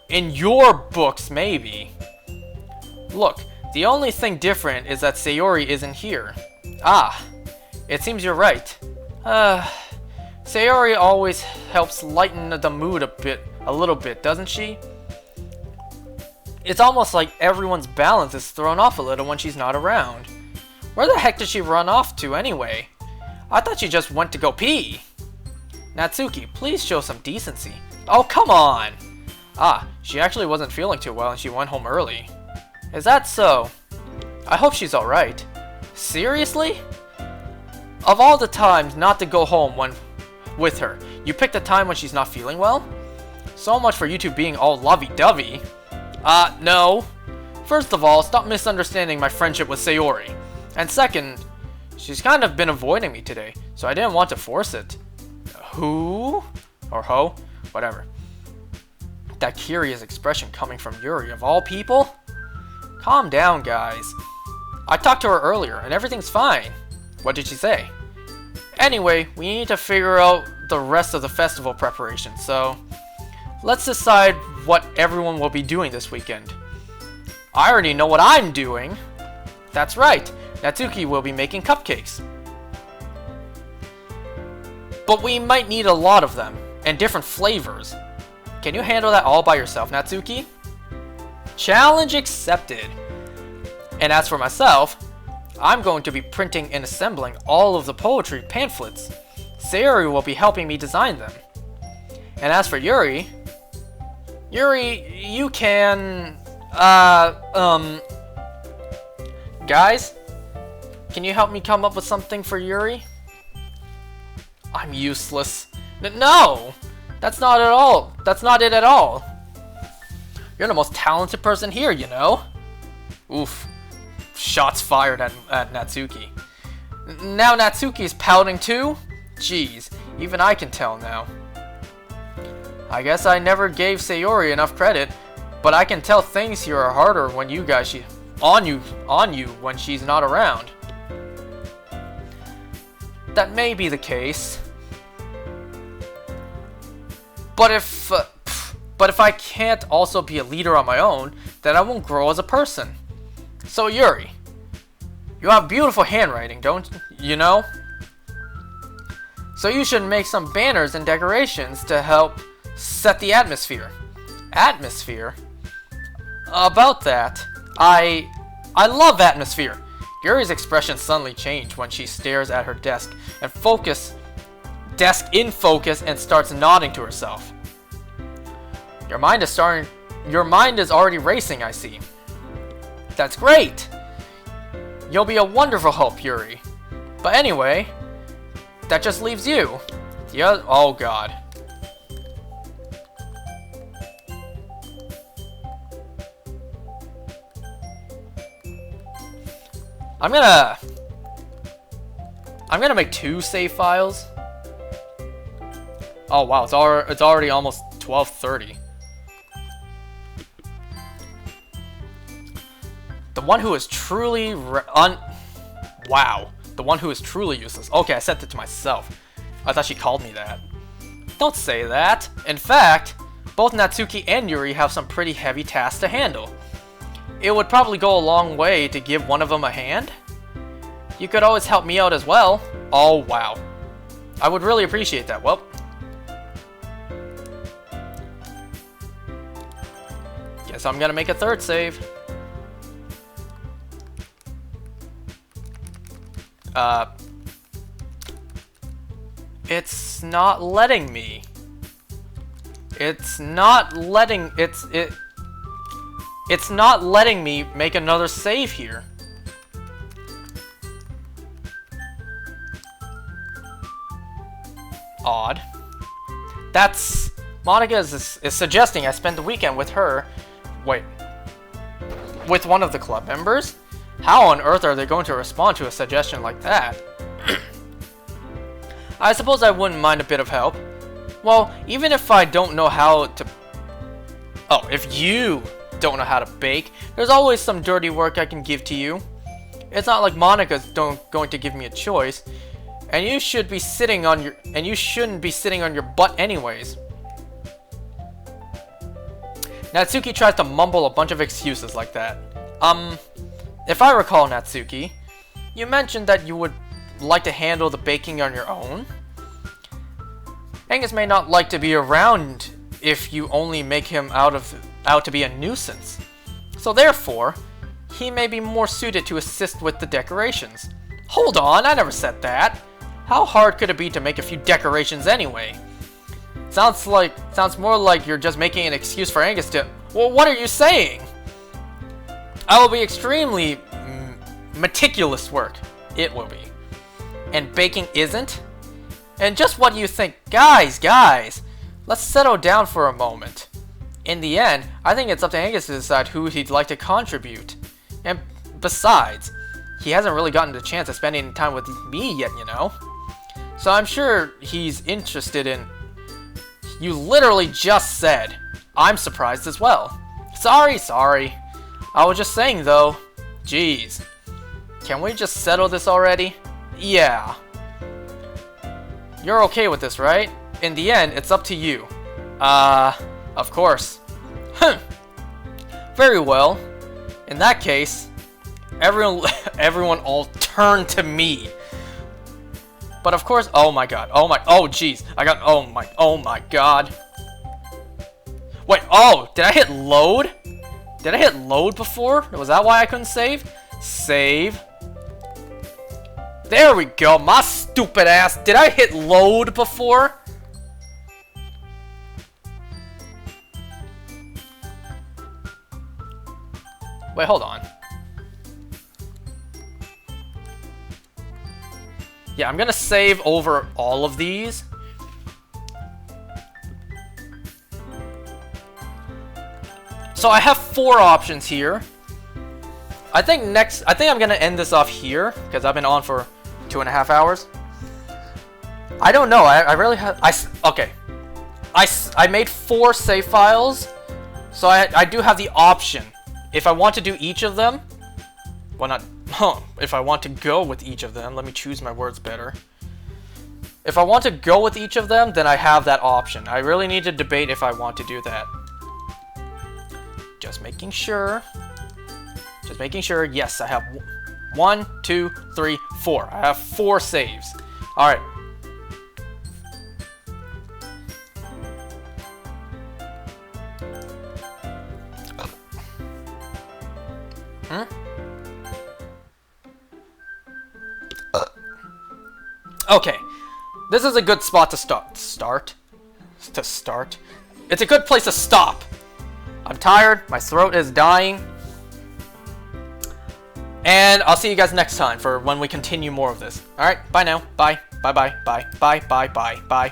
Speaker 1: In your books, maybe. Look, the only thing different is that Sayori isn't here. Ah, it seems you're right. Sayori always helps lighten the mood a little bit, doesn't she? It's almost like everyone's balance is thrown off a little when she's not around. Where the heck did she run off to anyway? I thought she just went to go pee. Natsuki, please show some decency. Oh, come on! Ah, she actually wasn't feeling too well and she went home early. Is that so? I hope she's alright. Seriously? Of all the times not to go home with her, you picked a time when she's not feeling well? So much for you two being all lovey-dovey. No. First of all, stop misunderstanding my friendship with Sayori. And second, she's kind of been avoiding me today, so I didn't want to force it. Who? Or ho? Whatever. That curious expression coming from Yuri of all people? Calm down, guys. I talked to her earlier, and everything's fine. What did she say? Anyway, we need to figure out the rest of the festival preparation, so let's decide what everyone will be doing this weekend. I already know what I'm doing. That's right, Natsuki will be making cupcakes. But we might need a lot of them, and different flavors. Can you handle that all by yourself, Natsuki? Challenge accepted. And as for myself, I'm going to be printing and assembling all of the poetry pamphlets. Sayori will be helping me design them. And as for Yuri, you can, guys, can you help me come up with something for Yuri? I'm useless. No! That's not at all. That's not it at all. You're the most talented person here, you know? Oof. Shots fired at Natsuki. Now Natsuki's pouting too? Jeez, even I can tell now. I guess I never gave Sayori enough credit, but I can tell things here are harder when you guys on you when she's not around. That may be the case. But if I can't also be a leader on my own, then I won't grow as a person. So Yuri, you have beautiful handwriting, don't you know? So you should make some banners and decorations to help set the atmosphere. Atmosphere? About that, I love atmosphere. Yuri's expression suddenly changed when she stares at her desk in focus and starts nodding to herself. Your mind is already racing, I see. That's great! You'll be a wonderful help, Yuri. But anyway, that just leaves you. Oh god. I'm gonna make 2 save files. Oh wow, it's already almost 12:30. The one who is truly wow. The one who is truly useless. Okay, I said that to myself. I thought she called me that. Don't say that. In fact, both Natsuki and Yuri have some pretty heavy tasks to handle. It would probably go a long way to give one of them a hand. You could always help me out as well. Oh wow. I would really appreciate that. Well, guess I'm gonna make a 3rd save. It's not letting me. It's not letting me make another save here. Odd. Monica is suggesting I spend the weekend with her. Wait. With one of the club members? How on earth are they going to respond to a suggestion like that? I suppose I wouldn't mind a bit of help. Well, even if I don't know how to... Oh, if you don't know how to bake, there's always some dirty work I can give to you. It's not like Monika's going to give me a choice. And you should be sitting on your... And you shouldn't be sitting on your butt anyways. Natsuki tries to mumble a bunch of excuses like that. If I recall, Natsuki, you mentioned that you would like to handle the baking on your own. Angus may not like to be around if you only make him out to be a nuisance. So therefore, he may be more suited to assist with the decorations. Hold on, I never said that. How hard could it be to make a few decorations anyway? Sounds more like you're just making an excuse for Angus to... Well, what are you saying? I will be extremely meticulous work. It will be. And baking isn't? And just what do you think? Guys, let's settle down for a moment. In the end, I think it's up to Angus to decide who he'd like to contribute. And besides, he hasn't really gotten the chance of spending time with me yet, you know? So I'm sure he's interested in... You literally just said, I'm surprised as well. Sorry. I was just saying though, jeez. Can we just settle this already? Yeah. You're okay with this, right? In the end, it's up to you. Of course. Very well. In that case, everyone all turn to me. But of course, oh jeez. Oh my god. Wait, did I hit load? Did I hit load before? Was that why I couldn't save? Save. There we go, my stupid ass. Did I hit load before? Wait, hold on. Yeah, I'm gonna save over all of these. So I have 4 options here. I think I'm gonna end this off here because I've been on for 2.5 hours. I don't know. I really have. Okay. I made 4 save files, so I do have the option if I want to do each of them. Well, not. If I want to go with each of them, let me choose my words better. If I want to go with each of them, then I have that option. I really need to debate if I want to do that. Just making sure. Just making sure. Yes, I have 1, 2, 3, 4. I have 4 saves. Alright. Okay. This is a good spot to start. It's a good place to stop. I'm tired. My throat is dying. And I'll see you guys next time for when we continue more of this. Alright, bye now. Bye. Bye.